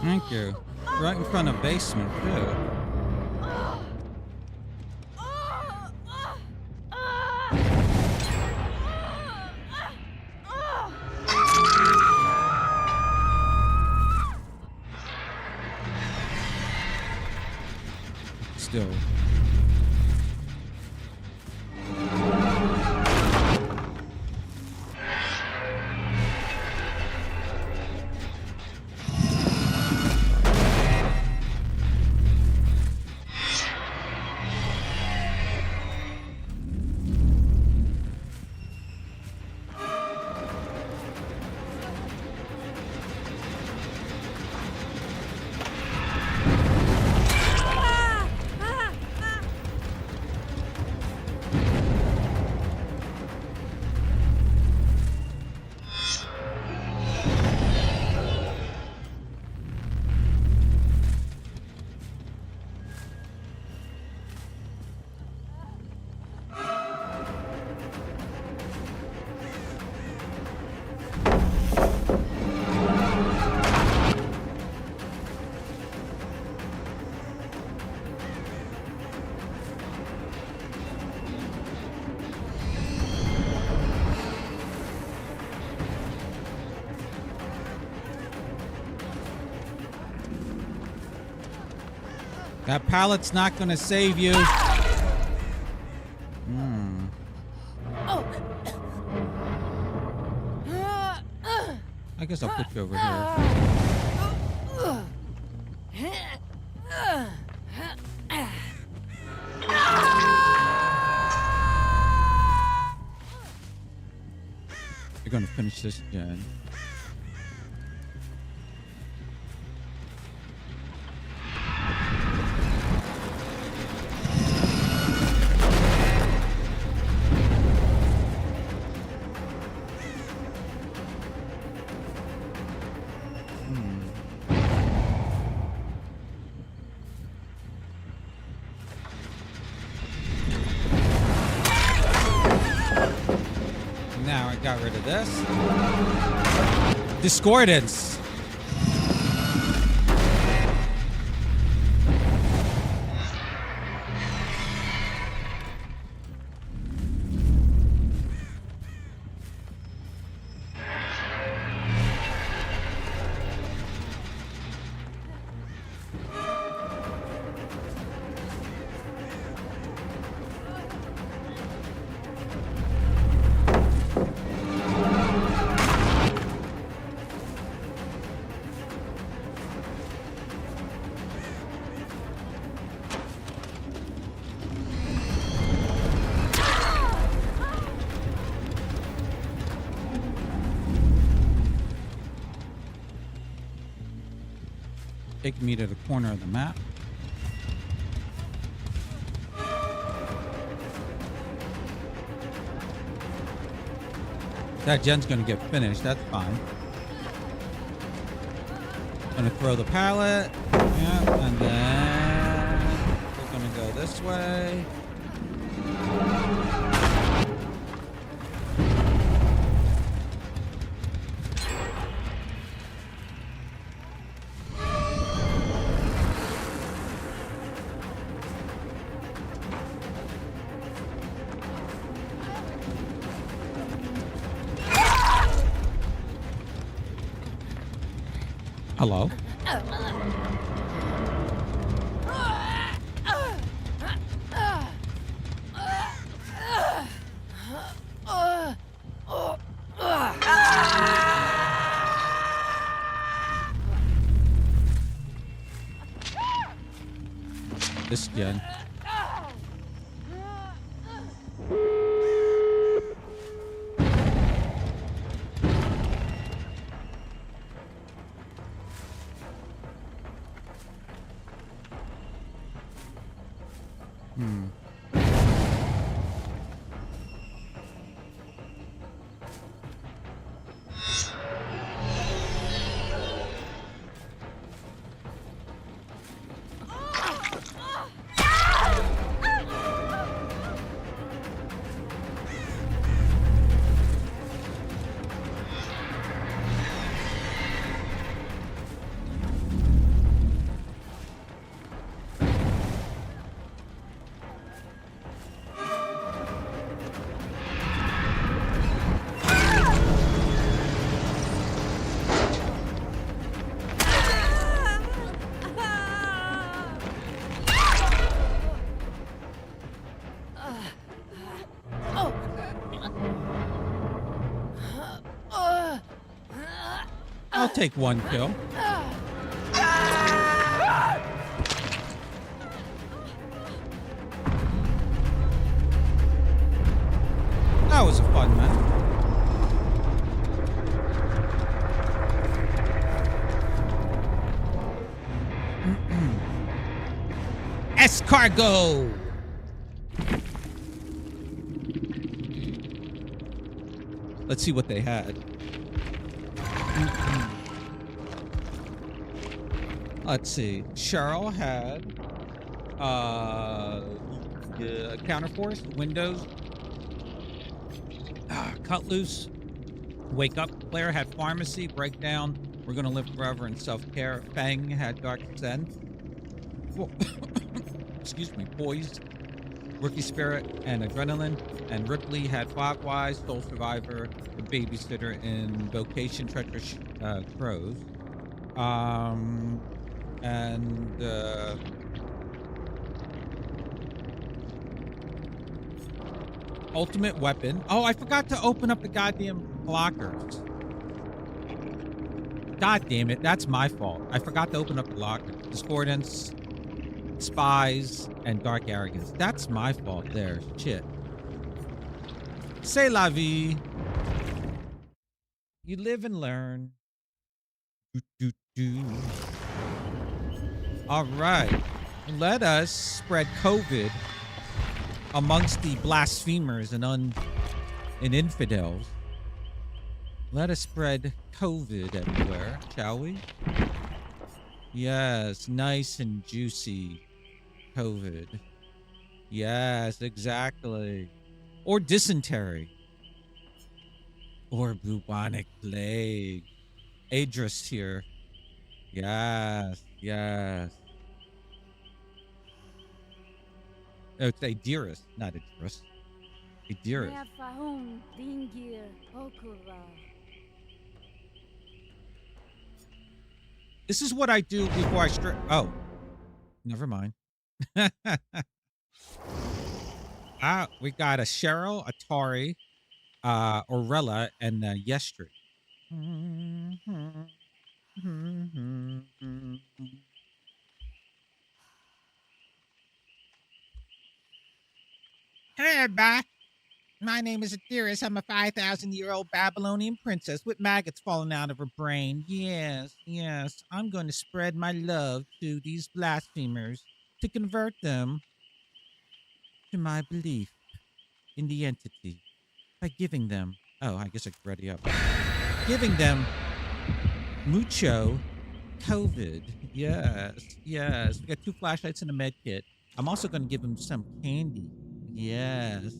Thank you. Right in front of basement, too. Still. That pallet's not gonna save you. I guess I'll put you over here. You're gonna finish this, Jen. Now I got rid of this. Discordance. Take me to the corner of the map. That gen's gonna get finished, that's fine. Gonna throw the pallet. Yeah, and then we're gonna go this way. Hello. This gen. I'll take one kill. That was a fun match. Escargot. Let's see what they had. Let's see. Cheryl had Counterforce, Windows, Cut Loose, Wake Up. Claire had Pharmacy, Breakdown, We're Gonna Live Forever, and Self-Care. Fang had Dark Descent. Excuse me. Poised, Rookie Spirit, and Adrenaline. And Ripley had Fogwise, Soul Survivor, The Babysitter, and Vocation, Treacherous Crows. Ultimate Weapon. Oh, I forgot to open up the goddamn lockers. God damn it. That's my fault. I forgot to open up the lockers. Discordance, Spies, and Dark Arrogance. That's my fault there. Shit. C'est la vie. You live and learn. All right. Let us spread COVID amongst the blasphemers and infidels. Let us spread COVID everywhere, shall we? Yes, nice and juicy COVID. Yes, exactly. Or dysentery. Or bubonic plague. Adris here. Yes, yes. Oh, it's Adiris, not Adris. Adiris. This is what I do before I strip. Oh, never mind. We got a Cheryl, Atari, Orella, and Yestri. Hey, everybody. My name is Atheris. I'm a 5,000-year-old Babylonian princess with maggots falling out of her brain. Yes, yes. I'm going to spread my love to these blasphemers to convert them to my belief in the entity by giving them... Oh, I guess I could ready up. Giving them mucho COVID. Yes, yes. We got 2 flashlights and a med kit. I'm also going to give them some candy. Yes.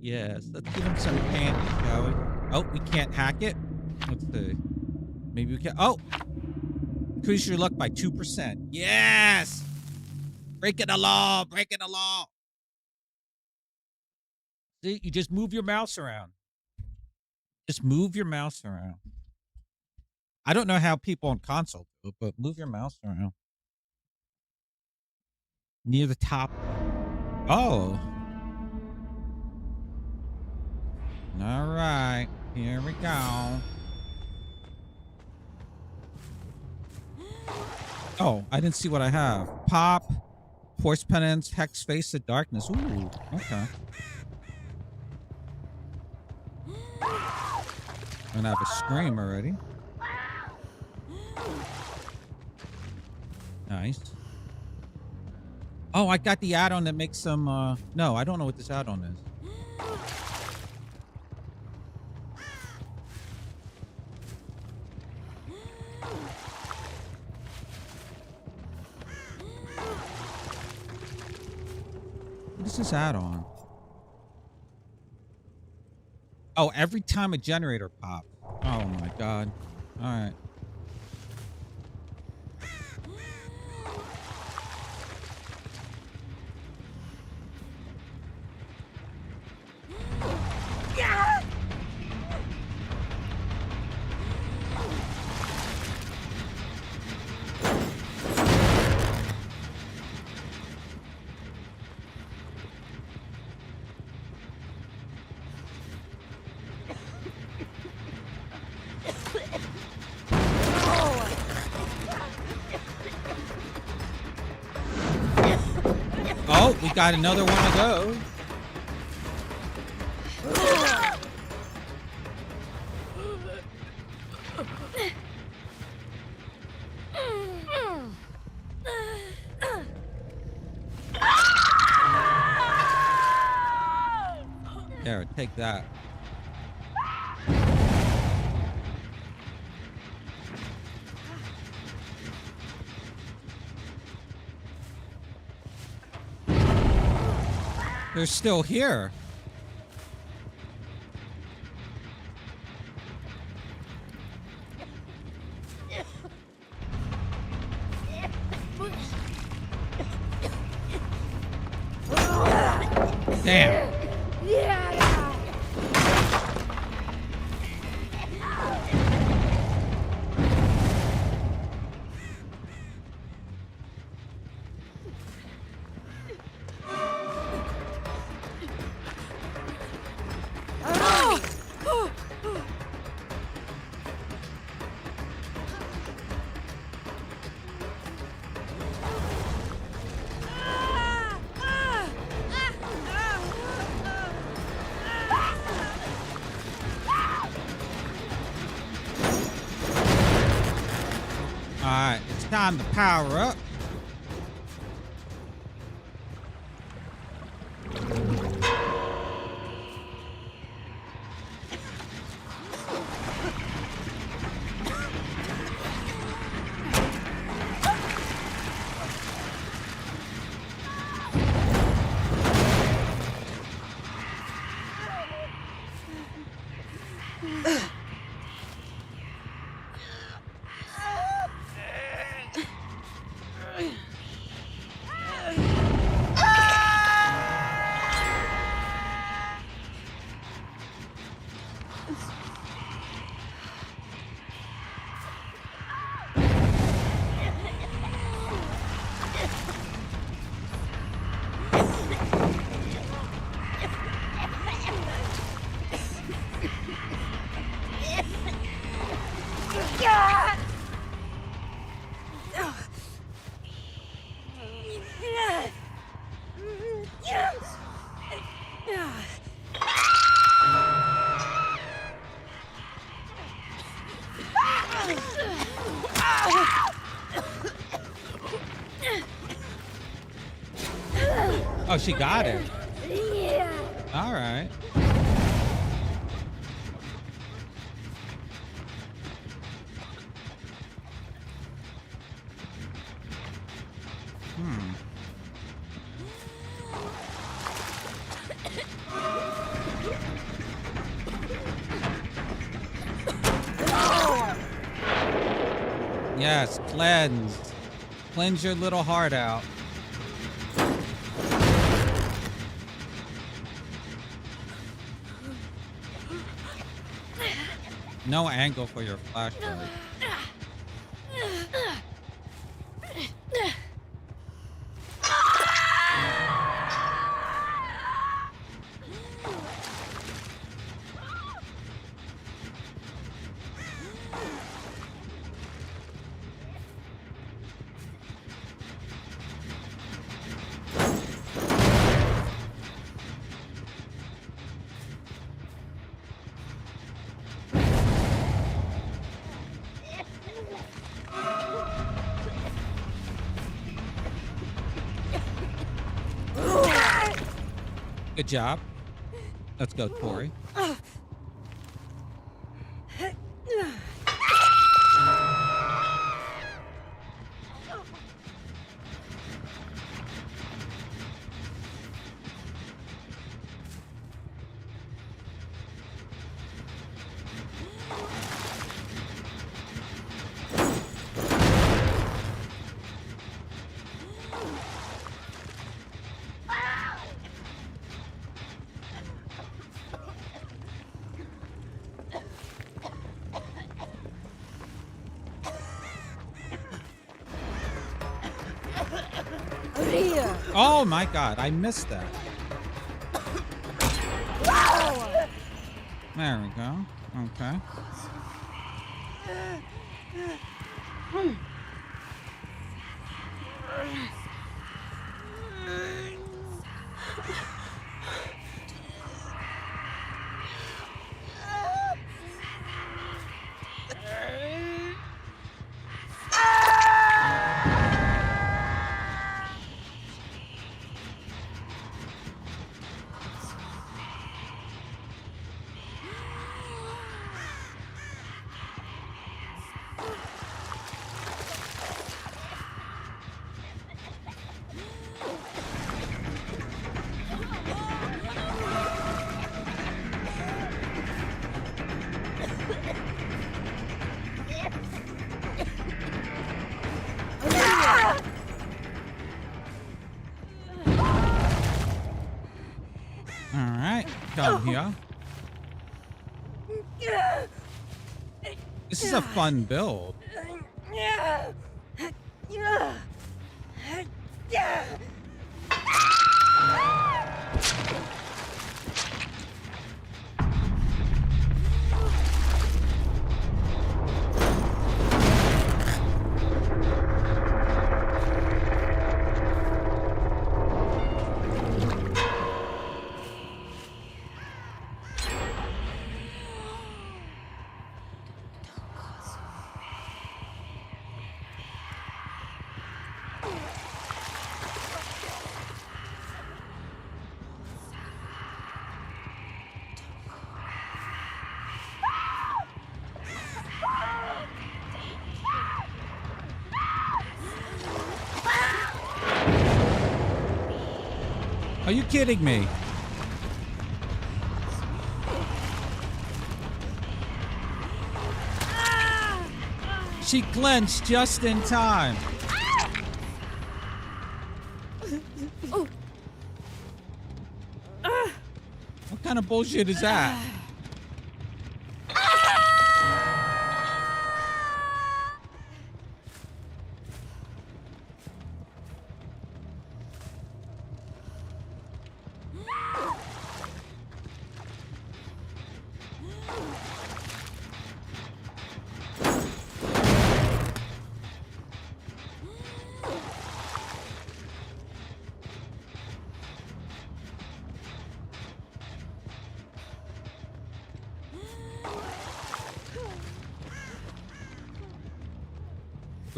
Yes. Let's give them some candy, shall we? Oh, we can't hack it? Let's see. Maybe we can. Oh! Increase your luck by 2%. Yes! Breaking the law! Breaking the law! See, you just move your mouse around. Just move your mouse around. I don't know how people on console do it, but move your mouse around. Near the top. Oh. All right. Here we go. Oh, I didn't see what I have. Pop, Horse Penance, Hex Face of Darkness. Ooh, okay. And I have a Scream already. Nice. Oh, I got the add-on that makes some, no, I don't know what this add-on is. What is this add-on? Oh, every time a generator pops. Oh my god. Alright. got another one of those. There, take that. They're still here. Damn. Alright, it's time to power up. Oh, she got it. Yeah. All right. Yes, cleanse. Cleanse your little heart out. No angle for your flashlight. Good job. Let's go, Tori. Oh my god, I missed that. There we go. Okay. Alright, come here. This is a fun build. Are you kidding me? She clenched just in time. What kind of bullshit is that?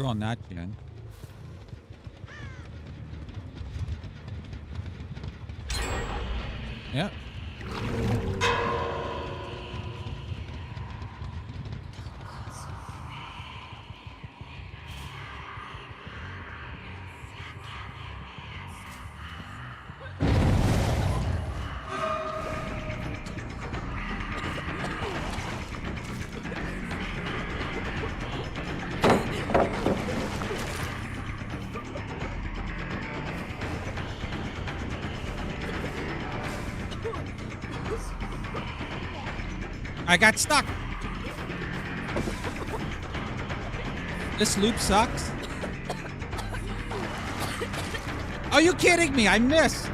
On that, Jen. Yep. I got stuck. This loop sucks. Are you kidding me? I missed.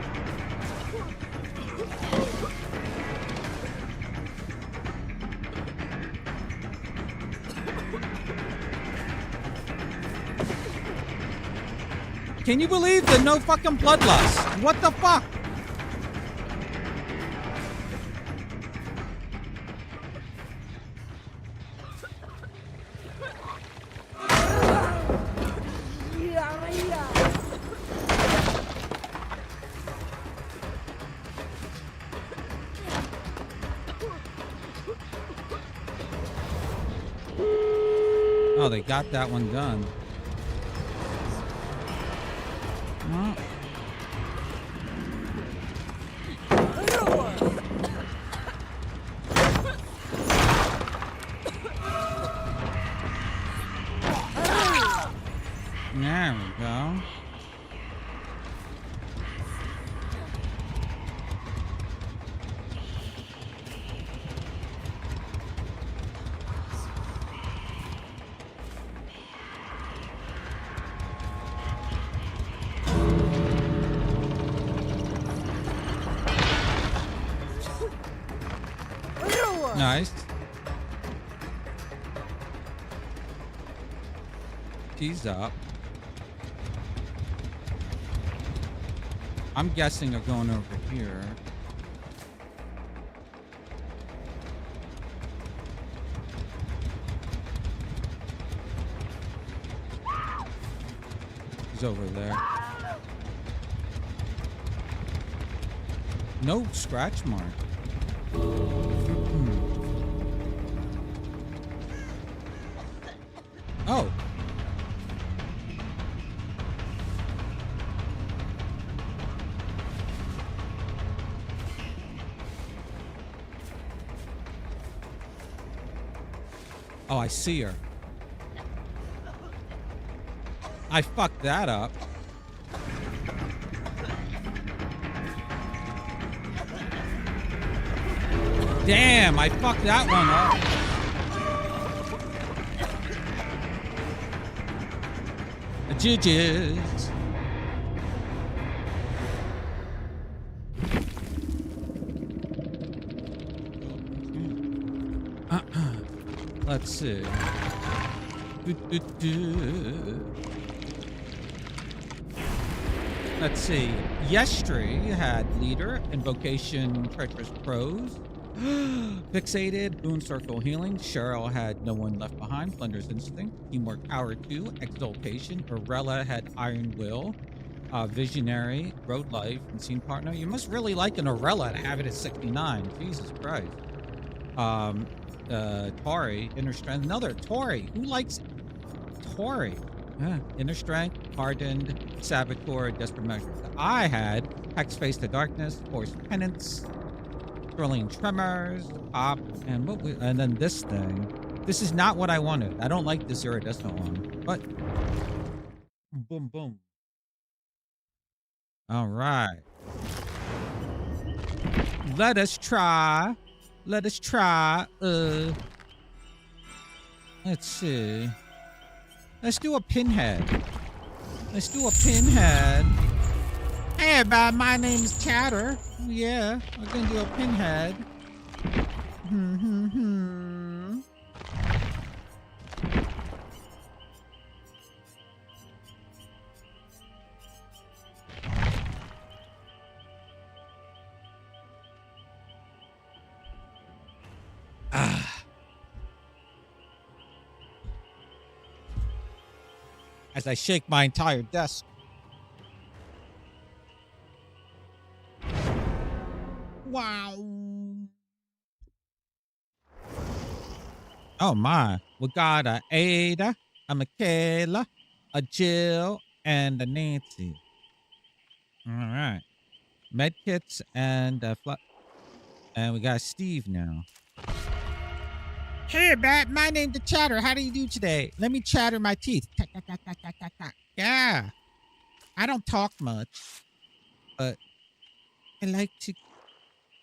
Can you believe the no fucking bloodlust? What the fuck? Oh, they got that one done. Oh. There we go. Nice. He's up. I'm guessing they're going over here. He's over there. No scratch mark. Oh. Oh, I see her. I fucked that up. Damn, I fucked that one up. GG's. Let's see. Let's see. Yestri had leader, invocation, treacherous prose, fixated, boon circle healing. Cheryl had no one left behind, Plunder's instinct, teamwork power 2, exaltation. Orella had iron will, visionary, road life, and scene partner. You must really like an Orella to have it at 69. Jesus Christ. Tori, inner strength. Another Tori. Who likes Tori? Inner strength, hardened, saboteur, desperate measures. I had hex face to darkness, force penance, thrilling tremors, pop, and then this thing. This is not what I wanted. I don't like this iridescent one, but boom, boom. All right. Let us try. Let's see. Let's do a pinhead. Hey, everybody, my name's Chatter. Yeah, we're gonna do a pinhead. As I shake my entire desk. Wow. Oh my. We got a Ada, a Michaela, a Jill, and a Nancy. All right. Medkits and and we got Steve now. Hey, Matt, my name's the Chatter. How do you do today? Let me chatter my teeth. Yeah. I don't talk much, but I like to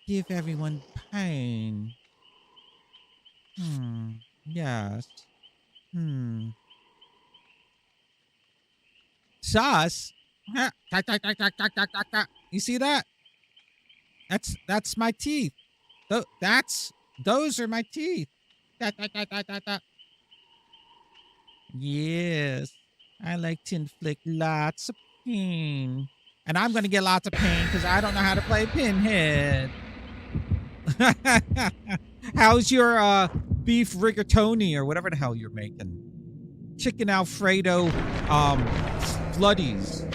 give everyone pain. Yes. Sauce? You see that? That's my teeth. Those are my teeth. Yes, I like to inflict lots of pain. And I'm going to get lots of pain because I don't know how to play Pinhead. How's your beef rigatoni or whatever the hell you're making? Chicken Alfredo floodies.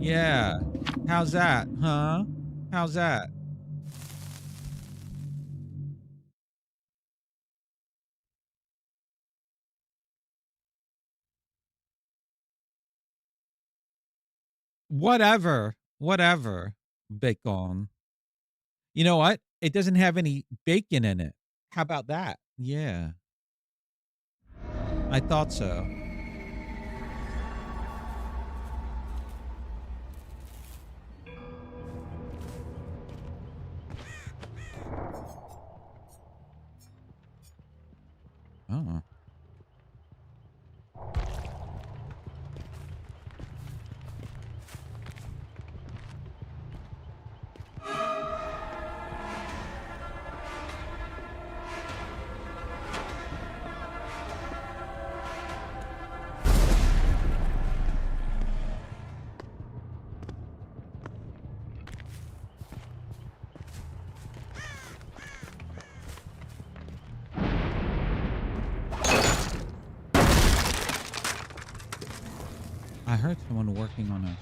Yeah. How's that, huh? How's that? Whatever, bacon. You know what? It doesn't have any bacon in it. How about that? Yeah. I thought so. Oh. heard someone working on a...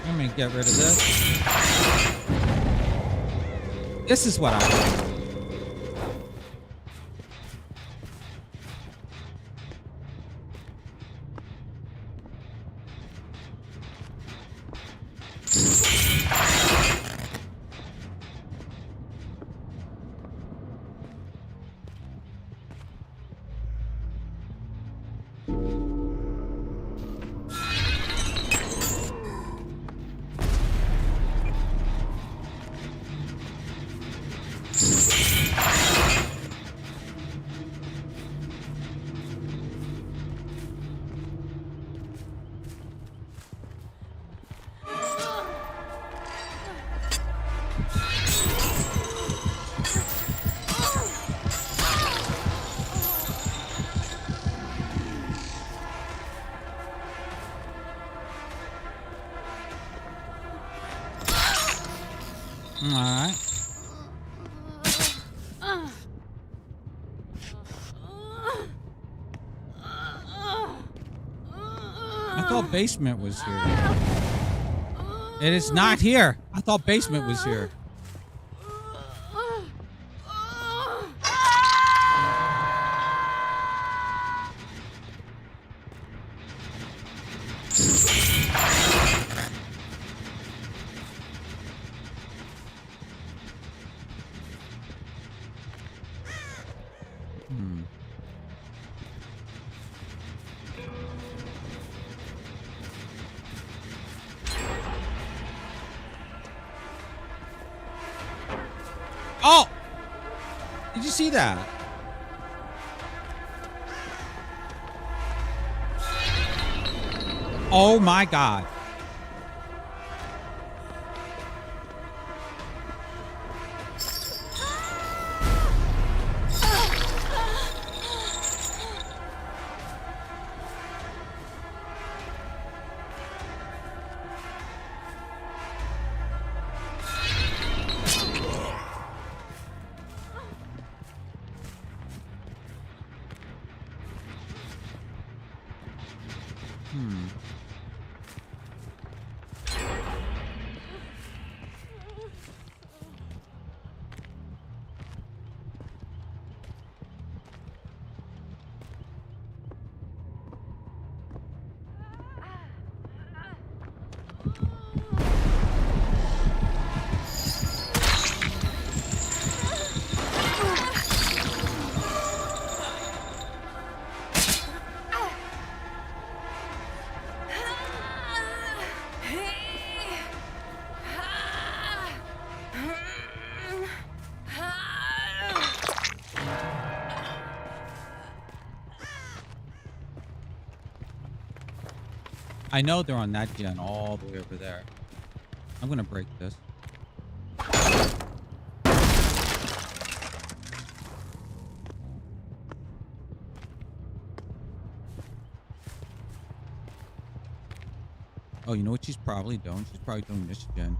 Let me get rid of this. This is what I want. Alright. I thought basement was here. It is not here. I thought basement was here. Oh! Did you see that? Oh my God. I know they're on that gen all the way over there. I'm gonna break this. Oh, you know what she's probably doing? She's probably doing this gen.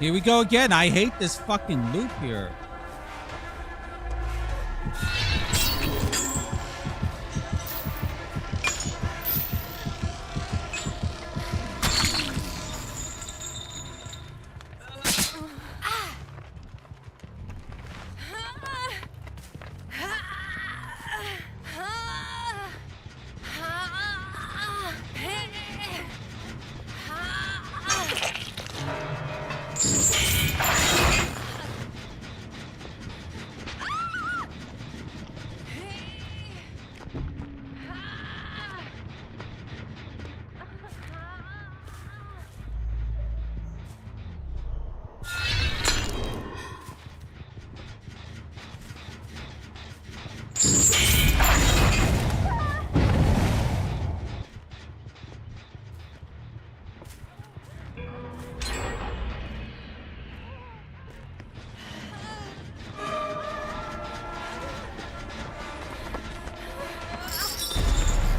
Here we go again. I hate this fucking loop here.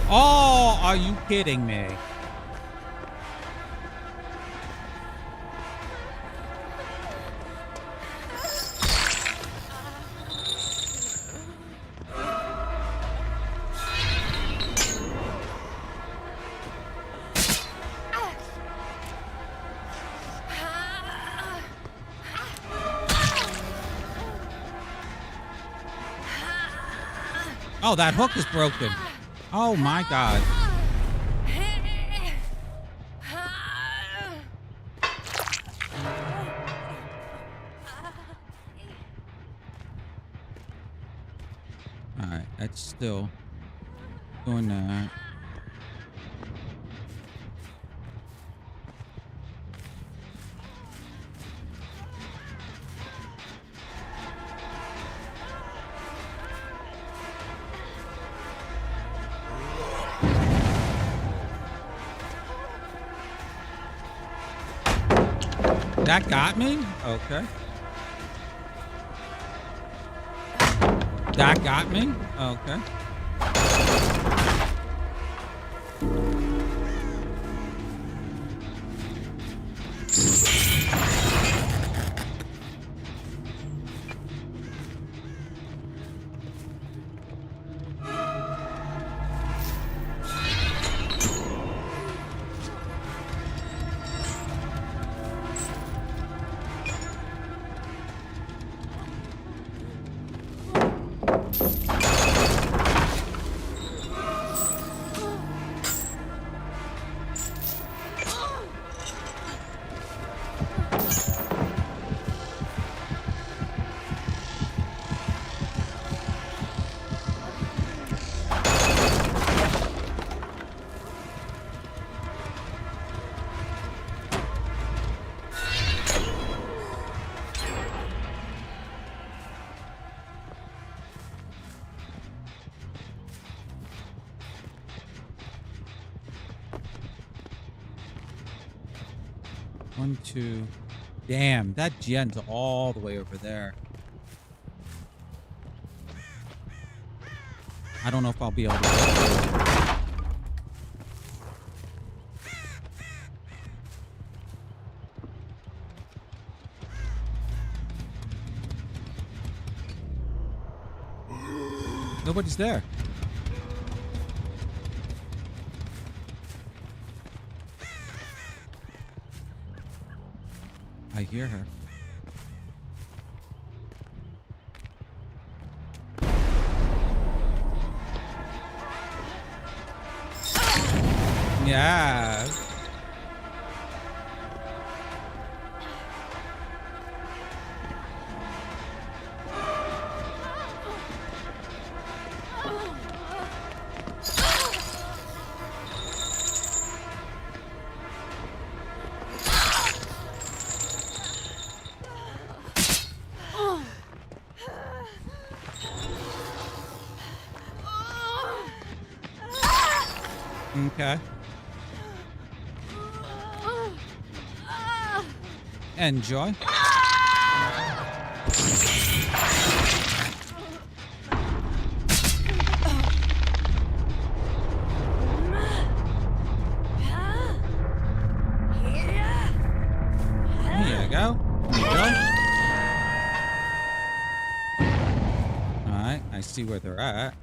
Oh, are you kidding me? Oh, that hook is broken. Oh my god. Alright, that's still doing that. That got me? Okay. That got me? Okay. One, two. Damn, that gen's all the way over there. I don't know if I'll be able to get through. Nobody's there. I hear her. Yeah. Okay. Enjoy. There you go. right, I see where they're at.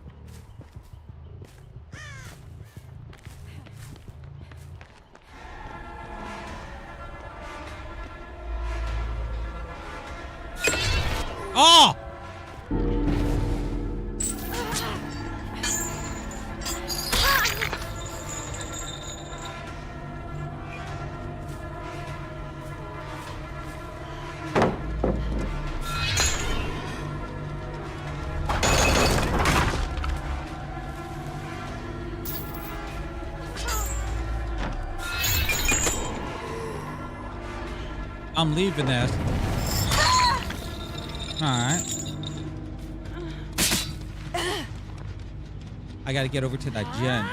Oh! I'm leaving this. Alright. I gotta get over to that gen.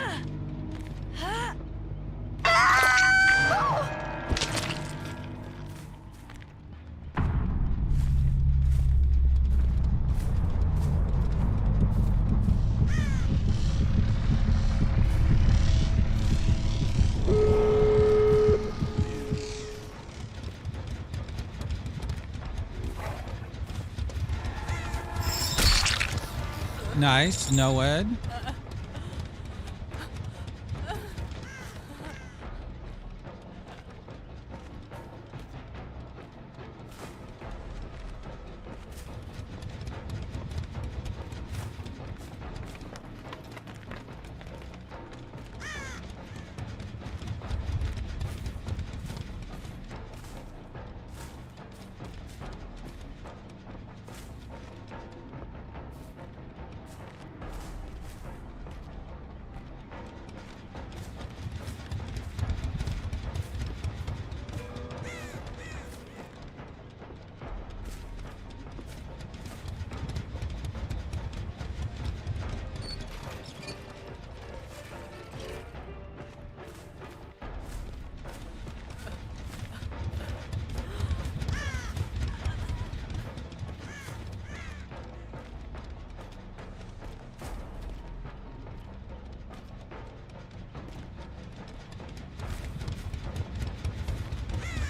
Nice, no Ed.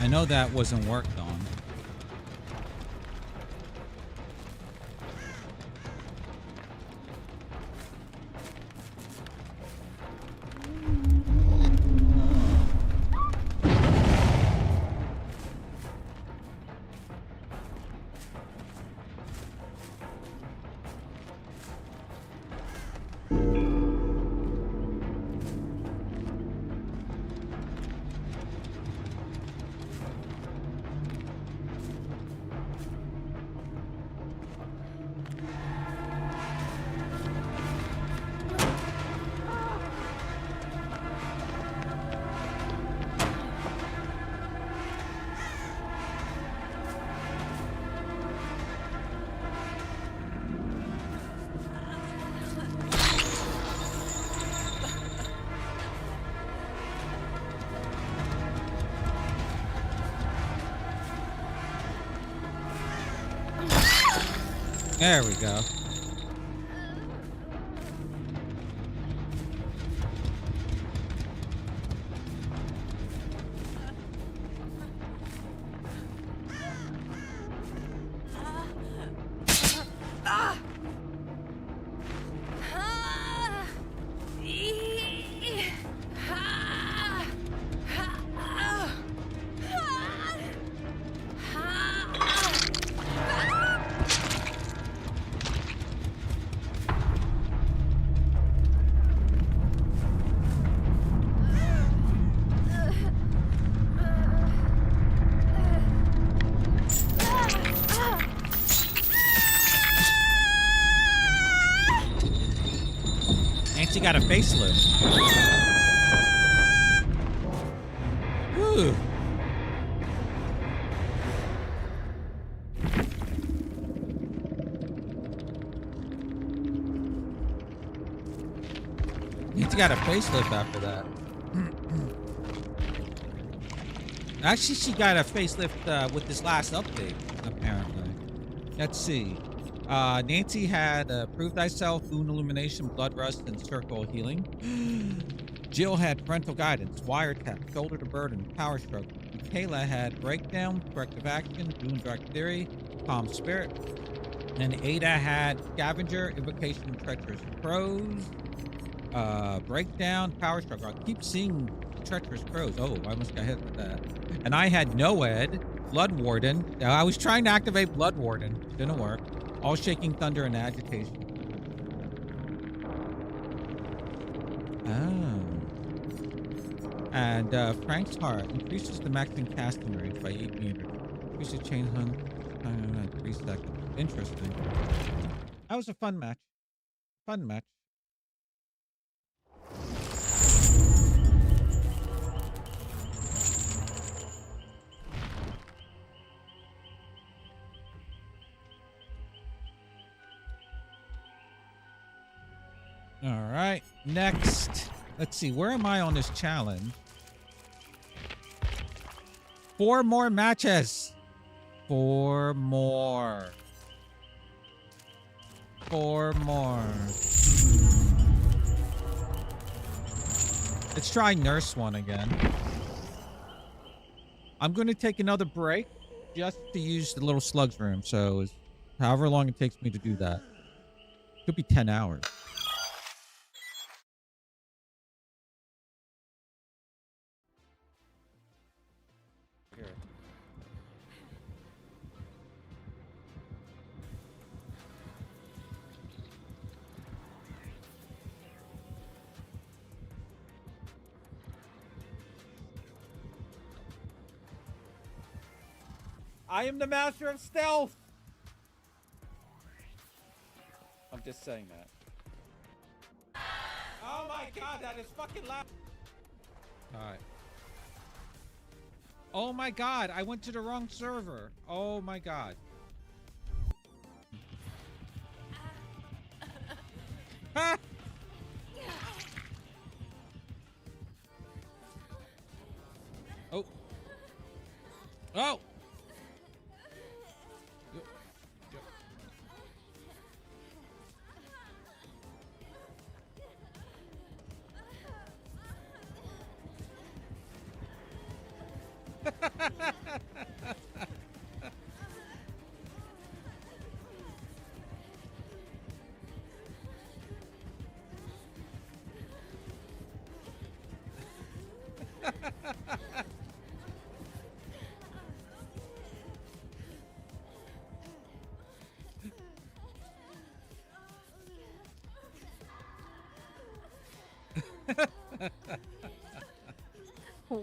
I know that wasn't worked on. There we go. She got a facelift. Ooh. Nancy got a facelift after that. Actually, she got a facelift with this last update, apparently. Let's see. Nancy had Prove Thyself, Wound Illumination, Blood Rust, and Circle Healing. Jill had Parental Guidance, Wiretap, Shoulder to Burden, Power Stroke. Michaela had Breakdown, Corrective Action, Doom Dark Theory, Calm Spirit. And Ada had Scavenger, Invocation, Treacherous Crows, Breakdown, Power Struggle. I keep seeing Treacherous Crows. Oh, I almost got hit with that. And I had Noed, Blood Warden. Now, I was trying to activate Blood Warden. Didn't work. All Shaking Thunder and Agitation. Oh. And Frank's Heart increases the maximum casting range by 8 meters. Increases chain hunt time 3 seconds. Interesting. That was a fun match. Fun match. All right, next. Let's see, where am I on this challenge? 4 more matches. 4 more. 4 more. Let's try Nurse 1 again. I'm going to take another break just to use the little slugs room. So however long it takes me to do that. Could be 10 hours. I am the master of stealth. I'm just saying that. Oh my god, that is fucking loud. Alright. Oh my god, I went to the wrong server. Oh my god. Ah! Oh. Oh!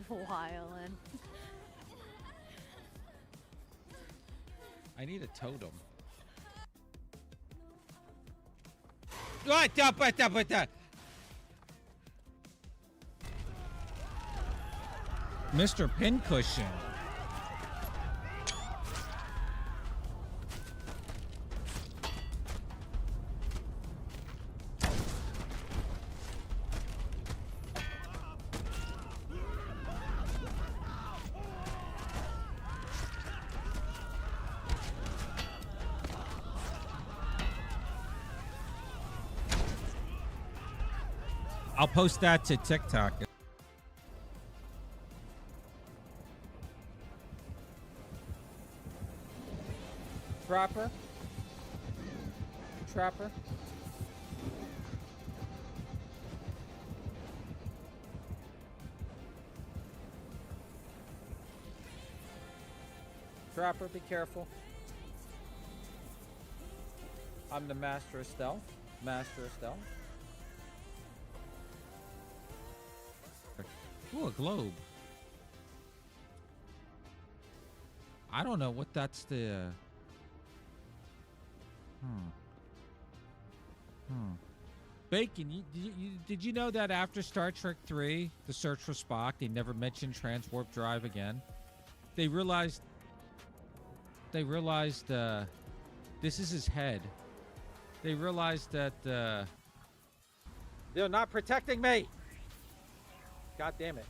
Wildin'. I need a totem. What? Mr. Pincushion. I'll post that to TikTok. Trapper. Trapper. Trapper, be careful. I'm the master of stealth. Master of stealth. Ooh, a globe. I don't know what that's the... Bacon, did you know that after Star Trek 3, The Search for Spock, they never mentioned transwarp drive again? They realized this is his head. They realized that they're not protecting me. God damn it.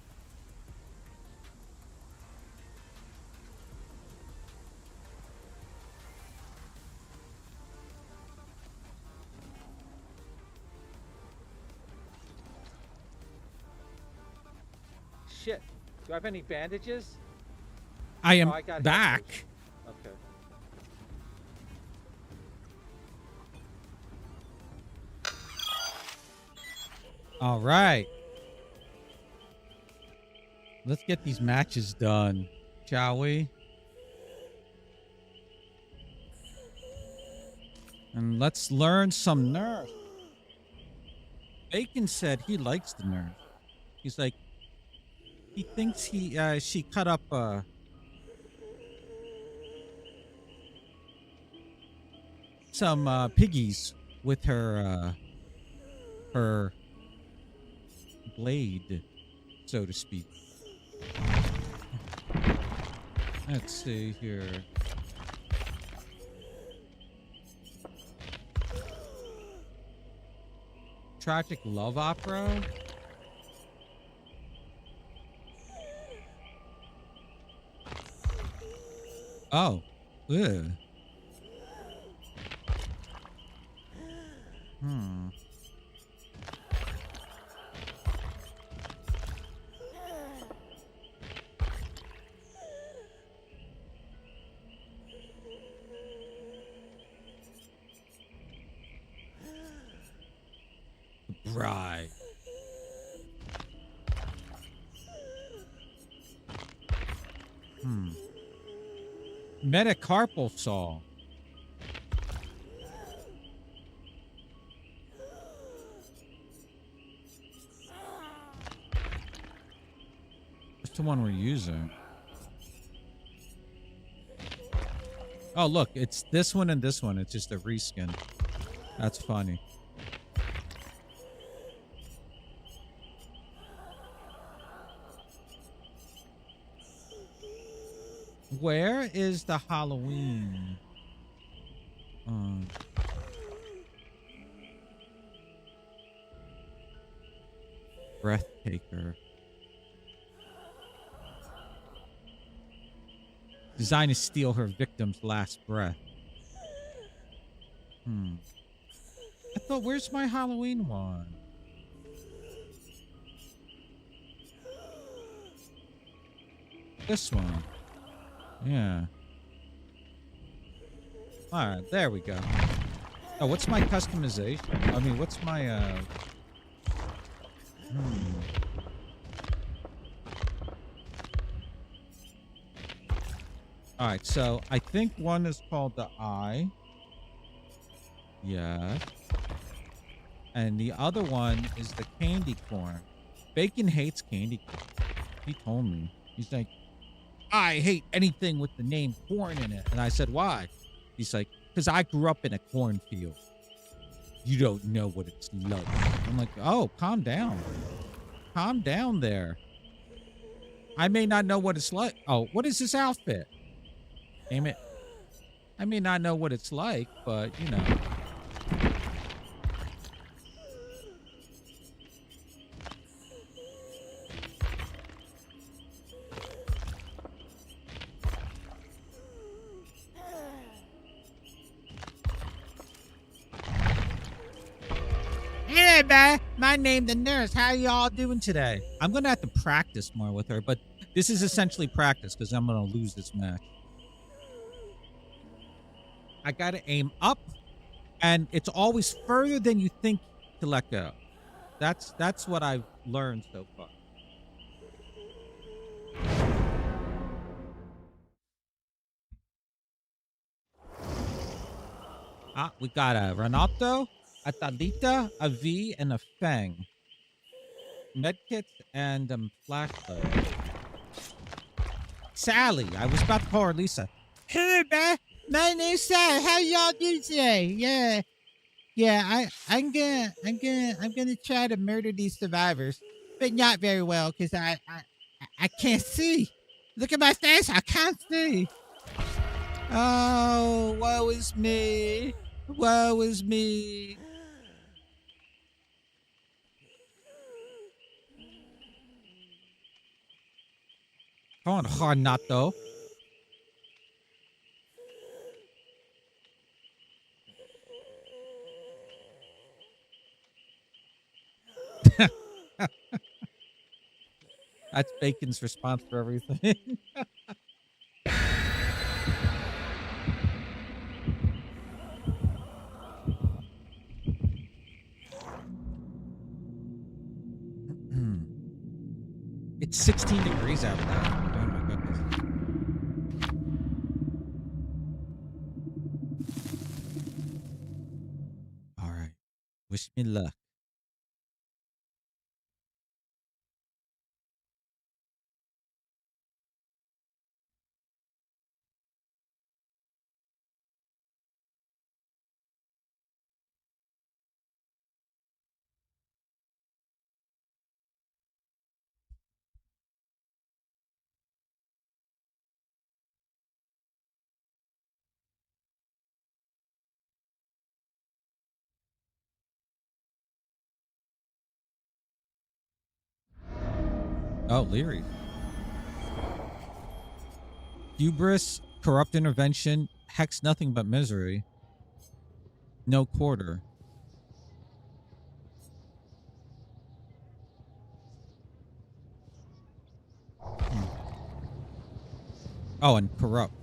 Shit. Do I have any bandages? I am back. Okay. All right. Let's get these matches done, shall we? And let's learn some nerf. Bacon said he likes the nerf. He's like, he thinks she cut up some piggies with her blade, so to speak. Let's see here. Tragic love opera? Oh. Ugh. Right. Metacarpal saw. What's the one we're using? Oh, look, it's this one and this one. It's just a reskin. That's funny. Where is the Halloween? Breathtaker. Designed to steal her victim's last breath. I thought, where's my Halloween one? This one. Yeah. All right, there we go. Oh, what's my customization? I mean, what's my All right, so I think one is called the eye. Yeah. And the other one is the candy corn. Bacon hates candy corn. He told me. He's like, I hate anything with the name corn in it. And I said, why? He's like, because I grew up in a cornfield. You don't know what it's like. I'm like, oh, calm down. Calm down there. I may not know what it's like. Oh, what is this outfit? Damn it. I may not know what it's like, but, you know. Hey, man. My name the nurse. How y'all doing today? I'm going to have to practice more with her, but this is essentially practice because I'm going to lose this match. I got to aim up, and it's always further than you think to let go. That's what I've learned so far. We got a Renato, a Talita, a V, and a Fang. Medkits and flashlight. Sally. I was about to call her Lisa. Hey, man. My name's Sally. How y'all doing today? Yeah. I'm gonna try to murder these survivors, but not very well because I can't see. Look at my face. I can't see. Oh, woe is me. Woe is me. Come on, Renato. That's Bacon's response for everything. It's 16 degrees out there. Oh my goodness. All right. Wish me luck. Oh, Leary. Hubris, corrupt intervention, hex nothing but misery. No quarter. Oh, and corrupt.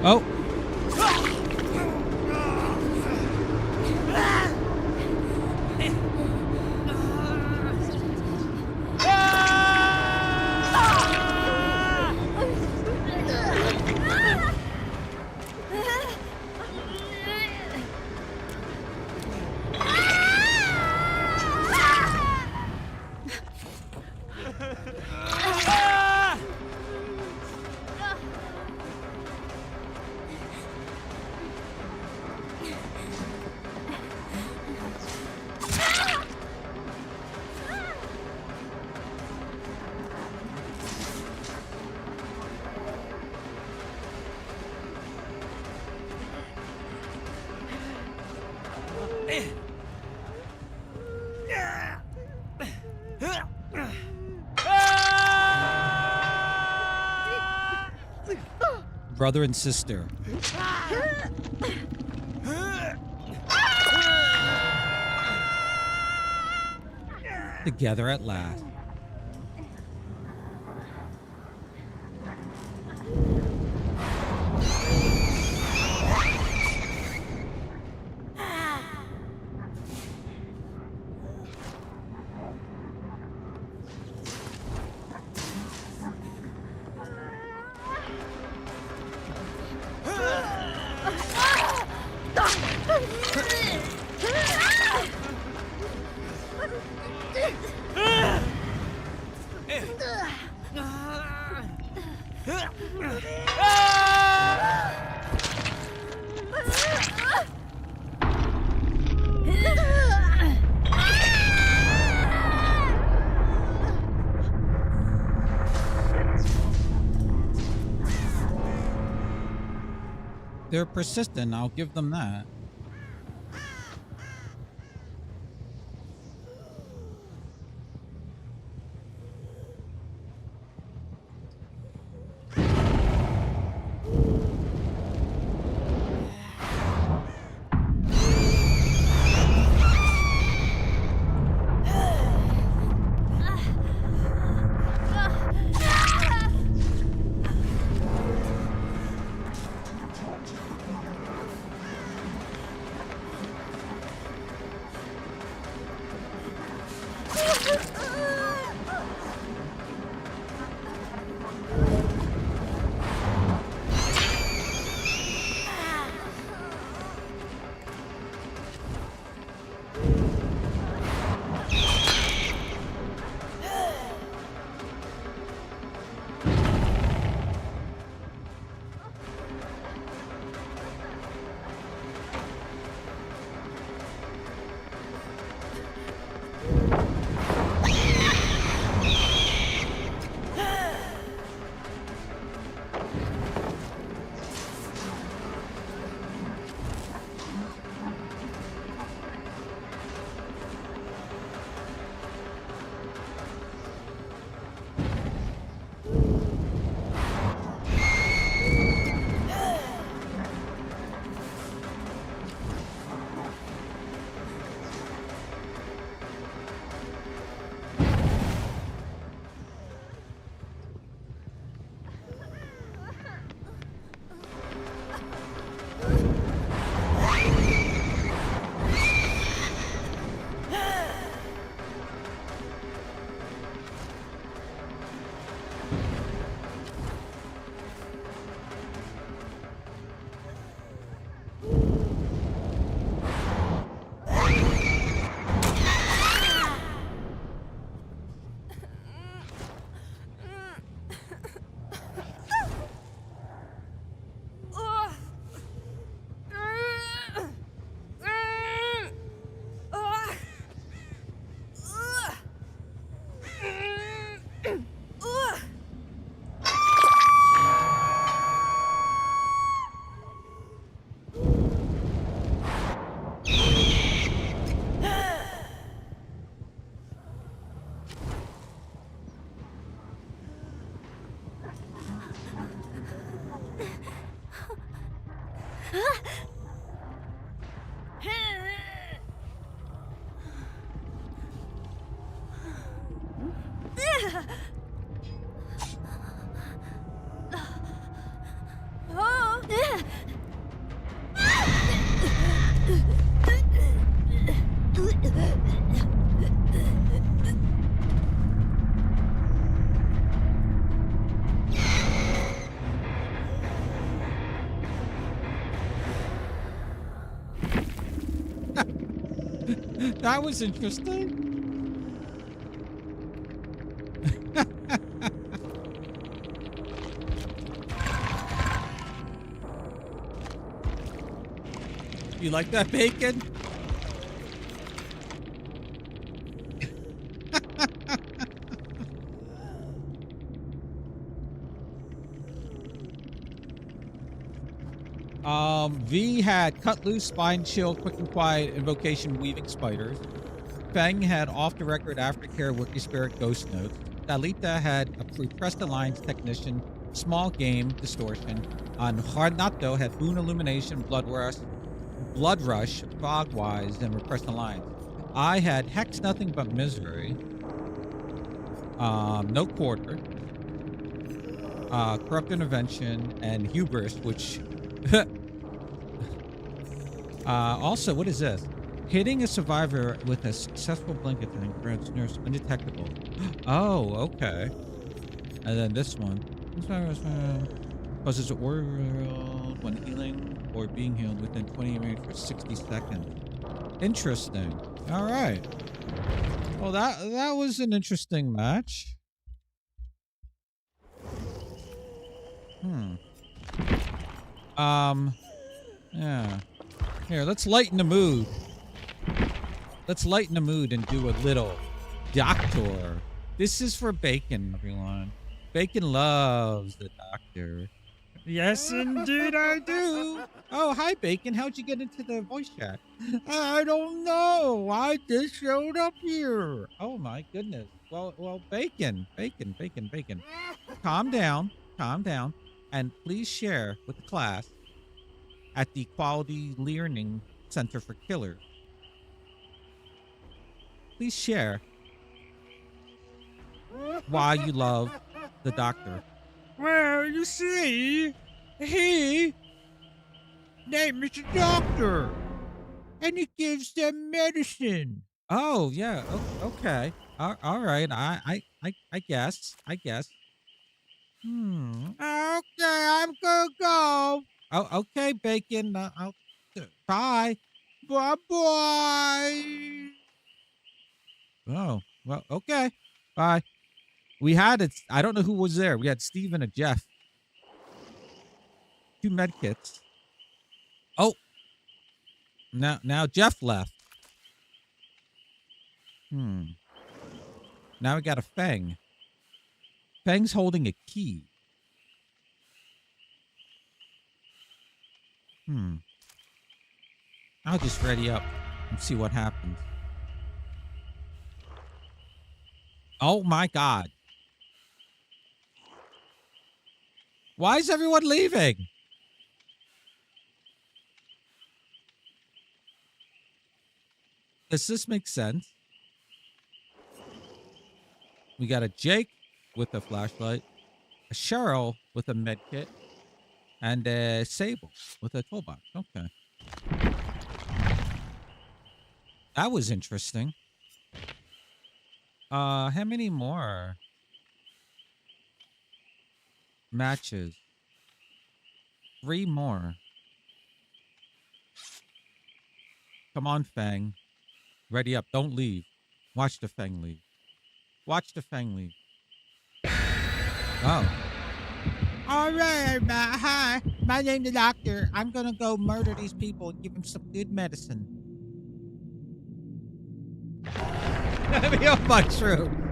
Oh. Brother and sister. Together at last. They're persistent, I'll give them that. That was interesting. You like that bacon? V had cut loose, spine chill, quick and quiet, invocation, weaving spiders. Feng had off the record aftercare, wiki spirit, ghost notes. Dalita had a repressed alliance technician, small game, distortion. On Harnato had boon illumination, blood rush, fogwise, and repressed alliance. I had hex nothing but misery. No quarter. Corrupt intervention and hubris, which also, what is this? Hitting a survivor with a successful blink attack grants nurse undetectable. Oh, okay. And then this one. Causes oral when healing or being healed within 20 minutes for 60 seconds. Interesting. All right. Well, that was an interesting match. Yeah. Here, let's lighten the mood. Let's lighten the mood and do a little doctor. This is for Bacon, everyone. Bacon loves the doctor. Yes, indeed I do. Oh, hi, Bacon. How'd you get into the voice chat? I don't know. I just showed up here. Oh, my goodness. Well, Bacon. Calm down. Calm down. And please share with the class at the Quality Learing Center for Killers. Please share why you love the doctor. Well, you see, he named is a doctor, and he gives them medicine. Oh, yeah. Okay. All right. I guess. Okay, I'm gonna go. Oh, okay, Bacon. Bye. Bye-bye. Oh, well, okay. Bye. We had it. I don't know who was there. We had Steve and a Jeff. 2 medkits. Oh. Now Jeff left. Now we got a Feng. Feng's holding a key. I'll just ready up and see what happens. Oh my God. Why is everyone leaving? Does this make sense? We got a Jake with a flashlight, a Cheryl with a medkit, and a Sable with a toolbox. Okay. That was interesting. How many more matches? 3 more. Come on, Fang. Ready up. Don't leave. Watch the Fang leave. Watch the Fang leave. Oh. All right, hi. My name's the doctor. I'm gonna go murder these people and give them some good medicine. Be a mushroom.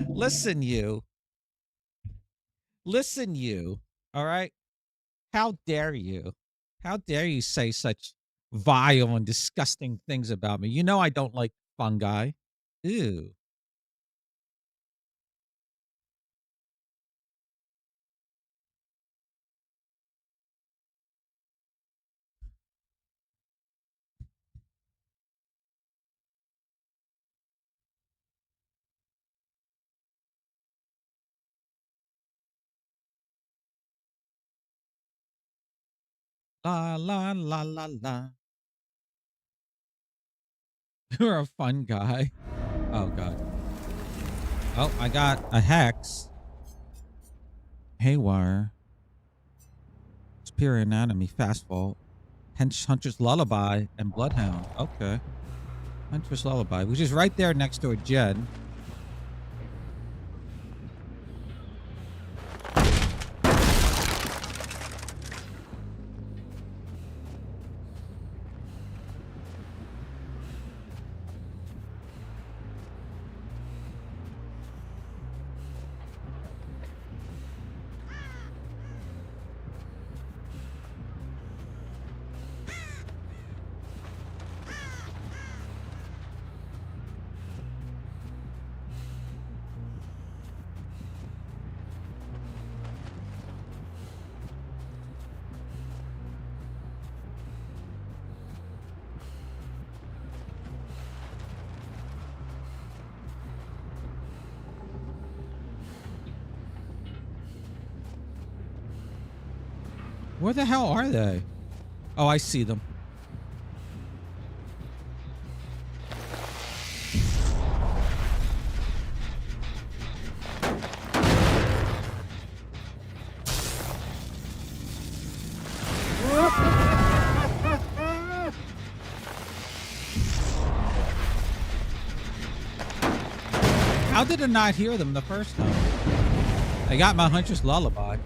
Listen, you. Listen, you. All right? How dare you? How dare you say such vile and disgusting things about me? You know I don't like fungi. Ew. La la la la la. You're a fun guy. Oh god. Oh, I got a hex. Haywire. Superior anatomy, fast fall. Hunter's lullaby and bloodhound. Okay. Hunter's lullaby, which is right there next to a Jed. Where the hell are they? Oh, I see them. How did I not hear them the first time? I got my Hunter's lullaby.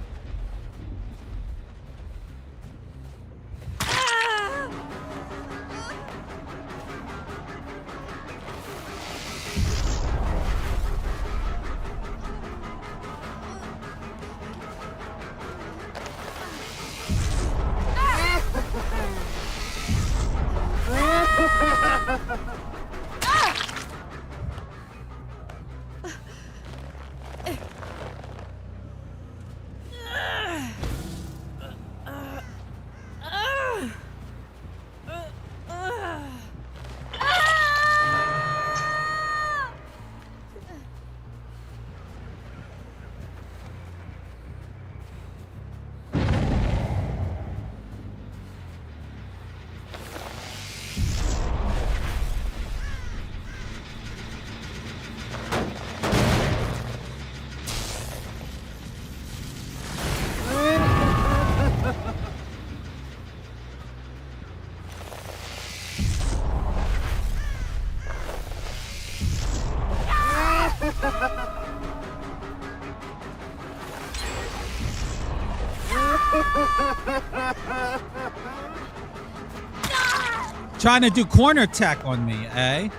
Trying to do corner tech on me, eh?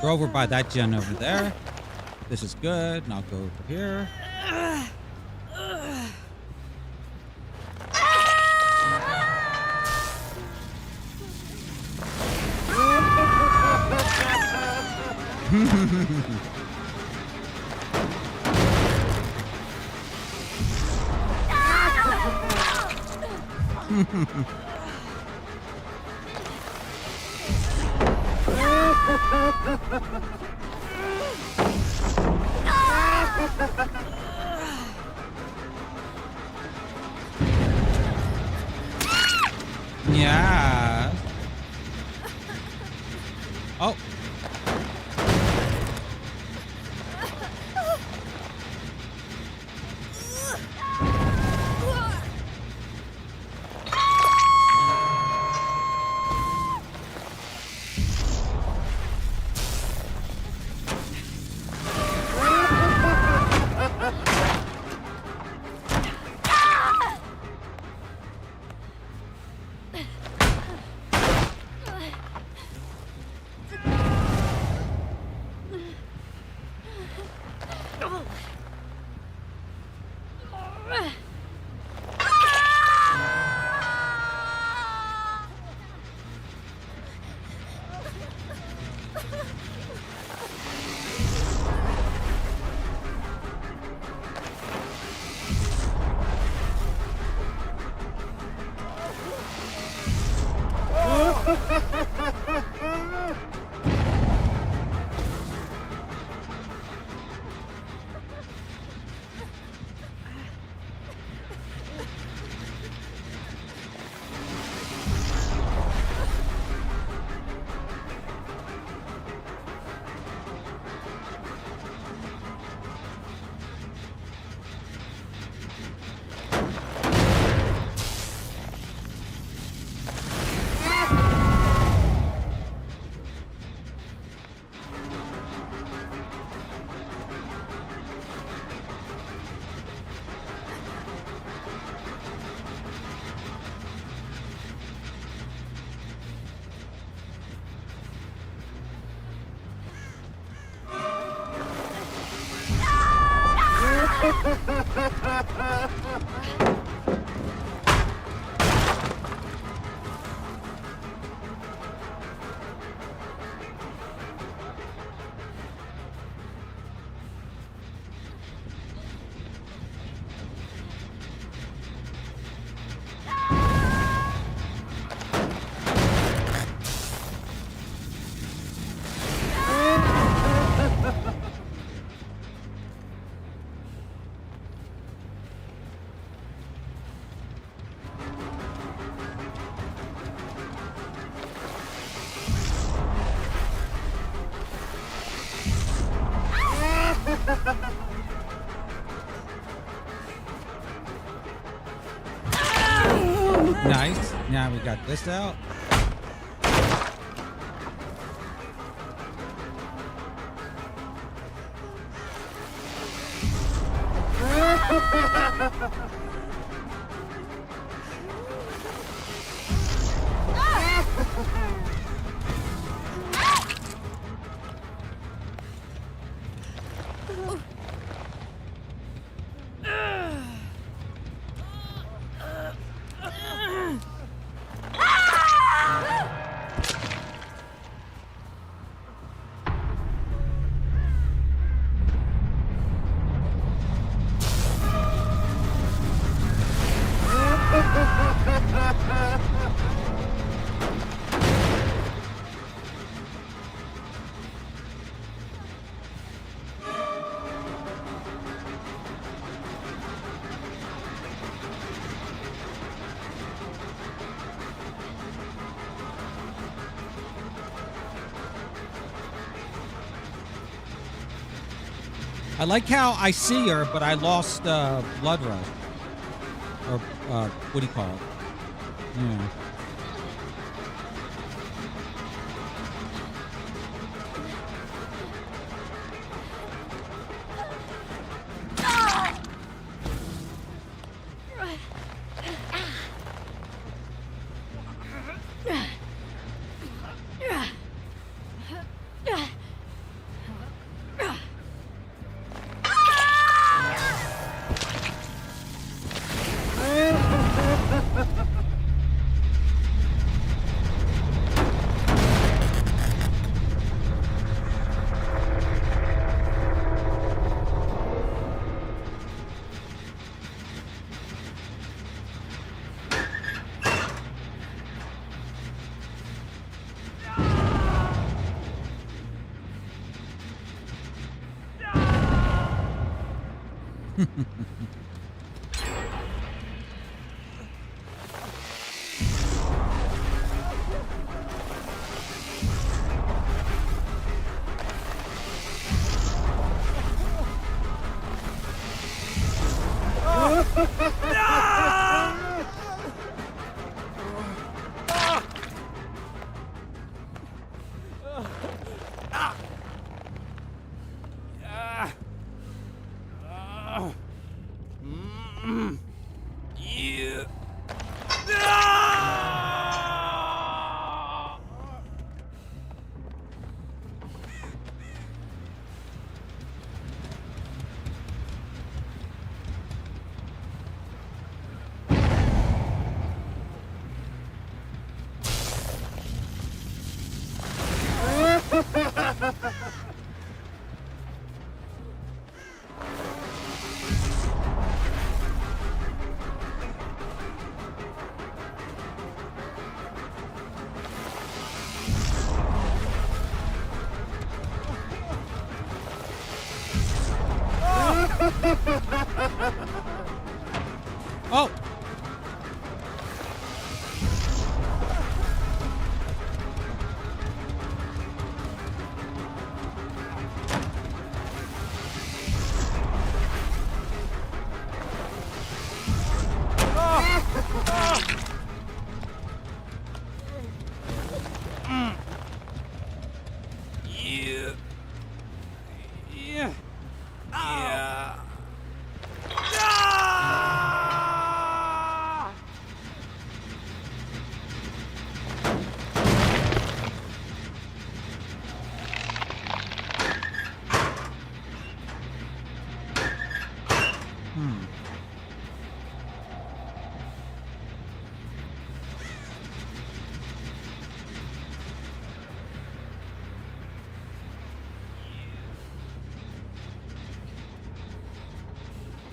Go over by that gen over there. This is good, and I'll go over here. Yeah. Oh. Nice. Now we got this out. I like how I see her, but I lost blood rush. Or what do you call it? Yeah. Oh!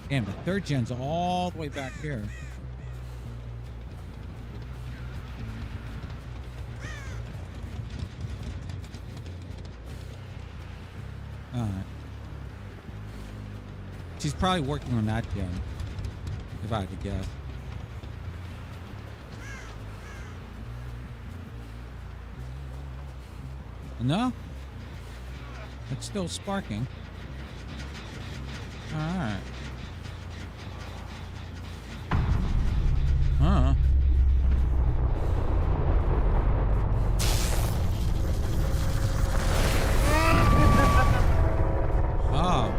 Damn, the third gen's all the way back here. Alright. She's probably working on that gen, if I had to guess. No? It's still sparking. Alright. Huh. Oh.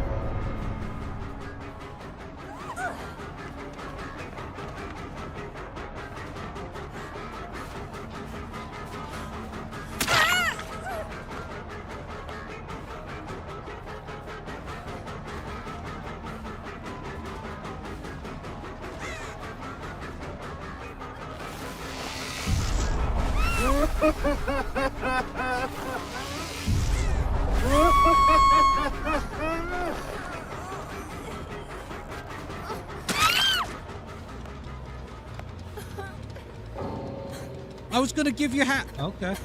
I was gonna give you hat. Okay.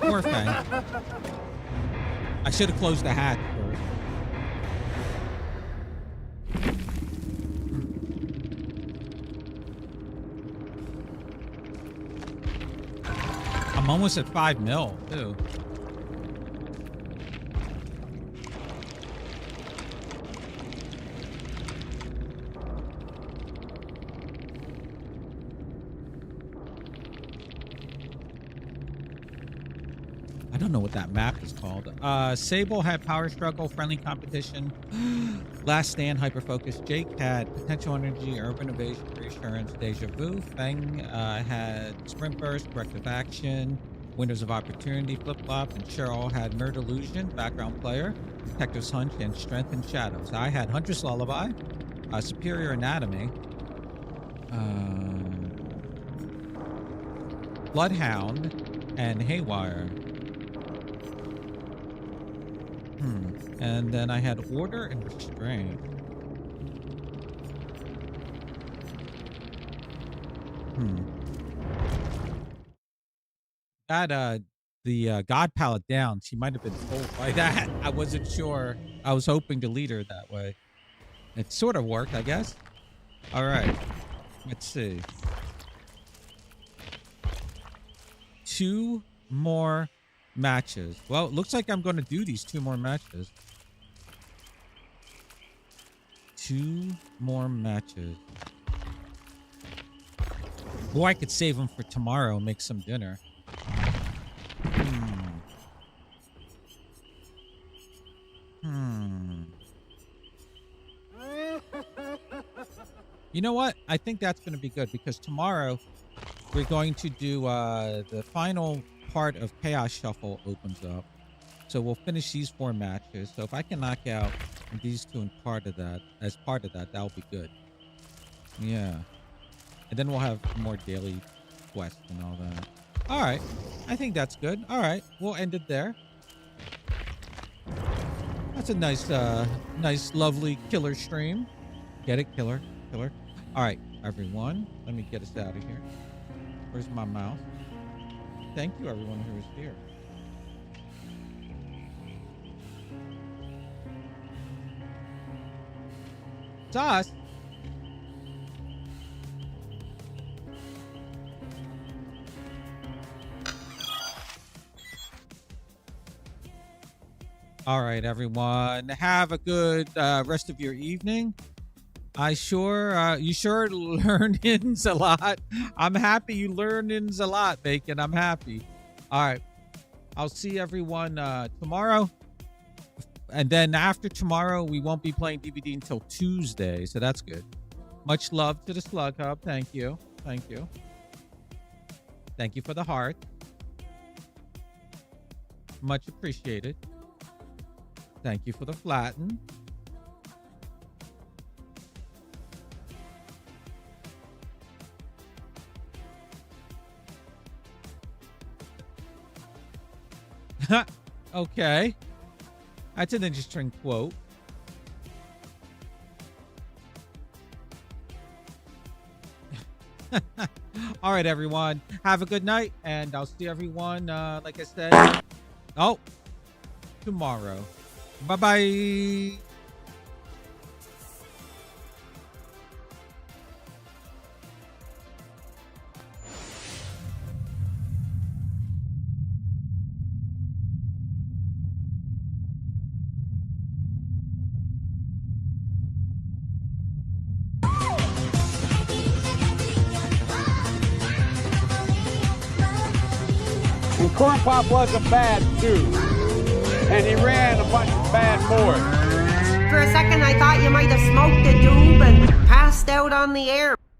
Poor thing. I should have closed the hat first. I'm almost at 5 mil, too. I don't know what that map is called. Sable had power struggle, friendly competition, last stand, hyper focus. Jake had potential energy, urban evasion, reassurance, deja vu. Feng had sprint burst, corrective action, windows of opportunity, flip flop, and Cheryl had nerd illusion, background player, detective's hunch, and strength and shadows. I had huntress lullaby, superior anatomy, bloodhound, and haywire. And then I had order and restraint. Got the God palette down. She might have been told by that. I wasn't sure. I was hoping to lead her that way. It sort of worked, I guess. All right. Let's see. 2 more matches. Well, it looks like I'm going to do these 2 more matches. 2 more matches. Or I could save them for tomorrow and make some dinner. You know what? I think that's going to be good because tomorrow we're going to do the final part of Chaos Shuffle opens up. So we'll finish these 4 matches. So if I can knock out these 2 and as part of that, that'll be good. Yeah. And then we'll have more daily quests and all that. All right. I think that's good. All right. We'll end it there. That's a nice, lovely killer stream. Get it? Killer. All right, everyone. Let me get us out of here. Where's my mouse? Thank you, everyone who is here. Sauce. All right, everyone. Have a good rest of your evening. You sure learned a lot. I'm happy you learned a lot, Bacon. I'm happy. All right. I'll see everyone tomorrow. And then after tomorrow, we won't be playing DVD until Tuesday. So that's good. Much love to the Slug Hub. Thank you. Thank you. Thank you for the heart. Much appreciated. Thank you for the flatten. Okay. That's an interesting quote. All right, everyone. Have a good night, and I'll see everyone, like I said, tomorrow. Bye-bye. And Corn Pop was a bad dude, and he ran a bunch of bad boys. For a second, I thought you might have smoked a doob and passed out on the air.